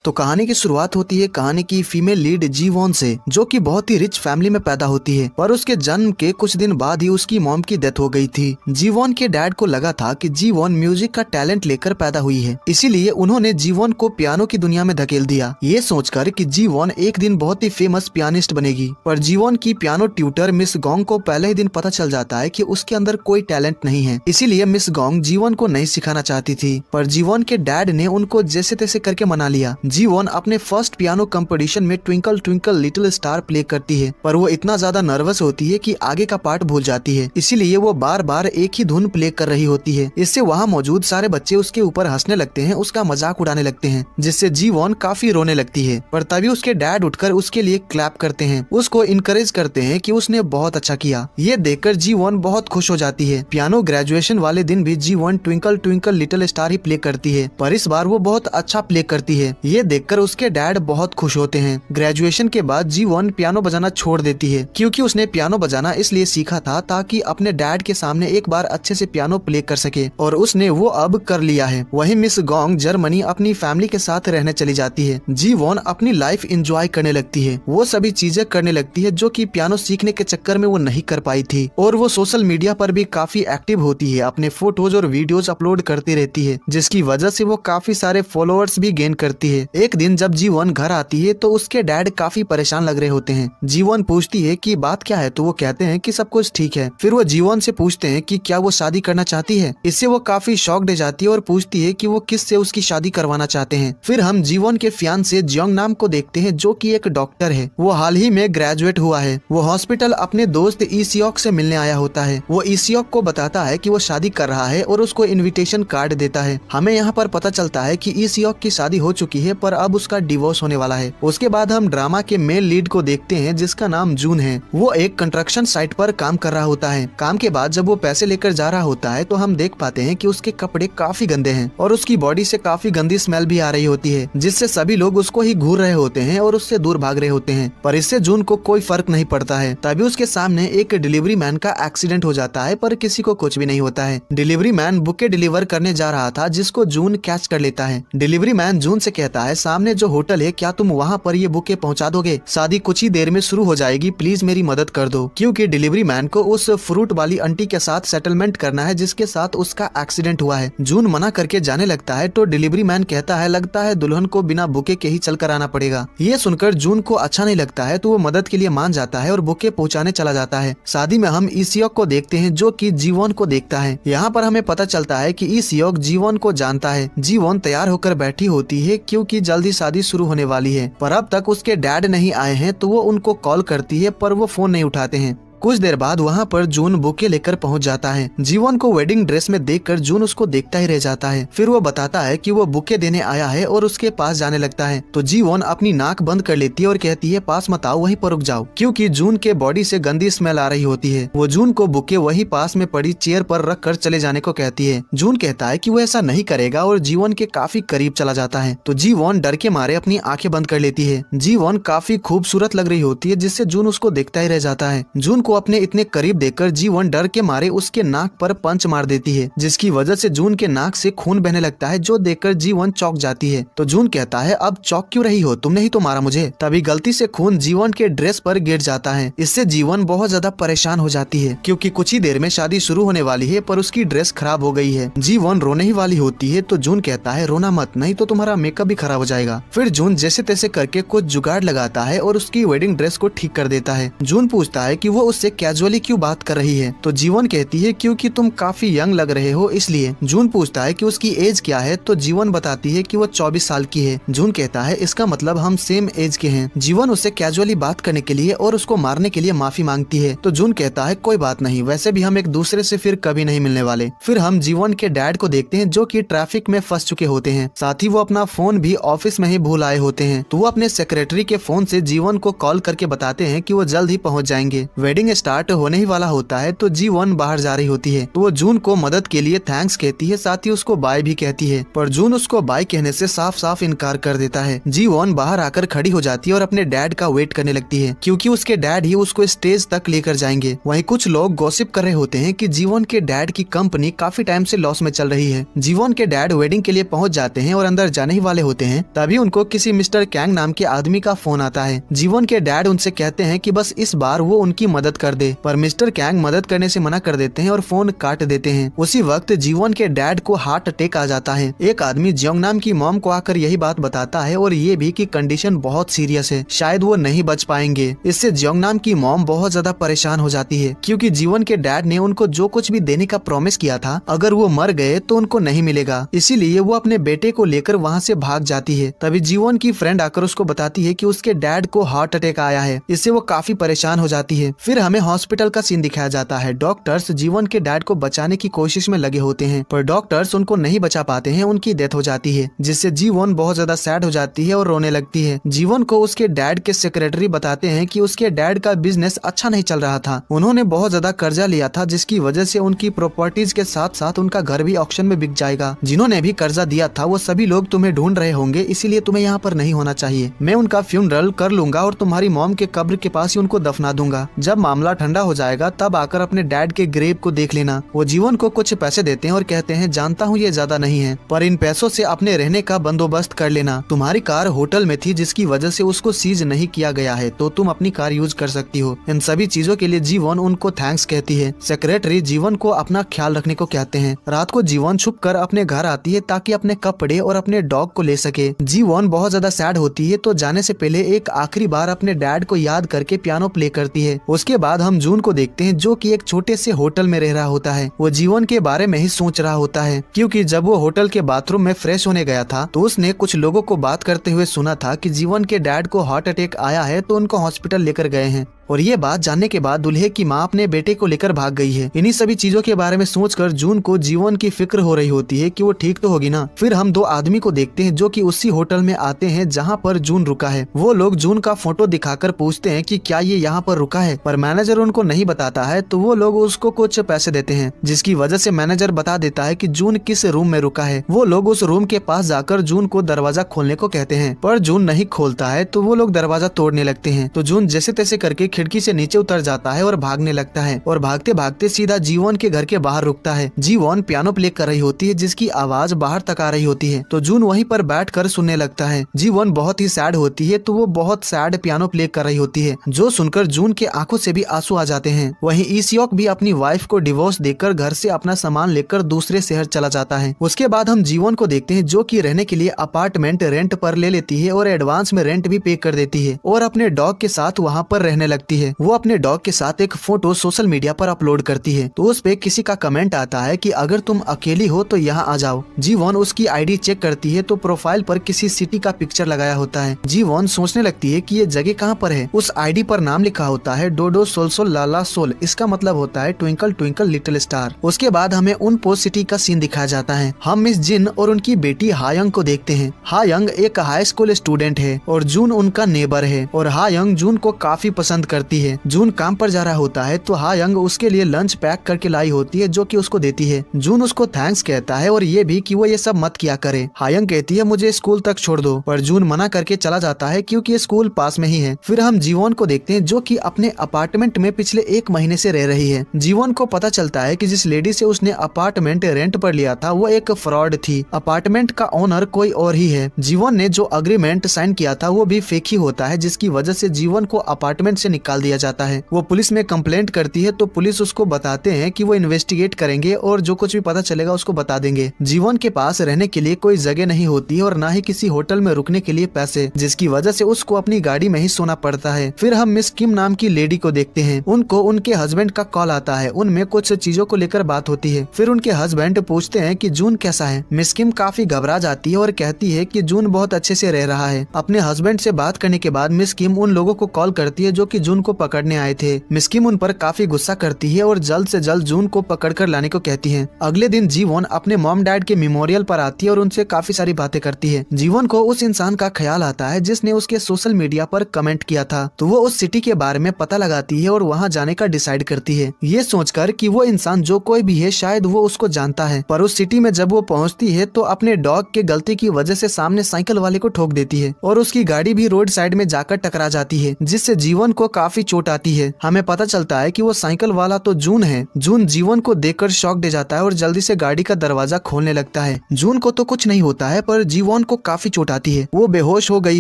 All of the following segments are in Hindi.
तो कहानी की शुरुआत होती है कहानी की फीमेल लीड जी वॉन से, जो कि बहुत ही रिच फैमिली में पैदा होती है। पर उसके जन्म के कुछ दिन बाद ही उसकी मॉम की डेथ हो गई थी। जी वॉन के डैड को लगा था कि जी वॉन म्यूजिक का टैलेंट लेकर पैदा हुई है, इसीलिए उन्होंने जी वॉन को पियानो की दुनिया में धकेल दिया, ये सोचकर कि जी वॉन एक दिन बहुत ही फेमस पियानिस्ट बनेगी। पर जी वॉन की पियानो ट्यूटर मिस गोंग को पहले ही दिन पता चल जाता है कि उसके अंदर कोई टैलेंट नहीं है, इसीलिए मिस गोंग जी वॉन को नहीं सिखाना चाहती थी। पर जी वॉन के डैड ने उनको जैसे तैसे करके मना लिया। जी वॉन अपने फर्स्ट पियानो कंपटीशन में twinkle twinkle little star play करती है, पर वो इतना ज्यादा नर्वस होती है कि आगे का पार्ट भूल जाती है, इसीलिए वो बार बार एक ही धुन प्ले कर रही होती है। इससे वहाँ मौजूद सारे बच्चे उसके ऊपर हंसने लगते हैं, उसका मजाक उड़ाने लगते हैं, जिससे जी वॉन काफी रोने लगती है। पर तभी उसके डैड उठकर उसके लिए क्लैप करते हैं, उसको इनकरेज करते हैं कि उसने बहुत अच्छा किया। ये देखकर जी वॉन बहुत खुश हो जाती है। पियानो ग्रेजुएशन वाले दिन भी जी वॉन ट्विंकल ट्विंकल लिटिल स्टार ही प्ले करती है, पर इस बार वो बहुत अच्छा प्ले करती है। ये देखकर उसके डैड बहुत खुश होते हैं। ग्रेजुएशन के बाद जी वॉन पियानो बजाना छोड़ देती है, क्योंकि उसने पियानो बजाना इसलिए सीखा था ताकि अपने डैड के सामने एक बार अच्छे से पियानो प्ले कर सके, और उसने वो अब कर लिया है। वहीं मिस गोंग जर्मनी अपनी फैमिली के साथ रहने चली जाती है। जी वॉन अपनी लाइफ एंजॉय करने लगती है, वो सभी चीजें करने लगती है जो कि पियानो सीखने के चक्कर में वो नहीं कर पाई थी, और वो सोशल मीडिया पर भी काफी एक्टिव होती है, अपने फोटोज और वीडियोज अपलोड करती रहती है, जिसकी वजह से वो काफी सारे फॉलोअर्स भी गेन करती है। एक दिन जब जी वॉन घर आती है तो उसके डैड काफी परेशान लग रहे होते हैं। जी वॉन पूछती है कि बात क्या है, तो वो कहते हैं कि सब कुछ ठीक है। फिर वो जी वॉन से पूछते हैं कि क्या वो शादी करना चाहती है। इससे वो काफी शॉक्ड हो जाती है और पूछती है कि वो किस से उसकी शादी करवाना चाहते हैं। फिर हम जी वॉन के फियांसे जियोंग नाम को देखते हैं, जो कि एक डॉक्टर है। वो हाल ही में ग्रेजुएट हुआ है। वो हॉस्पिटल अपने दोस्त ईसियोक से मिलने आया होता है। वो ईसियोक को बताता है कि वो शादी कर रहा है और उसको इन्विटेशन कार्ड देता है। हमें यहाँ पर पता चलता है कि ईसियोक की शादी हो चुकी है, पर अब उसका डिवोर्स होने वाला है। उसके बाद हम ड्रामा के मेल लीड को देखते हैं, जिसका नाम जून है। वो एक कंस्ट्रक्शन साइट पर काम कर रहा होता है। काम के बाद जब वो पैसे लेकर जा रहा होता है तो हम देख पाते हैं कि उसके कपड़े काफी गंदे हैं और उसकी बॉडी से काफी गंदी स्मेल भी आ रही होती है, जिससे सभी लोग उसको ही घूर रहे होते हैं और उससे दूर भाग रहे होते हैं। पर इससे जून को कोई फर्क नहीं पड़ता है। तभी उसके सामने एक डिलीवरी मैन का एक्सीडेंट हो जाता है, पर किसी को कुछ भी नहीं होता है। डिलीवरी मैन बुके डिलीवर करने जा रहा था, जिसको जून कैच कर लेता है। डिलीवरी मैन जून से कहता है, सामने जो होटल है, क्या तुम वहाँ पर ये बुके पहुँचा दोगे? शादी कुछ ही देर में शुरू हो जाएगी, प्लीज मेरी मदद कर दो, क्योंकि डिलीवरी मैन को उस फ्रूट वाली आंटी के साथ सेटलमेंट करना है जिसके साथ उसका एक्सीडेंट हुआ है। जून मना करके जाने लगता है तो डिलीवरी मैन कहता है, लगता है दुल्हन को बिना बुके के ही चल कर आना पड़ेगा। ये सुनकर जून को अच्छा नहीं लगता है, तो वो मदद के लिए मान जाता है और बुके पहुँचाने चला जाता है। शादी में हम ईसियोक को देखते हैं, जो कि जी वॉन को देखता है। यहाँ पर हमें पता चलता है कि ईसियोक जी वॉन को जानता है। जी वॉन तैयार होकर बैठी होती है, क्योंकि जल्दी शादी शुरू होने वाली है, पर अब तक उसके डैड नहीं आए हैं, तो वो उनको कॉल करती है, पर वो फोन नहीं उठाते हैं। कुछ देर बाद वहाँ पर जून बुके लेकर पहुँच जाता है। जीवन को वेडिंग ड्रेस में देखकर जून उसको देखता ही रह जाता है। फिर वो बताता है कि वो बुके देने आया है और उसके पास जाने लगता है, तो जीवन अपनी नाक बंद कर लेती है और कहती है, पास मत आओ, वहीं पर रुक जाओ, क्योंकि जून के बॉडी से गंदी स्मेल आ रही होती है। वो जून को बुके वही पास में पड़ी चेयर पर रख कर चले जाने को कहती है। जून कहता है कि वो ऐसा नहीं करेगा और जीवन के काफी करीब चला जाता है, तो जीवन डर के मारे अपनी आंखें बंद कर लेती है। जीवन काफी खूबसूरत लग रही होती है, जिससे जून उसको देखता ही रह जाता है। जून को अपने इतने करीब देखकर जीवन डर के मारे उसके नाक पर पंच मार देती है, जिसकी वजह से जून के नाक से खून बहने लगता है, जो देखकर जीवन चौंक जाती है। तो जून कहता है, अब चौंक क्यों रही हो, तुमने ही तो मारा मुझे। तभी गलती से खून जीवन के ड्रेस पर गिर जाता है। इससे जीवन बहुत ज्यादा परेशान हो जाती है, क्योंकि कुछ ही देर में शादी शुरू होने वाली है, पर उसकी ड्रेस खराब हो गई है। जीवन रोने ही वाली होती है, तो जून कहता है, रोना मत, नहीं तो तुम्हारा मेकअप भी खराब हो जाएगा। फिर जून जैसे तैसे करके कुछ जुगाड़ लगाता है और उसकी वेडिंग ड्रेस को ठीक कर देता है। जून पूछता है कि वो उससे कैजुअली क्यों बात कर रही है, तो जीवन कहती है, क्योंकि तुम काफी यंग लग रहे हो इसलिए। जून पूछता है कि उसकी एज क्या है, तो जीवन बताती है कि वो 24 साल की है। जून कहता है, इसका मतलब हम सेम एज के हैं। जीवन उससे कैजुअली बात करने के लिए और उसको मारने के लिए माफी मांगती है, तो जून कहता है, कोई बात नहीं, वैसे भी हम एक दूसरे से फिर कभी नहीं मिलने वाले। फिर हम जीवन के डैड को देखते हैं, जो कि ट्रैफिक में फंस चुके होते हैं, साथ ही वो अपना फोन भी ऑफिस में ही भूल आए होते हैं। तो वो अपने सेक्रेटरी के फोन से जीवन को कॉल करके बताते हैं कि वो जल्द ही पहुंच जाएंगे। वेडिंग वेडिंग स्टार्ट होने ही वाला होता है तो जीवन बाहर जा रही होती है, तो वो जून को मदद के लिए थैंक्स कहती है, साथ ही उसको बाय भी कहती है, पर जून उसको बाय कहने से साफ साफ इनकार कर देता है। जीवन बाहर आकर खड़ी हो जाती है और अपने डैड का वेट करने लगती है, क्योंकि उसके डैड ही उसको स्टेज तक लेकर जाएंगे। वहीं कुछ लोग गॉसिप कर रहे होते हैं कि जीवन के डैड की कंपनी काफी टाइम से लॉस में चल रही है। जीवन के डैड वेडिंग के लिए पहुंच जाते हैं और अंदर जाने ही वाले होते हैं, तभी उनको किसी मिस्टर कैंग नाम के आदमी का फोन आता है। जीवन के डैड उनसे कहते हैं कि बस इस बार वो उनकी मदद कर दे, पर मिस्टर कैंग मदद करने से मना कर देते हैं और फोन काट देते हैं। उसी वक्त जीवन के डैड को हार्ट अटैक आ जाता है। एक आदमी जियोंग नाम की मॉम को आकर यही बात बताता है और ये भी कि कंडीशन बहुत सीरियस है, शायद वो नहीं बच पाएंगे। इससे जियोंग नाम की मॉम बहुत ज्यादा परेशान हो जाती है, क्योंकि जीवन के डैड ने उनको जो कुछ भी देने का प्रॉमिस किया था, अगर वो मर गए तो उनको नहीं मिलेगा। इसीलिए वो अपने बेटे को लेकर वहाँ से भाग जाती है। तभी जीवन की फ्रेंड आकर उसको बताती है कि उसके डैड को हार्ट अटैक आया है। इससे वो काफी परेशान हो जाती है। फिर हमें हॉस्पिटल का सीन दिखाया जाता है। डॉक्टर्स जीवन के डैड को बचाने की कोशिश में लगे होते हैं, पर डॉक्टर्स उनको नहीं बचा पाते हैं, उनकी डेथ हो जाती है, जिससे जीवन बहुत ज्यादा सैड हो जाती है और रोने लगती है। जीवन को उसके डैड के सेक्रेटरी बताते हैं कि उसके डैड का बिजनेस अच्छा नहीं चल रहा था, उन्होंने बहुत ज्यादा कर्जा लिया था, जिसकी वजह से उनकी प्रॉपर्टीज के साथ साथ उनका घर भी ऑक्शन में बिक जाएगा। जिन्होंने भी कर्जा दिया था वो सभी लोग तुम्हें ढूंढ रहे होंगे, इसीलिए तुम्हें यहाँ पर नहीं होना चाहिए। मैं उनका फ्यूनरल कर लूंगा और तुम्हारी मॉम के कब्र के पास ही उनको दफना दूंगा। जब मामला ठंडा हो जाएगा तब आकर अपने डैड के ग्रेव को देख लेना। वो जीवन को कुछ पैसे देते हैं और कहते हैं जानता हूँ ये ज्यादा नहीं है, पर इन पैसों से अपने रहने का बंदोबस्त कर लेना। तुम्हारी कार होटल में थी, जिसकी वजह से उसको सीज नहीं किया गया है, तो तुम अपनी कार यूज कर सकती हो। इन सभी चीजों के लिए जीवन उनको थैंक्स कहती है। सेक्रेटरी जीवन को अपना ख्याल रखने को कहते हैं। रात को जीवन छुप कर अपने घर आती है ताकि अपने कपड़े और अपने डॉग को ले सके। जीवन बहुत ज्यादा सैड होती है, तो जाने से पहले एक आखिरी बार अपने डैड को याद करके पियानो प्ले करती है। उसके बाद हम जून को देखते हैं, जो कि एक छोटे से होटल में रह रहा होता है। वो जीवन के बारे में ही सोच रहा होता है, क्योंकि जब वो होटल के बाथरूम में फ्रेश होने गया था तो उसने कुछ लोगों को बात करते हुए सुना था कि जीवन के डैड को हार्ट अटैक आया है, तो उनको हॉस्पिटल लेकर गए हैं। और ये बात जानने के बाद दूल्हे की माँ अपने बेटे को लेकर भाग गई है। इन्हीं सभी चीजों के बारे में सोचकर जून को जीवन की फिक्र हो रही होती है कि वो ठीक तो होगी ना। फिर हम दो आदमी को देखते हैं जो कि उसी होटल में आते हैं जहाँ पर जून रुका है। वो लोग जून का फोटो दिखाकर पूछते हैं कि क्या ये यहाँ पर रुका है, पर मैनेजर उनको नहीं बताता है, तो वो लोग उसको कुछ पैसे देते हैं, जिसकी वजह से मैनेजर बता देता है कि जून किस रूम में रुका है। वो लोग उस रूम के पास जाकर जून को दरवाजा खोलने को कहते हैं, पर जून नहीं खोलता है, तो वो लोग दरवाजा तोड़ने लगते हैं। तो जून जैसे तैसे करके खिड़की से नीचे उतर जाता है और भागने लगता है, और भागते भागते सीधा जीवन के घर के बाहर रुकता है। जीवन पियानो प्ले कर रही होती है, जिसकी आवाज बाहर तक आ रही होती है, तो जून वहीं पर बैठकर सुनने लगता है। जीवन बहुत ही सैड होती है, तो वो बहुत सैड पियानो प्ले कर रही होती है, जो सुनकर जून के आंखों से भी आंसू आ जाते हैं। वहीं ईसियोक भी अपनी वाइफ को डिवोर्स देकर घर से अपना सामान लेकर दूसरे शहर चला जाता है। उसके बाद हम जीवन को देखते हैं, जो कि रहने के लिए अपार्टमेंट रेंट पर ले लेती है और एडवांस में रेंट भी पे कर देती है, और अपने डॉग के साथ वहाँ पर रहने लगती है। वो अपने डॉग के साथ एक फोटो सोशल मीडिया पर अपलोड करती है, तो उस पे किसी का कमेंट आता है कि अगर तुम अकेली हो तो यहाँ आ जाओ। जीवन उसकी आईडी चेक करती है, तो प्रोफाइल पर किसी सिटी का पिक्चर लगाया होता है। जीवन सोचने लगती है कि ये जगह कहाँ पर है। उस आईडी पर नाम लिखा होता है डोडो सोल सोल लाला सोल, इसका मतलब होता है ट्विंकल ट्विंकल लिटिल स्टार। उसके बाद हमें उन पोस्ट सिटी का सीन दिखाया जाता है। हम मिस जिन और उनकी बेटी हायंग को देखते हैं। हायंग एक हाई स्कूल स्टूडेंट है और जून उनका नेबर है, और हायंग जून को काफी पसंद करती है। जून काम पर जा रहा होता है, तो हायंग उसके लिए लंच पैक करके लाई होती है, जो कि उसको देती है। जून उसको थैंक्स कहता है और ये भी कि वो ये सब मत किया करे। हायंग कहती है मुझे स्कूल तक छोड़ दो, पर जून मना करके चला जाता है, क्योंकि ये स्कूल पास में ही है। फिर हम जीवन को देखते हैं, जो कि अपने अपार्टमेंट में पिछले 1 महीने से रह रही है। जीवन को पता चलता है कि जिस लेडी से उसने अपार्टमेंट रेंट पर लिया था वो एक फ्रॉड थी। अपार्टमेंट का ओनर कोई और ही है। जीवन ने जो अग्रीमेंट साइन किया था वो भी फेक ही होता है, जिसकी वजह से जीवन को अपार्टमेंट से निकाल दिया जाता है। वो पुलिस में कंप्लेंट करती है, तो पुलिस उसको बताते हैं कि वो इन्वेस्टिगेट करेंगे और जो कुछ भी पता चलेगा उसको बता देंगे। जीवन के पास रहने के लिए कोई जगह नहीं होती और ना ही किसी होटल में रुकने के लिए पैसे, जिसकी वजह से उसको अपनी गाड़ी में ही सोना पड़ता है। फिर हम मिस किम नाम की लेडी को देखते हैं। उनको उनके हस्बैंड का कॉल आता है, उनमें कुछ चीजों को लेकर बात होती है। फिर उनके हस्बैंड पूछते हैं कि जून कैसा है। मिस किम काफी घबरा जाती है और कहती है कि जून बहुत अच्छे से रह रहा है। अपने हस्बैंड से बात करने के बाद मिस किम उन लोगों को कॉल करती है जो कि जून जून को पकड़ने आए थे। मिस किम उन पर काफी गुस्सा करती है और जल्द से जल्द जून को पकड़कर लाने को कहती है। अगले दिन जीवोन अपने मॉम डैड के मेमोरियल पर आती है और उनसे काफी सारी बातें करती है। जीवोन को उस इंसान का ख्याल आता है जिसने उसके सोशल मीडिया पर कमेंट किया था, तो वो उस सिटी के बारे में पता लगाती है और वहाँ जाने का डिसाइड करती है, ये सोचकर कि वो इंसान जो कोई भी है शायद वो उसको जानता है। पर उस सिटी में जब वो पहुँचती है तो अपने डॉग के गलती की वजह से सामने साइकिल वाले को ठोक देती है और उसकी गाड़ी भी रोड साइड में जाकर टकरा जाती है, जिससे जीवन को काफी चोट आती है। हमें पता चलता है कि वो साइकिल वाला तो जून है। जून जीवन को देखकर शॉक दे जाता है और जल्दी से गाड़ी का दरवाजा खोलने लगता है। जून को तो कुछ नहीं होता है पर जीवन को काफी चोट आती है, वो बेहोश हो गई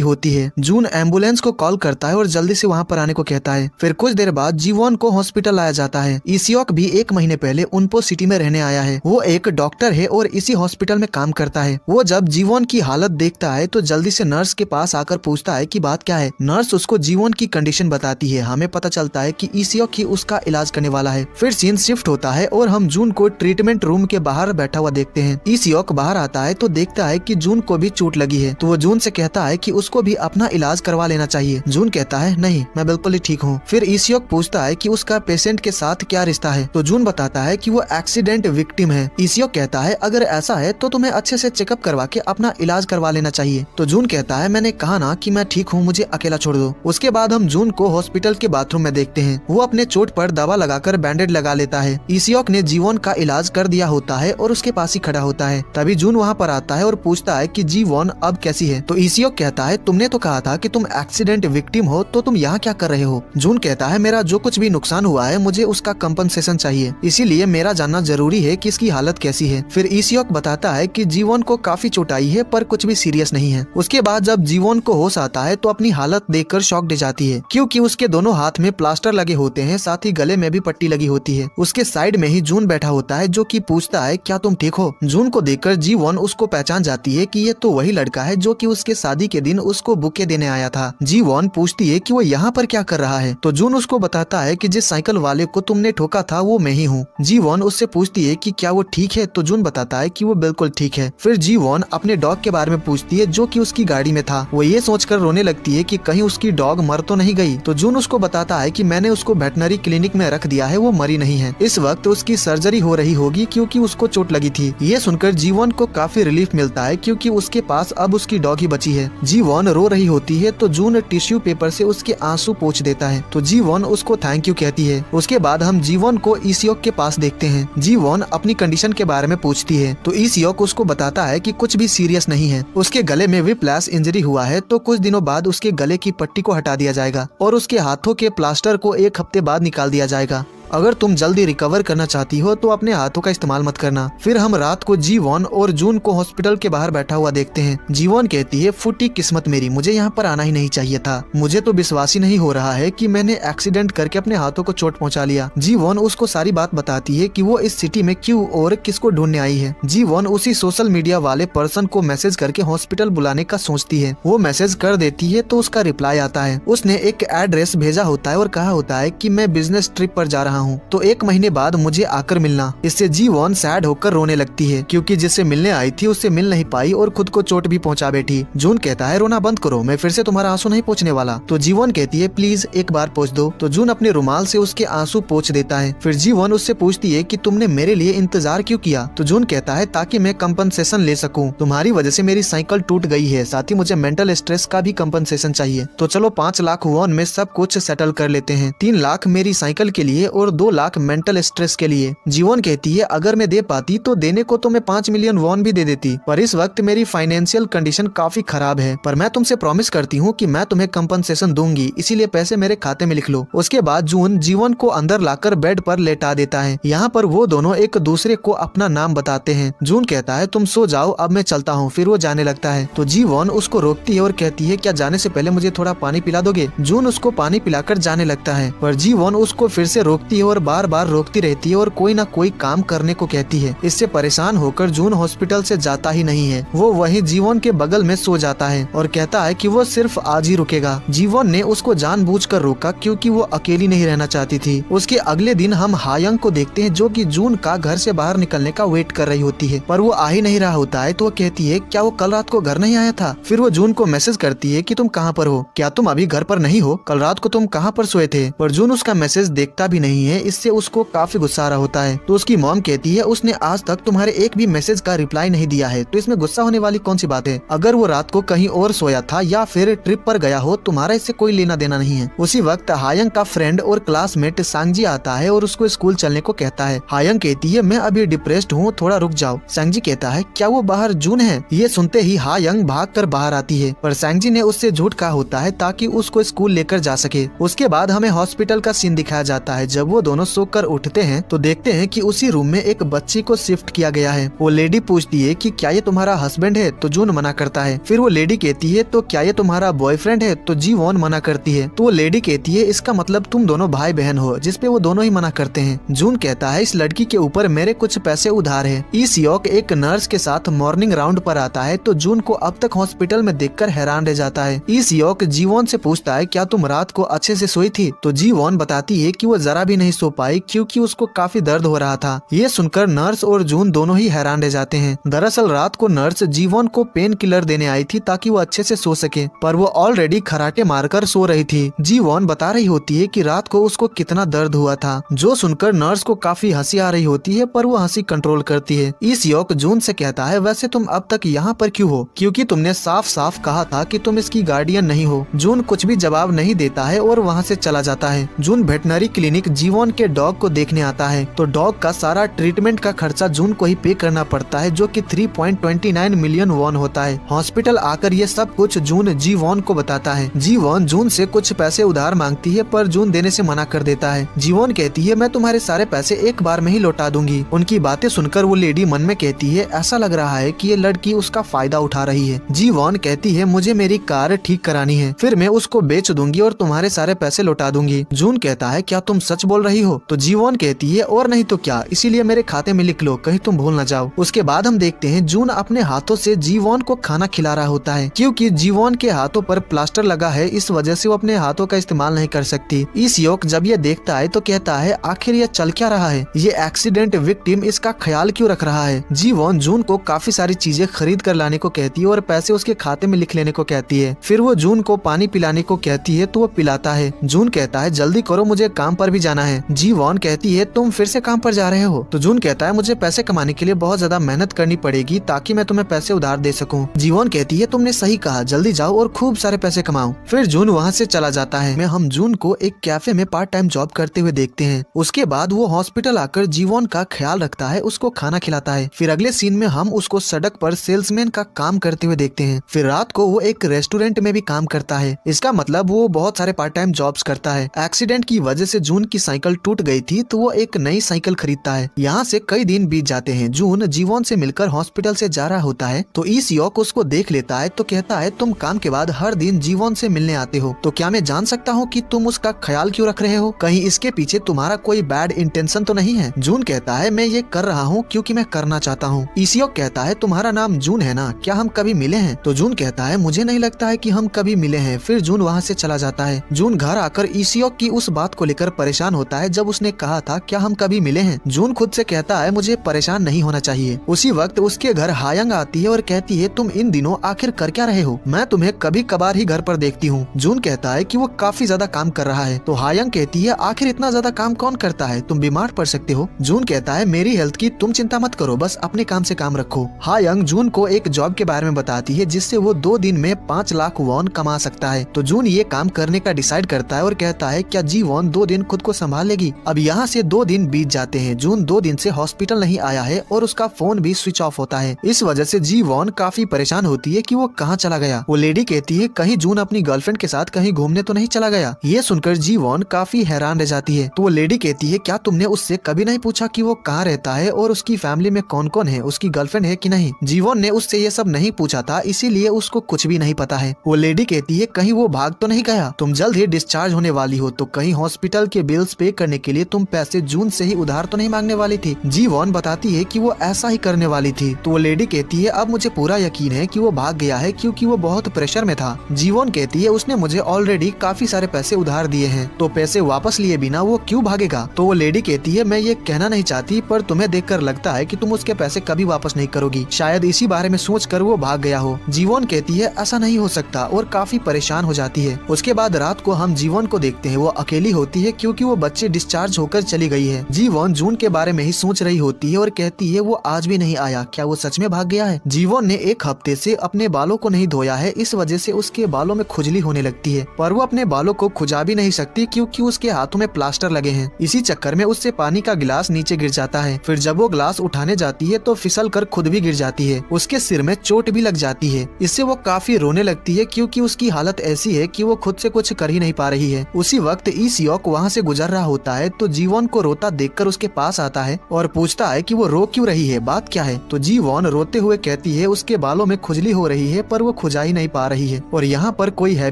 होती है। जून एम्बुलेंस को कॉल करता है और जल्दी से वहाँ पर आने को कहता है। फिर कुछ देर बाद जीवन को हॉस्पिटल लाया जाता है। इसियोक भी 1 महीने पहले उनपो सिटी में रहने आया है। वो एक डॉक्टर है और इसी हॉस्पिटल में काम करता है। वो जब जीवन की हालत देखता है तो जल्दी से नर्स के पास आकर पूछता है कि बात क्या है। नर्स उसको जीवन की कंडीशन बताती है। हमें पता चलता है कि इसियोक ही उसका इलाज करने वाला है। फिर सीन शिफ्ट होता है और हम जून को ट्रीटमेंट रूम के बाहर बैठा हुआ देखते हैं। इसियोक बाहर आता है तो देखता है कि जून को भी चोट लगी है, तो वो जून से कहता है कि उसको भी अपना इलाज करवा लेना चाहिए। जून कहता है नहीं, मैं बिल्कुल ही ठीक हूँ। फिर इसियोक पूछता है कि उसका पेशेंट के साथ क्या रिश्ता है, तो जून बताता है कि वो एक्सीडेंट विक्टिम है। इसियोक कहता है अगर ऐसा है तो तुम्हें अच्छे से चेकअप करवा के अपना इलाज करवा लेना चाहिए। तो जून कहता है मैंने कहा ना कि मैं ठीक हूँ, मुझे अकेला छोड़ दो। उसके बाद हम जून को हॉस्पिटल के बाथरूम में देखते हैं। वो अपने चोट पर दवा लगाकर बैंडेड लगा लेता है। इसियोक ने जीवन का इलाज कर दिया होता है और उसके पास ही खड़ा होता है। तभी जून वहाँ पर आता है और पूछता है कि जीवन अब कैसी है। तो इसियोक कहता है तुमने तो कहा था कि तुम एक्सीडेंट विक्टिम हो, तो तुम यहाँ क्या कर रहे हो। जून कहता है मेरा जो कुछ भी नुकसान हुआ है मुझे उसका कंपनसेशन चाहिए, इसीलिए मेरा जानना जरूरी है कि इसकी हालत कैसी है। फिर इसियोक बताता है कि जीवन को काफी चोट आई है पर कुछ भी सीरियस नहीं है। उसके बाद जब जीवन को होश आता है तो अपनी हालत देखकर शॉक दे जाती है, क्योंकि उसके दोनों हाथ में प्लास्टर लगे होते हैं, साथ ही गले में भी पट्टी लगी होती है। उसके साइड में ही जून बैठा होता है जो कि पूछता है क्या तुम ठीक हो। जून को देखकर जीवन उसको पहचान जाती है कि ये तो वही लड़का है जो कि उसके शादी के दिन उसको बुके देने आया था। जीवन पूछती है कि वो यहाँ पर क्या कर रहा है, तो जून उसको बताता है कि जिस साइकिल वाले को तुमने ठोका था वो मैं ही हूँ। जीवन उससे पूछती है कि क्या वो ठीक है, तो जून बताता है कि वो बिल्कुल ठीक है। फिर जीवन अपने डॉग के बारे में पूछती है जो कि उसकी गाड़ी में था। वो ये सोचकर रोने लगती है कि कहीं उसकी डॉग मर तो नहीं गई। तो जून उसको बताता है कि मैंने उसको वेटनरी क्लिनिक में रख दिया है, वो मरी नहीं है। इस वक्त उसकी सर्जरी हो रही होगी क्योंकि उसको चोट लगी थी। ये सुनकर जीवन को काफी रिलीफ मिलता है क्योंकि उसके पास अब उसकी डॉग ही बची है। जीवन रो रही होती है तो जून टिश्यू पेपर से उसके आंसू पोंछ देता है, तो जीवन उसको थैंक यू कहती है। उसके बाद हम जीवन को इसियोक के पास देखते हैं। जीवन अपनी कंडीशन के बारे में पूछती है तो इसियोक उसको बताता है कि कुछ भी सीरियस नहीं है। उसके गले में व्हिप्लैश इंजरी हुआ है, तो कुछ दिनों बाद उसके गले की पट्टी को हटा दिया जाएगा और उसके हाथों के प्लास्टर को 1 हफ्ते बाद निकाल दिया जाएगा। अगर तुम जल्दी रिकवर करना चाहती हो तो अपने हाथों का इस्तेमाल मत करना। फिर हम रात को जीवन और जून को हॉस्पिटल के बाहर बैठा हुआ देखते हैं। जीवन कहती है फूटी किस्मत मेरी, मुझे यहाँ पर आना ही नहीं चाहिए था। मुझे तो विश्वास ही नहीं हो रहा है कि मैंने एक्सीडेंट करके अपने हाथों को चोट पहुँचा लिया। जीवन उसको सारी बात बताती है कि वो इस सिटी में क्यों और किसको ढूंढने आई है। जीवन उसी सोशल मीडिया वाले पर्सन को मैसेज करके हॉस्पिटल बुलाने का सोचती है। वो मैसेज कर देती है तो उसका रिप्लाई आता है। उसने एक एड्रेस भेजा होता है और कहा होता है कि मैं बिजनेस ट्रिप पर जा रहा हूँ, तो 1 महीने बाद मुझे आकर मिलना। इससे जीवन सैड होकर रोने लगती है क्योंकि जिससे मिलने आई थी उससे मिल नहीं पाई और खुद को चोट भी पहुंचा बैठी। जून कहता है रोना बंद करो, मैं फिर से तुम्हारा आंसू नहीं पोंछने वाला। तो जीवन कहती है प्लीज एक बार पोंछ दो। तो जून अपने रुमाल से उसके आंसू पोंछ देता है। फिर जीवन उससे पूछती है कि तुमने मेरे लिए इंतजार क्यों किया। तो जून कहता है ताकि मैं कंपनसेशन ले सकूं। तुम्हारी वजह से मेरी साइकिल टूट गई है, साथ ही मुझे मेंटल स्ट्रेस का भी कंपनसेशन चाहिए। तो चलो 5 लाख वॉन में सब कुछ सेटल कर लेते हैं। 3 लाख मेरी साइकिल के लिए और 2 लाख मेंटल स्ट्रेस के लिए। जीवन कहती है अगर मैं दे पाती तो देने को तो मैं 5 मिलियन वॉन भी दे देती, पर इस वक्त मेरी फाइनेंशियल कंडीशन काफी खराब है। पर मैं तुमसे प्रॉमिस करती हूँ कि मैं तुम्हें कंपनसेशन दूंगी, इसीलिए पैसे मेरे खाते में लिख लो। उसके बाद जून जीवन को अंदर लाकर बेड पर लेटा देता है। यहाँ पर वो दोनों एक दूसरे को अपना नाम बताते हैं। जून कहता है तुम सो जाओ, अब मैं चलता हूँ। फिर वो जाने लगता है तो जीवन उसको रोकती है और कहती है क्या जाने से पहले मुझे थोड़ा पानी पिला दोगे। जून उसको पानी पिलाकर जाने लगता है, पर जीवन उसको फिर से रोकती है है और बार बार रोकती रहती है और कोई ना कोई काम करने को कहती है। इससे परेशान होकर जून हॉस्पिटल से जाता ही नहीं है। वो वहीं जीवोन के बगल में सो जाता है और कहता है कि वो सिर्फ आज ही रुकेगा। जीवोन ने उसको जानबूझकर रोका क्योंकि वो अकेली नहीं रहना चाहती थी। उसके अगले दिन हम हायंग को देखते हैं जो कि जून का घर से बाहर निकलने का वेट कर रही होती है, पर वो आ ही नहीं रहा होता है। तो वो कहती है क्या वो कल रात को घर नहीं आया था। फिर वो जून को मैसेज करती है कि तुम कहाँ पर हो, क्या तुम अभी घर पर नहीं हो, कल रात को तुम कहाँ पर सोए थे। पर जून उसका मैसेज देखता भी नहीं है। इससे उसको काफी गुस्सा आ रहा होता है। तो उसकी मॉम कहती है उसने आज तक तुम्हारे एक भी मैसेज का रिप्लाई नहीं दिया है, तो इसमें गुस्सा होने वाली कौन सी बात है। अगर वो रात को कहीं और सोया था या फिर ट्रिप पर गया हो, तुम्हारा इससे कोई लेना देना नहीं है। उसी वक्त हायंग का फ्रेंड और क्लासमेट सांगजी आता है और उसको स्कूल चलने को कहता है। हायंग कहती है मैं अभी डिप्रेस्ड हूँ, थोड़ा रुक जाओ। सांगजी कहता है क्या वो बाहर जून है। ये सुनते ही हायंग भागकर बाहर आती है, पर सांगजी ने उससे झूठ कहा होता है ताकि उसको स्कूल लेकर जा सके। उसके बाद हमें हॉस्पिटल का सीन दिखाया जाता है। जब वो दोनों सोकर उठते हैं तो देखते हैं कि उसी रूम में एक बच्ची को शिफ्ट किया गया है। वो लेडी पूछती है कि क्या ये तुम्हारा हस्बैंड है, तो जून मना करता है। फिर वो लेडी कहती है तो क्या ये तुम्हारा बॉयफ्रेंड है, तो जी वॉन मना करती है। तो वो लेडी कहती है इसका मतलब तुम दोनों भाई बहन हो, जिसपे वो दोनों ही मना करते हैं। जून कहता है इस लड़की के ऊपर मेरे कुछ पैसे उधार है। ई सियोक एक नर्स के साथ मॉर्निंग राउंड पर आता है तो जून को अब तक हॉस्पिटल में देखकर हैरान रह जाता है। ई सियोक जीवोन से पूछता है क्या तुम रात को अच्छे से सोई थी, तो जीवोन बताती है कि वो जरा भी नहीं सो पाई क्योंकि उसको काफी दर्द हो रहा था। ये सुनकर नर्स और जून दोनों ही हैरान रह जाते हैं। दरअसल रात को नर्स जीवोन को पेन किलर देने आई थी ताकि वो अच्छे से सो सके, पर वो ऑलरेडी खराटे मारकर सो रही थी। जीवोन बता रही होती है कि रात को उसको कितना दर्द हुआ था, जो सुनकर नर्स को काफी हंसी आ रही होती है, पर वो हंसी कंट्रोल करती है। ई सियोक जून से कहता है वैसे तुम अब तक यहाँ पर क्यों हो, क्योंकि तुमने साफ साफ कहा था कि तुम इसकी गार्डियन नहीं हो। जून कुछ भी जवाब नहीं देता है और वहाँ से चला जाता है। जून वेटनरी क्लिनिक जीवोन के डॉग को देखने आता है तो डॉग का सारा ट्रीटमेंट का खर्चा जून को ही पे करना पड़ता है, जो कि 3.29 मिलियन वॉन होता है। हॉस्पिटल आकर ये सब कुछ जून जीवोन को बताता है। जीवोन जून से कुछ पैसे उधार मांगती है, पर जून देने से मना कर देता है। जीवोन कहती है मैं तुम्हारे सारे पैसे एक बार में ही लौटा दूंगी। उनकी बातें सुनकर वो लेडी मन में कहती है ऐसा लग रहा है कि ये लड़की उसका फायदा उठा रही है। जीवोन कहती है मुझे मेरी कार ठीक करानी है, फिर मैं उसको बेच दूंगी और तुम्हारे सारे पैसे लौटा दूंगी। जून कहता है क्या तुम सच बोल रही हो, तो जीवोन कहती है और नहीं तो क्या, इसीलिए मेरे खाते में लिख लो कहीं तुम भूल न जाओ। उसके बाद हम देखते हैं जून अपने हाथों से जीवोन को खाना खिला रहा होता है, क्योंकि जीवोन के हाथों पर प्लास्टर लगा है, इस वजह से वो अपने हाथों का इस्तेमाल नहीं कर सकती। ई सियोक जब ये देखता है तो कहता है आखिर ये चल क्या रहा है, ये एक्सीडेंट विक्टिम इसका ख्याल क्यों रख रहा है। जीवोन जून को काफी सारी चीजें खरीद कर लाने को कहती है और पैसे उसके खाते में लिख लेने को कहती है। फिर वो जून को पानी पिलाने को कहती है तो वो पिलाता है। जून कहता है जल्दी करो मुझे काम पर भी जाना है। जीवोन कहती है तुम फिर से काम पर जा रहे हो, तो जून कहता है मुझे पैसे कमाने के लिए बहुत ज्यादा मेहनत करनी पड़ेगी ताकि मैं तुम्हें पैसे उधार दे सकूं। जीवोन कहती है तुमने सही कहा, जल्दी जाओ और खूब सारे पैसे कमाओ। फिर जून वहाँ से चला जाता है। मैं हम जून को एक कैफे में पार्ट टाइम जॉब करते हुए देखते हैं। उसके बाद वो हॉस्पिटल आकर जीवोन का ख्याल रखता है, उसको खाना खिलाता है। फिर अगले सीन में हम उसको सड़क पर सेल्समैन का काम करते हुए देखते हैं। फिर रात को वो एक रेस्टोरेंट में भी काम करता है। इसका मतलब वो बहुत सारे पार्ट टाइम जॉब्स करता है। एक्सीडेंट की वजह से जून की साइकिल टूट गई थी तो वो एक नई साइकिल खरीदता है। यहाँ से कई दिन बीत जाते हैं। जून जीवोन से मिलकर हॉस्पिटल से जा रहा होता है तो ई सियोक उसको देख लेता है तो कहता है तुम काम के बाद हर दिन जीवोन से मिलने आते हो, तो क्या मैं जान सकता हूँ कि तुम उसका ख्याल क्यों रख रहे हो, कहीं इसके पीछे तुम्हारा कोई बैड इंटेंशन तो नहीं है। जून कहता है मैं ये कर रहा हूँ क्योंकि मैं करना चाहता हूँ। ई सियोक कहता है तुम्हारा नाम जून है ना, क्या हम कभी मिले हैं, तो जून कहता है मुझे नहीं लगता है कि हम कभी मिले हैं। फिर जून वहाँ से चला जाता है। जून घर आकर ई सियोक की उस बात को लेकर परेशान होता है जब उसने कहा था क्या हम कभी मिले हैं। जून खुद से कहता है मुझे परेशान नहीं होना चाहिए। उसी वक्त उसके घर हायंग आती है और कहती है तुम इन दिनों आखिर कर क्या रहे हो, मैं तुम्हें कभी कभार ही घर पर देखती हूँ। जून कहता है कि वो काफी ज्यादा काम कर रहा है, तो हायंग कहती है आखिर इतना ज्यादा काम कौन करता है, तुम बीमार पड़ सकते हो। जून कहता है मेरी हेल्थ की तुम चिंता मत करो, बस अपने काम से काम रखो। हायंग जून को एक जॉब के बारे में बताती है जिससे वो 2 दिन में 5 लाख वॉन कमा सकता है। तो जून ये काम करने का डिसाइड करता है और कहता है क्या जी वॉन 2 दिन खुद को संभाल लेगी। अब यहाँ से 2 दिन बीत जाते हैं। जून 2 दिन से हॉस्पिटल नहीं आया है और उसका फोन भी स्विच ऑफ होता है। इस वजह से जी वॉन काफी परेशान होती है कि वो कहाँ चला गया। वो लेडी कहती है कहीं जून अपनी गर्लफ्रेंड के साथ कहीं घूमने तो नहीं चला गया। ये सुनकर जी वॉन काफी हैरान रह जाती है। तो वो लेडी कहती है क्या तुमने उससे कभी नहीं पूछा कि वो कहाँ रहता है और उसकी फैमिली में कौन कौन है, उसकी गर्लफ्रेंड है कि नहीं। जीवोन ने उससे ये सब नहीं पूछा था, इसीलिए उसको कुछ भी नहीं पता है। वो लेडी कहती है कहीं वो भाग तो नहीं गया, तुम जल्द ही डिस्चार्ज होने वाली हो तो कहीं हॉस्पिटल के बिल्स पे करने के लिए तुम पैसे जून से ही उधार तो नहीं मांगने वाली थी? जीवॉन बताती है कि वो ऐसा ही करने वाली थी। तो वो लेडी कहती है अब मुझे पूरा यकीन है कि वो भाग गया है क्योंकि वो बहुत प्रेशर में था। जीवॉन कहती है उसने मुझे ऑलरेडी काफी सारे पैसे उधार दिए हैं, तो पैसे वापस लिए बिना वो क्यों भागेगा? तो वो लेडी कहती है मैं ये कहना नहीं चाहती, पर तुम्हें देखकर लगता है कि तुम उसके पैसे कभी वापस नहीं करोगी, शायद इसी बारे में सोचकर वो भाग गया हो। जीवॉन कहती है ऐसा नहीं हो सकता और काफी परेशान हो जाती है। उसके बाद रात को हम जीवॉन को देखते हैं, वो अकेली होती है क्योंकि वो बच्चे डिस्चार्ज होकर चली गई है। जीवॉन जून के बारे में ही सोच रही होती है और कहती है वो आज भी नहीं आया, क्या वो सच में भाग गया है? जीवॉन ने एक हफ्ते से अपने बालों को नहीं धोया है, इस वजह से उसके बालों में खुजली होने लगती है, पर वो अपने बालों को खुजा भी नहीं सकती क्योंकि उसके हाथों में प्लास्टर लगे हैं। इसी चक्कर में उससे पानी का गिलास नीचे गिर जाता है। फिर जब वो ग्लास उठाने जाती है तो फिसल कर खुद भी गिर जाती है। उसके सिर में चोट भी लग जाती है। इससे वो काफी रोने लगती है क्योंकि उसकी हालत ऐसी है कि वो खुद से कुछ कर ही नहीं पा रही है। उसी वक्त ई सियोक वहाँ से गुजर रहा होता है तो जीवॉन को रोता देखकर उसके पास आता है और पूछता है कि वो रो क्यों रही है, बात क्या है? तो जीवॉन रोते हुए कहती है उसके बालों में खुजली हो रही है पर वो खुजा ही नहीं पा रही है और यहाँ पर कोई है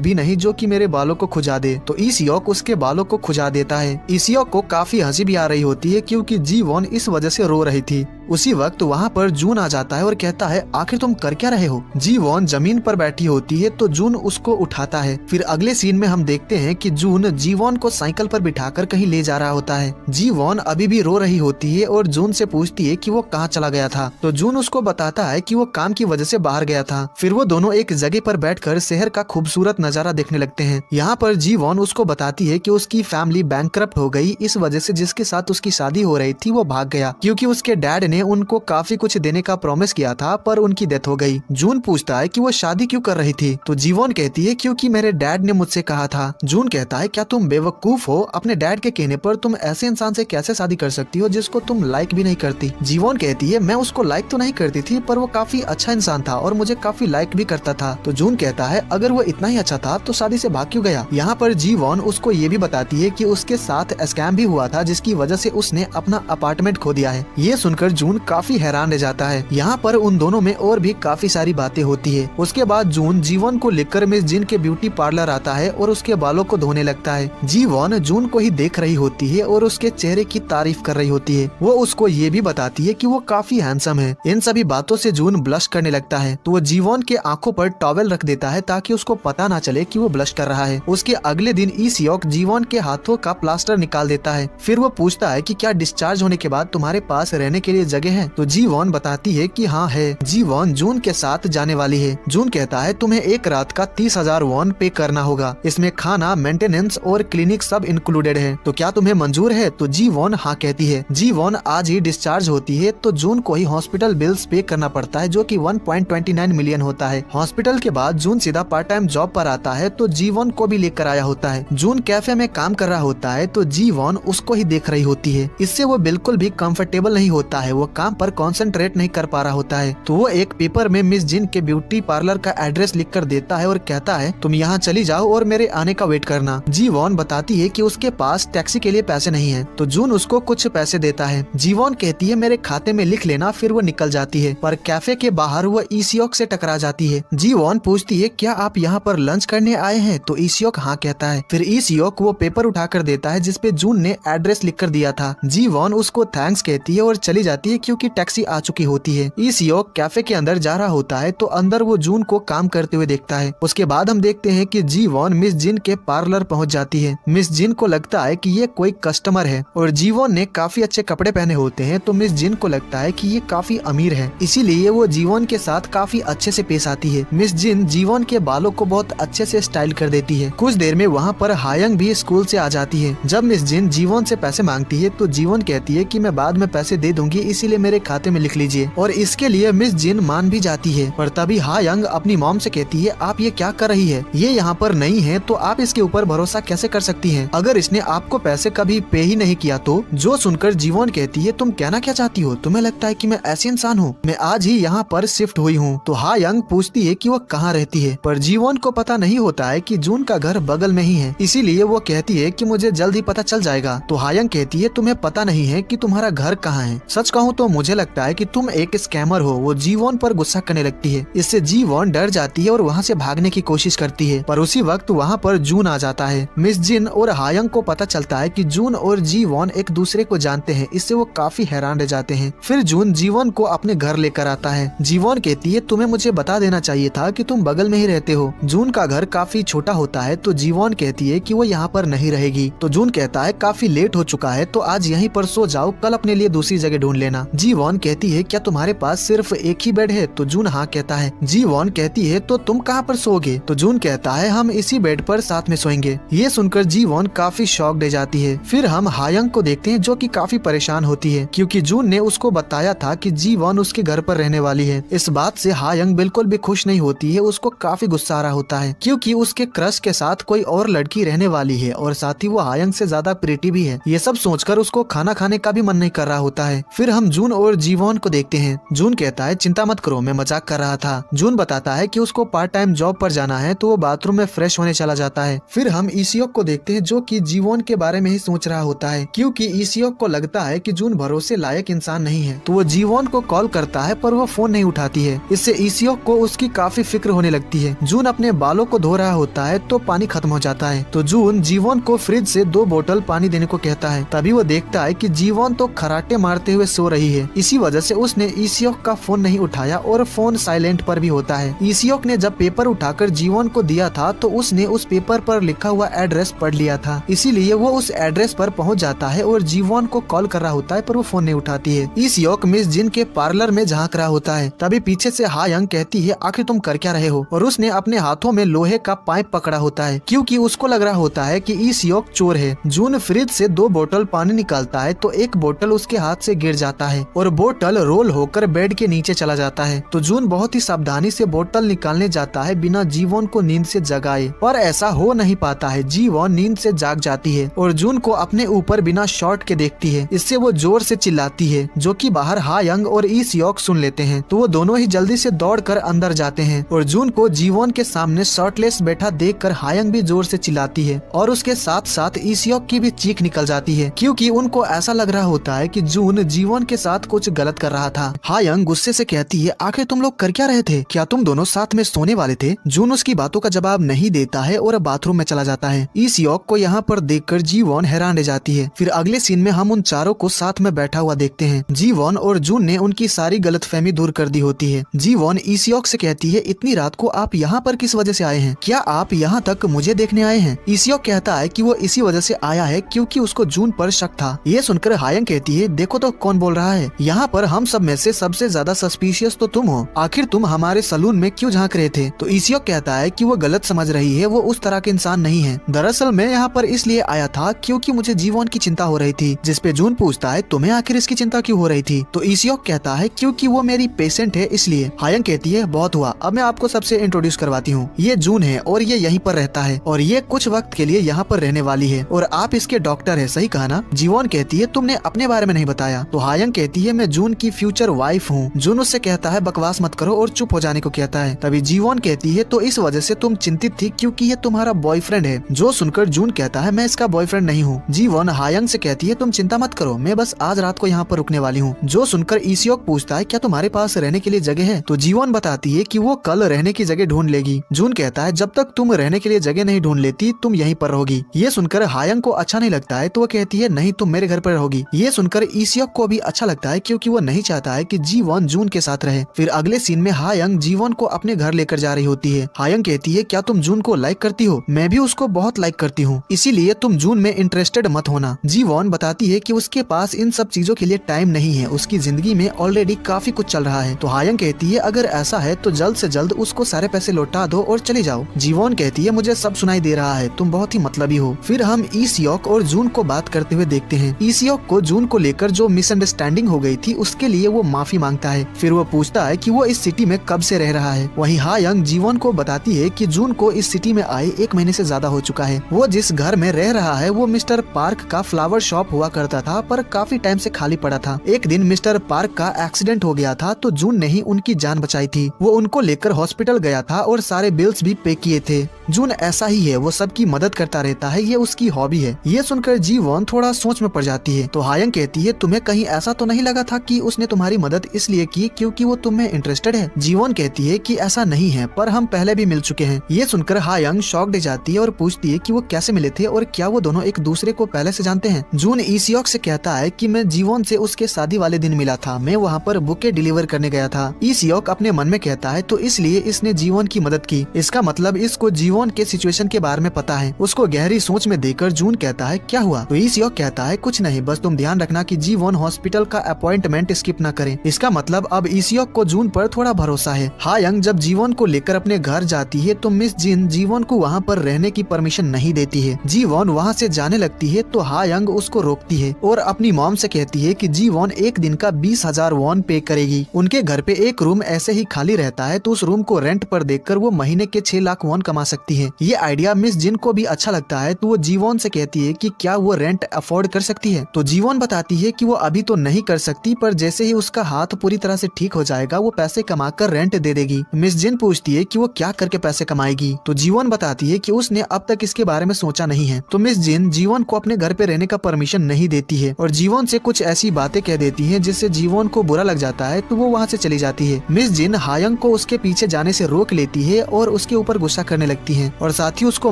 भी नहीं जो कि मेरे बालों को खुजा दे। तो ई सियोक उसके बालों को खुजा देता है। ई सियोक को काफी हंसी भी आ रही होती है क्योंकि जीवॉन इस वजह से रो रही थी। उसी वक्त वहाँ पर जून आ जाता है और कहता है आखिर तुम कर क्या रहे हो? जीवॉन जमीन पर बैठी होती है तो जून उसको उठाता है। फिर अगले सीन में हम देखते हैं कि जून जीवॉन को साइकिल पर बिठाकर कहीं ले जा रहा होता है। जीवॉन अभी भी रो रही होती है और जून से पूछती है कि वो कहाँ चला गया था। तो जून उसको बताता है कि वो काम की वजह से बाहर गया था। फिर वो दोनों एक जगह पर बैठकर शहर का खूबसूरत नजारा देखने लगते हैं। यहाँ पर जीवॉन उसको बताती है कि उसकी फैमिली बैंकक्रप्ट हो गई, इस वजह से जिसके साथ उसकी शादी हो रही थी वो भाग गया क्योंकि उसके डैड ने उनको काफी कुछ देने का प्रॉमिस किया था पर उनकी डेथ हो गई। जून पूछता है कि वो शादी क्यों कर रही थी? तो जीवॉन कहती है क्योंकि मेरे डैड ने मुझसे कहा था। जून कहता है क्या तुम बेवकूफ हो? अपने डैड के कहने पर तुम ऐसे इंसान से कैसे शादी कर सकती हो जिसको तुम लाइक भी नहीं करती? जीवॉन कहती है मैं उसको लाइक तो नहीं करती थी पर वो काफी अच्छा इंसान था और मुझे काफी लाइक भी करता था। तो जून कहता है अगर वो इतना ही अच्छा था तो शादी से भाग क्यों गया? यहाँ पर जीवॉन उसको ये भी बताती है कि उसके साथ स्कैम भी हुआ था जिसकी वजह से उसने अपना अपार्टमेंट खो दिया है। ये सुनकर जून काफी हैरान रह जाता है। यहाँ पर उन दोनों में और भी काफी सारी बातें होती है। उसके बाद जून जीवॉन को लेकर मिस जिन के ब्यूटी पार्लर आता है और उसके बालों को धोने लगता है। जीवॉन जून को ही देख रही होती है और उसके चेहरे की तारीफ कर रही होती है। वो उसको ये भी बताती है कि वो काफी हैंडसम है। इन सभी बातों से जून ब्लश करने लगता है तो वो जीवॉन के आंखों पर टॉवेल रख देता है ताकि उसको पता ना चले कि वो ब्लश कर रहा है। उसके अगले दिन ई सियोक जीवॉन के हाथों का प्लास्टर निकाल देता है। फिर वो पूछता है कि क्या डिस्चार्ज होने के बाद तुम्हारे पास रहने के लिए जगह है? तो जीवॉन बताती है कि हाँ है। जीवॉन जून के साथ जाने वाली है। जून कहता है तुम्हें एक रात का 30,000 वॉन पे करना होगा, इसमें खाना, मेंटेनेंस और क्लिनिक सब इंक्लूडेड है, तो क्या तुम्हें मंजूर है? तो जीवॉन हाँ कहती है। जीवॉन आज ही डिस्चार्ज होती है तो जून को ही हॉस्पिटल बिल्स पे करना पड़ता है जो कि 1.29 मिलियन होता है। हॉस्पिटल के बाद जून सीधा पार्ट टाइम जॉब पर आता है तो जीवॉन को भी लेकर आया होता है। जून कैफे में काम कर रहा होता है तो जीवॉन उसको ही देख रही होती है। इससे वो बिल्कुल भी कंफर्टेबल नहीं होता है, वो काम पर कंसंट्रेट नहीं कर पा रहा होता है। तो वो एक पेपर में मिस जिन के ब्यूटी पार्लर का एड्रेस लिख कर देता है और कहता है तुम यहाँ चली जाओ और मेरे आने का वेट करना। जीवॉन बताती है कि उसके पास टैक्सी के लिए पैसे नहीं है तो जून उसको कुछ पैसे देता है। जीवॉन कहती है मेरे खाते में लिख लेना, फिर वो निकल जाती है। पर कैफे के बाहर वो ई सियोक से टकरा जाती है। जीवॉन पूछती है क्या आप यहाँ पर लंच करने आए हैं? तो ई सियोक हाँ कहता है। फिर ई सियोक वो पेपर उठा कर देता है जिसपे जून ने एड्रेस लिख कर दिया था। जीवॉन उसको थैंक्स कहती है और चली जाती है क्योंकि टैक्सी आ चुकी होती है। ई सियोक कैफे के अंदर जा रहा होता है तो अंदर वो जून को काम करते हुए देखता है। उसके बाद हम देखते हैं कि जीवॉन मिस जिन के पार्लर पहुंच जाती है। मिस जिन को लगता है कि ये कोई कस्टमर है और जीवॉन ने काफी अच्छे कपड़े पहने होते हैं तो मिस जिन को लगता है कि ये काफी अमीर है, इसीलिए वो जीवॉन के साथ काफी अच्छे से पेश आती है। मिस जिन जीवॉन के बालों को बहुत अच्छे से स्टाइल कर देती है। कुछ देर में वहाँ पर हायंग भी स्कूल से आ जाती है। जब मिस जिन जीवॉन से पैसे मांगती है तो जीवॉन कहती है कि मैं बाद में पैसे दे दूंगी, इसीलिए मेरे खाते में लिख लीजिए, और इसके लिए मिस जिन मान भी जाती है। पर तभी हायंग अपनी मॉम से कहती है आप ये क्या कर रही है, ये यहाँ पर नहीं है तो आप इसके ऊपर भरोसा कैसे कर सकती हैं? अगर इसने आपको पैसे कभी पे ही नहीं किया तो? जो सुनकर जीवॉन कहती है तुम कहना क्या चाहती हो? तुम्हें लगता है कि मैं ऐसी इंसान हूँ? मैं आज ही यहाँ पर शिफ्ट हुई हूँ। तो हायंग पूछती है कि वो कहाँ रहती है, पर जीवॉन को पता नहीं होता है कि जून का घर बगल में ही है, इसीलिए वो कहती है कि मुझे जल्द ही पता चल जाएगा। तो हायंग कहती है तुम्हें पता नहीं है कि तुम्हारा घर कहाँ है? सच कहूँ हूँ तो मुझे लगता है कि तुम एक स्कैमर हो। वो जीवोन पर गुस्सा करने लगती है। इससे जीवोन डर जाती है और वहाँ से भागने की कोशिश करती है, पर उसी वक्त वहाँ पर जून आ जाता है। मिस जिन और हायंग को पता चलता है कि जून और जीवोन एक दूसरे को जानते हैं। इससे वो काफी हैरान रह जाते हैं। फिर जून जीवोन को अपने घर लेकर आता है। जीवोन कहती है तुम्हें मुझे बता देना चाहिए था कि तुम बगल में ही रहते हो। जून का घर काफी छोटा होता है तो जीवोन कहती है कि वो यहाँ पर नहीं रहेगी। तो जून कहता है काफी लेट हो चुका है तो आज यहीं पर सो जाओ, कल अपने लिए दूसरी जगह ढूंढ लेना। जीवोन कहती है क्या तुम्हारे पास सिर्फ एक ही बेड है? तो जून हाँ कहता है। जीवोन कहती है तो तुम कहाँ पर सोओगे? तो जून कहता है हम इसी बेड पर साथ में सोएंगे। ये सुनकर जीवोन काफी शॉक्ड हो जाती है। फिर हम हायंग को देखते हैं जो कि काफी परेशान होती है क्योंकि जून ने उसको बताया था कि जीवोन उसके घर पर रहने वाली है। इस बात से हायंग बिल्कुल भी खुश नहीं होती है। उसको काफी गुस्सा आ रहा होता है क्योंकि उसके क्रश के साथ कोई और लड़की रहने वाली है और साथ ही वो हायंग से ज्यादा प्रीटी भी है। ये सब सोचकर उसको खाना खाने का भी मन नहीं कर रहा होता है। फिर हम जून और जीवोन को देखते हैं। जून कहता है चिंता मत करो, मैं मजाक कर रहा था। जून बताता है कि उसको पार्ट टाइम जॉब पर जाना है तो वो बाथरूम में फ्रेश होने चला जाता है। फिर हम ईसियोक को देखते हैं जो कि जीवोन के बारे में ही सोच रहा होता है क्योंकि ईसियोक को लगता है कि जून भरोसे लायक इंसान नहीं है। तो वो जीवोन को कॉल करता है पर वो फोन नहीं उठाती है। इससे ईसियोक को उसकी काफी फिक्र होने लगती है। जून अपने बालों को धो रहा होता है तो पानी खत्म हो जाता है। तो जून जीवोन को फ्रिज से 2 बोतल पानी देने को कहता है। तभी वो देखता है कि जीवोन तो खराटे मारते हुए सो रही है। इसी वजह से उसने ईसियोक का फोन नहीं उठाया और फोन साइलेंट पर भी होता है। ईसियोक ने जब पेपर उठाकर जीवोन को दिया था तो उसने उस पेपर पर लिखा हुआ एड्रेस पढ़ लिया था, इसीलिए वो उस एड्रेस पर पहुंच जाता है और जीवोन को कॉल कर रहा होता है पर वो फोन नहीं उठाती है। ईसियोक मिस जिन के पार्लर में झांक रहा होता है। तभी पीछे से हायंग कहती है आखिर तुम कर क्या रहे हो? और उसने अपने हाथों में लोहे का पाइप पकड़ा होता है क्योंकि उसको लग रहा होता है कि ईसियोक चोर है। जून फ्रिज से 2 बोतल पानी निकालता है तो एक बोतल उसके हाथ से गिर जाता है और बोतल रोल होकर बेड के नीचे चला जाता है। तो जून बहुत ही सावधानी से बोतल निकालने जाता है बिना जीवोन को नींद से जगाए, पर ऐसा हो नहीं पाता है। जीवोन नींद से जाग जाती है और जून को अपने ऊपर बिना शॉर्ट के देखती है। इससे वो जोर से चिल्लाती है जो कि बाहर हायंग और ईसियोक सुन लेते हैं। तो वो दोनों ही जल्दी से दौड़कर अंदर जाते हैं और जून को जीवोन के सामने शर्टलेस बैठा देखकर हायंग भी जोर से चिल्लाती है और उसके साथ साथ ईसियोक की भी चीख निकल जाती है क्योंकि उनको ऐसा लग रहा होता है कि जून जीवोन के साथ कुछ गलत कर रहा था। हायंग गुस्से से कहती है आखिर तुम लोग कर क्या रहे थे? क्या तुम दोनों साथ में सोने वाले थे? जून उसकी बातों का जवाब नहीं देता है और बाथरूम में चला जाता है। ईसियोक को यहाँ पर देखकर जीवोन हैरान रह जाती है। फिर अगले सीन में हम उन चारों को साथ में बैठा हुआ देखते हैं। जीवोन और जून ने उनकी सारी गलतफहमी दूर कर दी होती है। जीवोन ईसियोक से कहती है इतनी रात को आप यहाँ पर किस वजह से आए हैं? क्या आप यहाँ तक मुझे देखने आए हैं? ईसियोक कहता है कि वो इसी वजह से आया है क्योंकि उसको जून पर शक था। ये सुनकर हायंग कहती है देखो तो कौन बोल रहा है, यहाँ पर हम सब में से सबसे ज्यादा सस्पिशियस तो तुम हो। आखिर तुम हमारे सलून में क्यों झांक रहे थे? तो ईसियोक कहता है कि वो गलत समझ रही है, वो उस तरह के इंसान नहीं है। दरअसल मैं यहाँ पर इसलिए आया था क्योंकि मुझे जीवोन की चिंता हो रही थी। जिसपे जून पूछता है तुम्हें आखिर इसकी चिंता क्यों हो रही थी? तो ईसियोक कहता है क्योंकि वो मेरी पेशेंट है इसलिए। हायंग कहती है बहुत हुआ, अब मैं आपको सबसे इंट्रोड्यूस करवाती हूँ। ये जून है और ये यहीं पर रहता है और ये कुछ वक्त के लिए यहाँ पर रहने वाली है और आप इसके डॉक्टर है, सही कहा ना? जीवोन कहती है तुमने अपने बारे में नहीं बताया। तो हायंग कहती है मैं जून की फ्यूचर वाइफ हूँ। जून उससे कहता है बकवास मत करो और चुप हो जाने को कहता है। तभी जीवोन कहती है तो इस वजह से तुम चिंतित थी क्योंकि ये तुम्हारा बॉयफ्रेंड है। जो सुनकर जून कहता है मैं इसका बॉयफ्रेंड नहीं हूँ। जीवोन हायंग से कहती है तुम चिंता मत करो, मैं बस आज रात को यहाँ पर रुकने वाली हूँ। जो सुनकर ईसियोक पूछता है क्या तुम्हारे पास रहने के लिए जगह है? तो जीवोन बताती है कि वो कल रहने की जगह ढूंढ लेगी। जून कहता है जब तक तुम रहने के लिए जगह नहीं ढूंढ लेती तुम यहीं पर रहोगी। ये सुनकर हायंग को अच्छा नहीं लगता है तो वो कहती है नहीं तुम मेरे घर पर रहोगी। ये सुनकर ईसियोक को भी अच्छा लगता है क्योंकि वो नहीं चाहता है कि जीवोन जून के साथ रहे। फिर अगले सीन में हायंग जीवोन को अपने घर लेकर जा रही होती है। हायंग कहती है क्या तुम जून को लाइक करती हो? मैं भी उसको बहुत लाइक करती हूँ, इसीलिए तुम जून में इंटरेस्टेड मत होना। जीवोन बताती है कि उसके पास इन सब चीजों के लिए टाइम नहीं है, उसकी जिंदगी में ऑलरेडी काफी कुछ चल रहा है। तो हायंग कहती है अगर ऐसा है तो जल्द से जल्द उसको सारे पैसे लौटा दो और चले जाओ। जीवोन कहती है मुझे सब सुनाई दे रहा है, तुम बहुत ही मतलबी हो। फिर हम ईसियोक और जून को बात करते हुए देखते हैं। ईसियोक को जून को लेकर जो मिसअंडरस्टैंडिंग हो गई थी उसके लिए वो माफी मांगता है। फिर वो पूछता है कि वो इस सिटी में कब से रह रहा है। वहीं हायंग जीवोन को बताती है कि जून को इस सिटी में आए 1 महीने से ज्यादा हो चुका है। वो जिस घर में रह रहा है वो मिस्टर पार्क का फ्लावर शॉप हुआ करता था पर काफी टाइम से खाली पड़ा था। एक दिन मिस्टर पार्क का एक्सीडेंट हो गया था तो जून ने ही उनकी जान बचाई थी। वो उनको लेकर हॉस्पिटल गया था और सारे बिल्स भी पे किए थे। जून ऐसा ही है, वो सबकी मदद करता रहता है, ये उसकी हॉबी है। ये सुनकर जीवोन थोड़ा सोच में पड़ जाती है। तो हायंग कहती है तुम्हें कहीं ऐसा तो नहीं लगा था कि उसने तुम्हारी मदद इसलिए की क्योंकि वो तुम में इंटरेस्टेड है? जीवोन कहती है कि ऐसा नहीं है, पर हम पहले भी मिल चुके हैं। ये सुनकर हायंग शॉक्ड जाती है और पूछती है कि वो कैसे मिले थे और क्या वो दोनों एक दूसरे को पहले से जानते हैं। जून ईसियोक से कहता है कि मैं जीवोन से उसके शादी वाले दिन मिला था, मैं वहाँ पर बुके डिलीवर करने गया था। ईसियोक अपने मन में कहता है तो इसलिए इसने जीवोन की मदद की, इसका मतलब इसको जीवोन के सिचुएशन के बारे में पता है। उसको गहरी सोच में देकर जून कहता है क्या हुआ? तो ईसियोक कहता है कुछ नहीं, बस तुम ध्यान रखना कि जीवोन हॉस्पिटल का अपॉइंटमेंट स्किप न करे। इसका मतलब अब ईसियोक को जून पर थोड़ा भरोसा है। हायंग जब जीवोन को लेकर अपने घर जाती है तो मिस जिन जीवोन को वहाँ पर रहने की परमिशन नहीं देती है। जीवोन वहाँ से जाने लगती है तो हायंग उसको रोकती है और अपनी मॉम से कहती है कि जीवोन एक दिन का 20,000 वॉन पे करेगी। उनके घर पे एक रूम ऐसे ही खाली रहता है तो उस रूम को रेंट पर देकर वो महीने के 6 लाख वॉन कमा सकती है। ये आइडिया मिस जिन को भी अच्छा लगता है तो वो जीवोन से कहती है कि क्या वो रेंट अफोर्ड कर सकती है। तो जीवोन बताती है कि वो अभी तो नहीं कर सकती, पर जैसे ही उसका हाथ पूरी तरह से ठीक हो जाएगा वो पैसे कमाकर रेंट दे देगी। मिस जिन पूछती है कि वो क्या करके पैसे कमाएगी, तो जीवोन बताती है कि उसने अब तक इसके बारे में सोचा नहीं है। तो मिस जिन जीवोन को अपने घर पे रहने का परमिशन नहीं देती है और जीवोन से कुछ ऐसी बातें कह देती है जिससे जीवोन को बुरा लग जाता है तो वो वहाँ से चली जाती है। मिस जिन हायंग को उसके पीछे जाने से रोक लेती है और उसके ऊपर गुस्सा करने लगती है और साथ ही उसको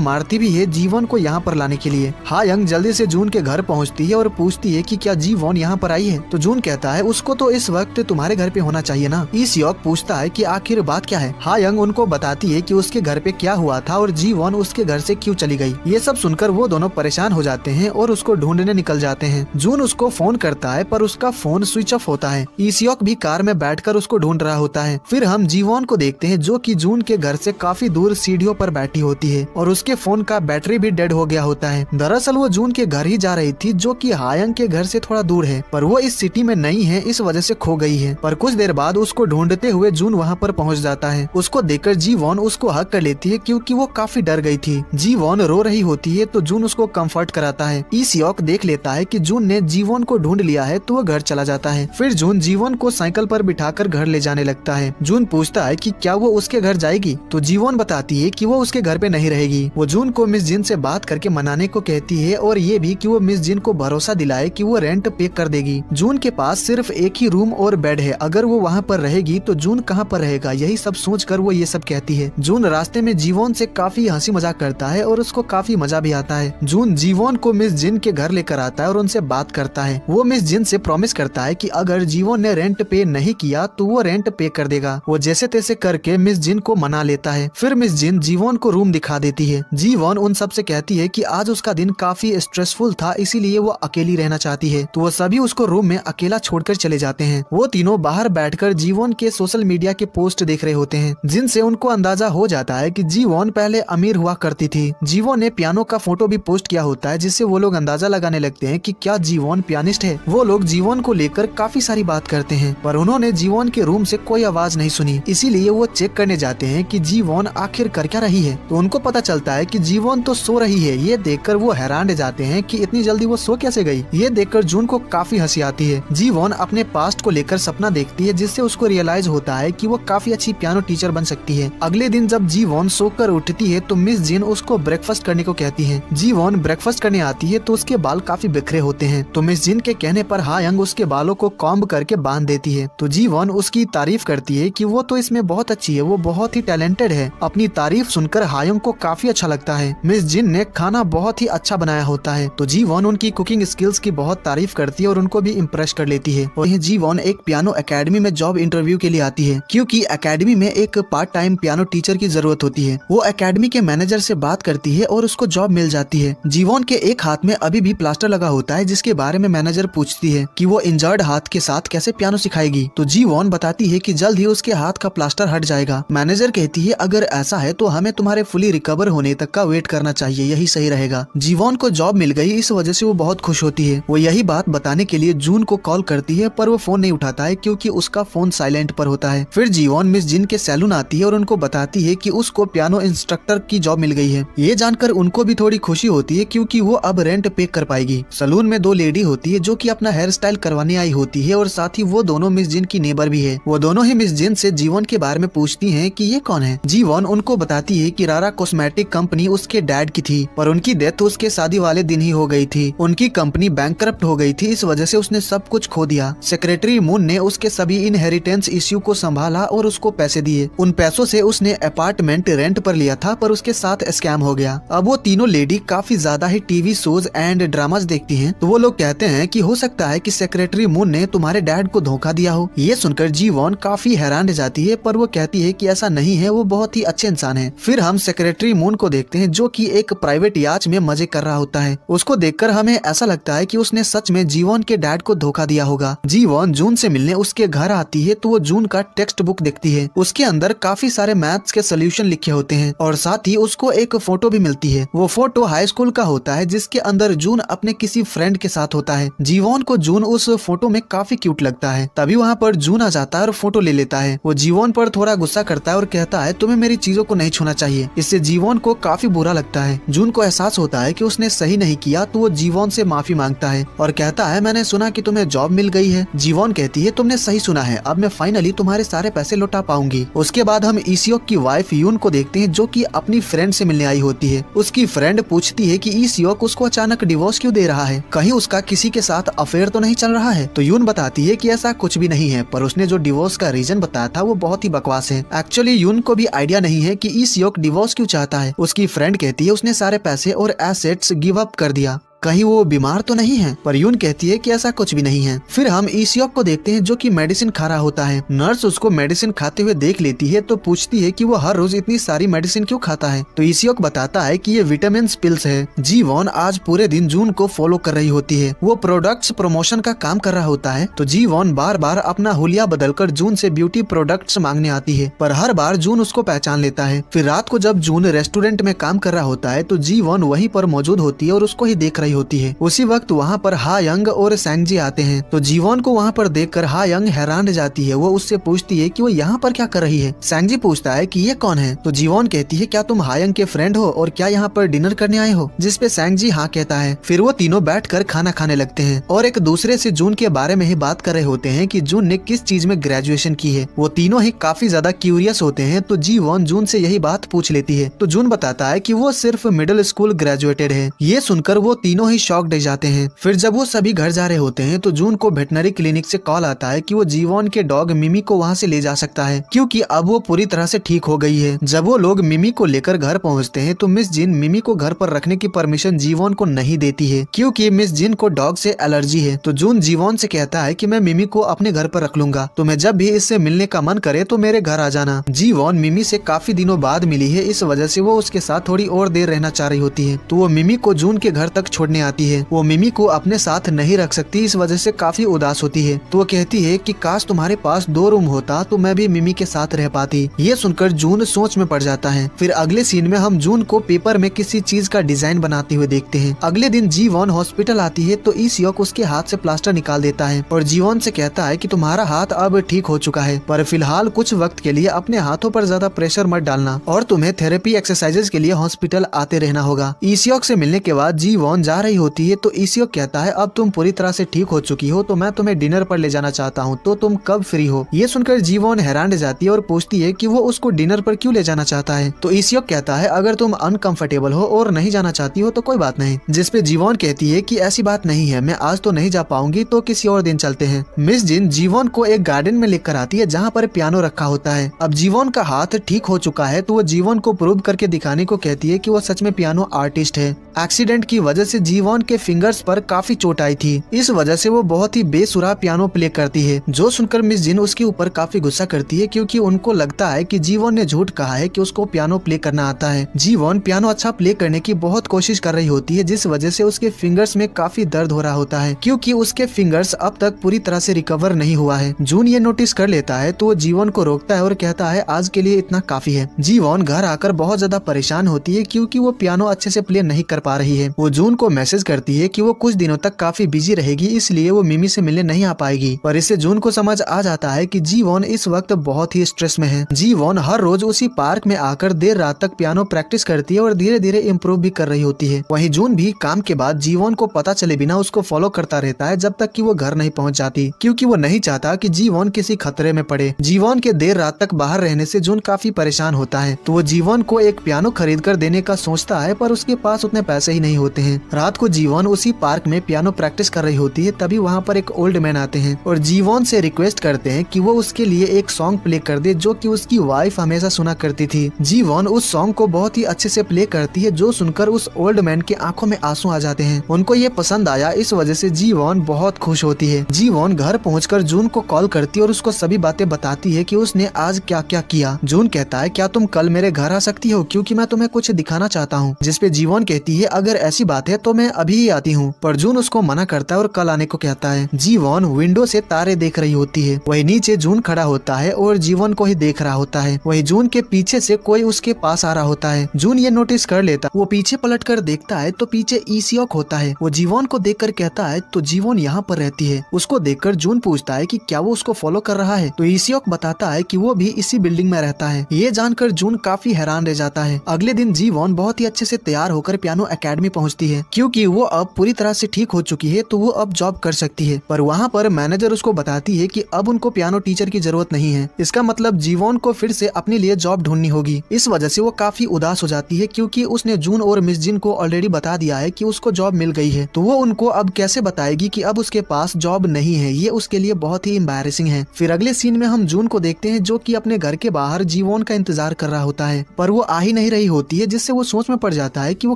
मारती भी है जीवोन को यहाँ पर लाने के लिए। हायंग जल्दी से जून के घर पहुँचती है और पूछती है कि क्या जीवोन यहाँ पर आई है? तो जून कहता है उसको तो इस वक्त तुम्हारे घर पे होना चाहिए ना। ईसियोक पूछता है कि आखिर बात क्या है? हायंग उनको बताती है कि उसके घर पे क्या हुआ था और जीवोन उसके घर से क्यों चली गई। ये सब सुनकर वो दोनों परेशान हो जाते हैं और उसको ढूंढने निकल जाते हैं। जून उसको फोन करता है पर उसका फोन स्विच ऑफ होता है। ईसियोक भी कार में बैठकर उसको ढूंढ रहा होता है। फिर हम जीवोन को देखते हैं जो कि जून के घर से काफी दूर सीढ़ियों पर बैठी होती है और उसके फोन का बैटरी भी डेड हो गया होता है। दरअसल वो जून के घर ही जा रही थी जो कि हायंग के घर से थोड़ा दूर है, पर वो इस सिटी में नहीं है, इस वजह से खो गई है। पर कुछ देर बाद उसको ढूंढते हुए जून वहाँ पर पहुँच जाता है। उसको देखकर जीवोन उसको हक कर लेती है क्योंकि वो काफी डर गई थी। जीवोन रो रही होती है तो जून उसको कंफर्ट कराता है। ईसियोक देख लेता है कि जून ने जीवोन को ढूंढ लिया है तो वो घर चला जाता है। फिर जून जीवोन को साइकिल पर बिठाकर घर ले जाने लगता है। जून पूछता है कि क्या वो उसके घर जाएगी, तो जीवोन बताती है कि वो उसके घर पे नहीं रहेगी। वो जून को मिस जिन से बात करके मनाने को कहती है और ये भी कि वो मिस जिन को भरोसा दिलाए कि वो रेंट पे कर देगी। जून के पास सिर्फ एक ही रूम और बेड है, अगर वो वहाँ पर रहेगी तो जून कहाँ पर रहेगा, यही सब सोचकर वो ये सब कहती है। जून रास्ते में जीवोन से काफी हंसी मजाक करता है और उसको काफी मजा भी आता है। जून जीवोन को मिस जिन के घर लेकर आता है और उनसे बात करता है। वो मिस जिन से प्रॉमिस करता है कि अगर जीवोन ने रेंट पे नहीं किया तो वो रेंट पे कर देगा। वो जैसे तैसे करके मिस जिन को मना लेता है। फिर मिस जिन जीवोन को रूम दिखा देती है। जीवोन उन सब से कहती है कि आज उसका दिन काफी स्ट्रेसफुल था, इसीलिए वो अकेली रहना चाहती है। तो वो सभी उसको रूम में अकेला छोड़कर चले जाते हैं। वो तीनों बाहर बैठकर जीवोन के सोशल मीडिया के पोस्ट देख रहे होते हैं, जिनसे उनको अंदाजा हो जाता है कि जीवोन पहले अमीर हुआ करती थी। जीवोन ने पियानो का फोटो भी पोस्ट किया होता है, जिससे वो लोग अंदाजा लगाने लगते हैं कि क्या जीवोन पियानिस्ट है। वो लोग जीवोन को लेकर काफी सारी बात करते हैं, पर उन्होंने जीवोन के रूम से कोई आवाज नहीं सुनी, इसीलिए वो चेक करने जाते हैं कि जीवोन आखिर कर क्या रही है। तो उनको पता चलता है कि जीवोन तो सो रही है। ये देखकर वो हैरान रह जाते हैं कि इतनी जल्दी वो सो कैसे गई। ये देखकर जून को काफी हंसी आती है। जीवोन अपने पास्ट को लेकर सपना देखती है, जिससे उसको रियलाइज होता है कि वो काफी अच्छी पियानो टीचर बन सकती है। अगले दिन जब जीवोन सोकर उठती है तो मिस जिन उसको ब्रेकफास्ट करने को कहती है। जीवोन ब्रेकफास्ट करने आती है तो उसके बाल काफी बिखरे होते हैं, तो मिस जिन के कहने पर हायंग उसके बालों को कॉम्ब करके बांध देती है। तो जीवोन उसकी तारीफ करती है कि वो तो इसमें बहुत अच्छी है, वो बहुत ही टैलेंटेड है। अपनी तारीफ सुनकर हायंग को काफी अच्छा लगता है। मिस जिन ने खाना बहुत ही अच्छा बनाया होता है, तो जीवोन उनकी कुकिंग स्किल्स की बहुत तारीफ करती है और उनको भी इम्प्रेस कर लेती है। और जीवोन एक पियानो एकेडमी में जॉब इंटरव्यू के लिए आती है, क्योंकि एकेडमी में एक पार्ट टाइम पियानो टीचर की जरूरत होती है। वो एकेडमी के मैनेजर से बात करती है और उसको जॉब मिल जाती है। जीवोन के एक हाथ में अभी भी प्लास्टर लगा होता है, जिसके बारे में मैनेजर पूछती है कि वो इंजर्ड हाथ के साथ कैसे पियानो सिखाएगी। तो जीवोन बताती है कि जल्द ही उसके हाथ का प्लास्टर हट जाएगा। मैनेजर कहती है अगर ऐसा है तो हमें तुम्हारे फुली रिकवर होने तक का वेट करना चाहिए, यही सही रहेगा। जीवोन को जॉब मिल गई, इस वजह से वो बहुत खुश होती है। वो यही बात बताने के लिए जून को कॉल करती है, पर वो फोन नहीं उठाता है क्योंकि उसका फोन साइलेंट पर होता है। फिर जीवोन मिस जिन के सैलून आती है और उनको बताती है कि उसको पियानो इंस्ट्रक्टर की जॉब मिल गई है। ये जानकर उनको भी थोड़ी खुशी होती है क्योंकि वो अब रेंट पे कर पाएगी। सलून में दो लेडी होती है जो कि अपना हेयर स्टाइल करवाने आई होती है और साथ ही वो दोनों मिस जिन की नेबर भी है। वो दोनों ही मिस जिन से जीवोन के बारे में पूछती हैं कि ये कौन है। जीवोन उनको बताती है कि रारा कॉस्मेटिक कंपनी उसके डैड की थी, पर उनकी डेथ उसके शादी वाले दिन ही हो गई थी। उनकी कंपनी बैंकरप्ट हो गई थी, इस वजह से उसने सब सब कुछ खो दिया। सेक्रेटरी मून ने उसके सभी इनहेरिटेंस इश्यू को संभाला और उसको पैसे दिए। उन पैसों से उसने अपार्टमेंट रेंट पर लिया था, पर उसके साथ स्कैम हो गया। अब वो तीनों लेडी काफी ज्यादा ही टीवी शोज एंड ड्रामास देखती हैं, तो वो लोग कहते हैं कि हो सकता है कि सेक्रेटरी मून ने तुम्हारे डैड को धोखा दिया हो। ये सुनकर जी वॉन काफी हैरान रह जाती है, पर वो कहती है कि ऐसा नहीं है, वो बहुत ही अच्छे इंसान है। फिर हम सेक्रेटरी मून को देखते हैं जो कि एक प्राइवेट याच में मजे कर रहा होता है। उसको देखकर हमें ऐसा लगता है कि उसने सच में जीवॉन के डैड को धोखा दिया होगा। जीवॉन जून से मिलने उसके घर आती है तो वो जून का टेक्स्ट बुक देखती है। उसके अंदर काफी सारे मैथ्स के सोल्यूशन लिखे होते हैं और साथ ही उसको एक फोटो भी मिलती है। वो फोटो हाई स्कूल का होता है जिसके अंदर जून अपने किसी फ्रेंड के साथ होता है। जीवॉन को जून उस फोटो में काफी क्यूट लगता है। तभी वहाँ पर जून आ जाता है और फोटो ले लेता है। वो जीवॉन पर थोड़ा गुस्सा करता है और कहता है तुम्हें मेरी चीजों को नहीं छूना चाहिए। इससे जीवॉन को काफी बुरा लगता है। जून को एहसास होता है कि उसने सही नहीं किया, तो वो जीवॉन से माफी मांगता है और कहता है मैंने सुना कि तुम्हें जॉब मिल गई है। जीवॉन कहती है तुमने सही सुना है, अब मैं फाइनली तुम्हारे सारे पैसे लौटा पाऊंगी। उसके बाद हम ईसियोक की वाइफ यून को देखते हैं जो कि अपनी फ्रेंड से मिलने आई होती है। उसकी फ्रेंड पूछती है कि ईसियोक उसको अचानक डिवोर्स क्यों दे रहा है, कहीं उसका किसी के साथ अफेयर तो नहीं चल रहा है। तो यून बताती है कि ऐसा कुछ भी नहीं है, पर उसने जो डिवोर्स का रीजन बताया था वो बहुत ही बकवास है। एक्चुअली यून को भी आइडिया नहीं है कि ईसियोक डिवोर्स क्यों चाहता है। उसकी फ्रेंड कहती है उसने सारे पैसे और एसेट्स गिव अप कर दिया, कहीं वो बीमार तो नहीं है, पर यून कहती है कि ऐसा कुछ भी नहीं है। फिर हम ईसियोक को देखते हैं जो कि मेडिसिन खा रहा होता है। नर्स उसको मेडिसिन खाते हुए देख लेती है तो पूछती है कि वो हर रोज इतनी सारी मेडिसिन क्यों खाता है। तो ईसियोक बताता है कि ये विटामिन पिल्स है। जी वॉन आज पूरे दिन जून को फॉलो कर रही होती है। वो प्रोडक्ट्स प्रमोशन का काम कर रहा होता है, तो जी वॉन बार बार अपना हुलिया बदलकर जून से ब्यूटी प्रोडक्ट्स मांगने आती है, पर हर बार जून उसको पहचान लेता है। फिर रात को जब जून रेस्टोरेंट में काम कर रहा होता है तो जी वॉन वहीं पर मौजूद होती है और उसको ही देख रही होती है। उसी वक्त वहाँ पर हा यंग और सैंगजी आते हैं, तो जीवॉन को वहाँ पर देखकर हा यंग हैरान रह जाती है। वो उससे पूछती है कि वो यहाँ पर क्या कर रही है। सैंगजी पूछता है कि ये कौन है, तो जीवॉन कहती है क्या तुम हा यंग के फ्रेंड हो और क्या यहाँ पर डिनर करने आए हो, जिसपे सैंगजी हाँ कहता है। फिर वो तीनों बैठकर खाना खाने लगते हैं और एक दूसरे से जून के बारे में ही बात कर रहे होते हैं कि जून ने किस चीज में ग्रेजुएशन की है। वो तीनों ही काफी ज्यादा क्यूरियस होते हैं, तो जीवॉन जून से यही बात पूछ लेती है। तो जून बताता है कि वो सिर्फ मिडिल स्कूल ग्रेजुएटेड है। ये सुनकर वो तीनों ही शॉक्ड जाते हैं। फिर जब वो सभी घर जा रहे होते हैं तो जून को वेटनरी क्लिनिक से कॉल आता है कि वो जीवॉन के डॉग मिमी को वहाँ से ले जा सकता है, क्योंकि अब वो पूरी तरह से ठीक हो गई है। जब वो लोग मिमी को लेकर घर पहुँचते हैं तो मिस जिन मिमी को घर पर रखने की परमिशन जीवॉन को नहीं देती है, क्योंकि मिस जिन को डॉग से एलर्जी है। तो जून जीवॉन से कहता है कि मैं मिमी को अपने घर पर रख लूंगा, तुम्हें जब भी इससे मिलने का मन करे तो मेरे घर आ जाना। जीवॉन मिमी से काफी दिनों बाद मिली है, इस वजह से वो उसके साथ थोड़ी और देर रहना चाह रही होती है। तो वो मिमी को जून के घर तक छोड़ने आती है। वो मिमी को अपने साथ नहीं रख सकती, इस वजह से काफी उदास होती है। तो वो कहती है कि काश तुम्हारे पास 2 रूम होता तो मैं भी मिमी के साथ रह पाती। ये सुनकर जून सोच में पड़ जाता है। फिर अगले सीन में हम जून को पेपर में किसी चीज का डिजाइन बनाते हुए देखते हैं। अगले दिन जीवॉन हॉस्पिटल आती है तो ईसियोक उसके हाथ से प्लास्टर निकाल देता है और जीवॉन से कहता है कि तुम्हारा हाथ अब ठीक हो चुका है, पर फिलहाल कुछ वक्त के लिए अपने हाथों पर ज्यादा प्रेशर मत डालना और तुम्हें थेरेपी एक्सरसाइजेज के लिए हॉस्पिटल आते रहना होगा। ईसियोक से मिलने के बाद जीवॉन जा रही होती है तो ईसियोक कहता है अब तुम पूरी तरह से ठीक हो चुकी हो तो मैं तुम्हें डिनर पर ले जाना चाहता हूँ, तो तुम कब फ्री हो। ये सुनकर जीवॉन हैरान रह जाती है और पूछती है कि वो उसको डिनर पर क्यों ले जाना चाहता है। तो ईसियोक कहता है अगर तुम अनकंफर्टेबल हो और नहीं जाना चाहती हो तो कोई बात नहीं, जिसपे जीवॉन कहती है कि ऐसी बात नहीं है, मैं आज तो नहीं जा पाऊंगी, तो किसी और दिन चलते हैं। मिस जिन जीवॉन को एक गार्डन में लेकर आती है जहाँ पर पियानो रखा होता है। अब जीवॉन का हाथ ठीक हो चुका है तो वो जीवॉन को प्रूव करके दिखाने को कहती है कि वो सच में पियानो आर्टिस्ट है। एक्सीडेंट की वजह से जीवॉन के फिंगर्स पर काफी चोट आई थी, इस वजह से वो बहुत ही बेसुरा पियानो प्ले करती है, जो सुनकर मिस जिन उसके ऊपर काफी गुस्सा करती है, क्योंकि उनको लगता है कि जीवॉन ने झूठ कहा है कि उसको पियानो प्ले करना आता है। जीवॉन पियानो अच्छा प्ले करने की बहुत कोशिश कर रही होती है, जिस वजह से उसके फिंगर्स में काफी दर्द हो रहा होता है, क्योंकि उसके फिंगर्स अब तक पूरी तरह से रिकवर नहीं हुआ है। जून ये नोटिस कर लेता है तो वो जीवॉन को रोकता है और कहता है आज के लिए इतना काफी है। जीवॉन घर आकर बहुत ज्यादा परेशान होती है क्योंकि वो पियानो अच्छे से प्ले नहीं कर पा रही है। वो जून को मैसेज करती है कि वो कुछ दिनों तक काफी बिजी रहेगी, इसलिए वो मिमी से मिलने नहीं आ पाएगी, पर इससे जून को समझ आ जाता है कि जीवॉन इस वक्त बहुत ही स्ट्रेस में है। जीवॉन हर रोज उसी पार्क में आकर देर रात तक पियानो प्रैक्टिस करती है और धीरे धीरे इम्प्रूव भी कर रही होती है। वहीं जून भी काम के बाद जीवॉन को पता चले बिना उसको फॉलो करता रहता है जब तक कि वो घर नहीं पहुंच जाती, क्योंकि वो नहीं चाहता कि जीवॉन किसी खतरे में पड़े। जीवॉन के देर रात तक बाहर रहने से जून काफी परेशान होता है, तो वो जीवॉन को एक पियानो खरीद कर देने का सोचता है, पर उसके पास उतने पैसे ही नहीं होते हैं। रात को जीवॉन उसी पार्क में पियानो प्रैक्टिस कर रही होती है, तभी वहाँ पर एक ओल्ड मैन आते हैं और जीवॉन से रिक्वेस्ट करते हैं कि वो उसके लिए एक सॉन्ग प्ले कर दे जो कि उसकी वाइफ हमेशा सुना करती थी। जीवॉन उस सॉन्ग को बहुत ही अच्छे से प्ले करती है, जो सुनकर उस ओल्ड मैन के आंखों में आंसू आ जाते हैं। उनको ये पसंद आया, इस वजह से जीवॉन बहुत खुश होती है। जीवॉन घर पहुंचकर जून को कॉल करती है और उसको सभी बातें बताती है कि उसने आज क्या क्या किया। जून कहता है क्या तुम कल मेरे घर आ सकती हो, क्योंकि मैं तुम्हें कुछ दिखाना चाहता हूँ। जिसपे जीवॉन कहती है अगर ऐसी बात है तो मैं अभी ही आती हूँ, पर जून उसको मना करता है और कल आने को कहता है। जीवॉन विंडो से तारे देख रही होती है, वही नीचे जून खड़ा होता है और जीवॉन को ही देख रहा होता है। वही जून के पीछे से कोई उसके पास आ रहा होता है। जून ये नोटिस कर लेता, वो पीछे पलट कर देखता है तो पीछे ईसियोक होता है। वो जीवॉन को देखकर कहता है तो जीवॉन यहाँ पर रहती है। उसको देखकर जून पूछता है कि क्या वो उसको फॉलो कर रहा है, तो ईसियोक बताता है कि वो भी इसी बिल्डिंग में रहता है। ये जानकर जून काफी हैरान रह जाता है। अगले दिन जीवॉन बहुत ही अच्छे से तैयार होकर पियानो एकेडमी पहुँचती है, क्योंकि वो अब पूरी तरह से ठीक हो चुकी है तो वो अब जॉब कर सकती है। पर वहाँ पर मैनेजर उसको बताती है कि अब उनको पियानो टीचर की जरूरत नहीं है। इसका मतलब जीवॉन को फिर से अपने लिए जॉब ढूंढनी होगी। इस वजह से वो काफी उदास हो जाती है, क्योंकि उसने जून और मिस जिन को ऑलरेडी बता दिया है कि उसको जॉब मिल गई है, तो वो उनको अब कैसे बताएगी कि अब उसके पास जॉब नहीं है। ये उसके लिए बहुत ही एम्बैरेसिंग है। फिर अगले सीन में हम जून को देखते हैं जो कि अपने घर के बाहर जीवॉन का इंतजार कर रहा होता है, पर वो आ ही नहीं रही होती है, जिससे वो सोच में पड़ जाता है कि वो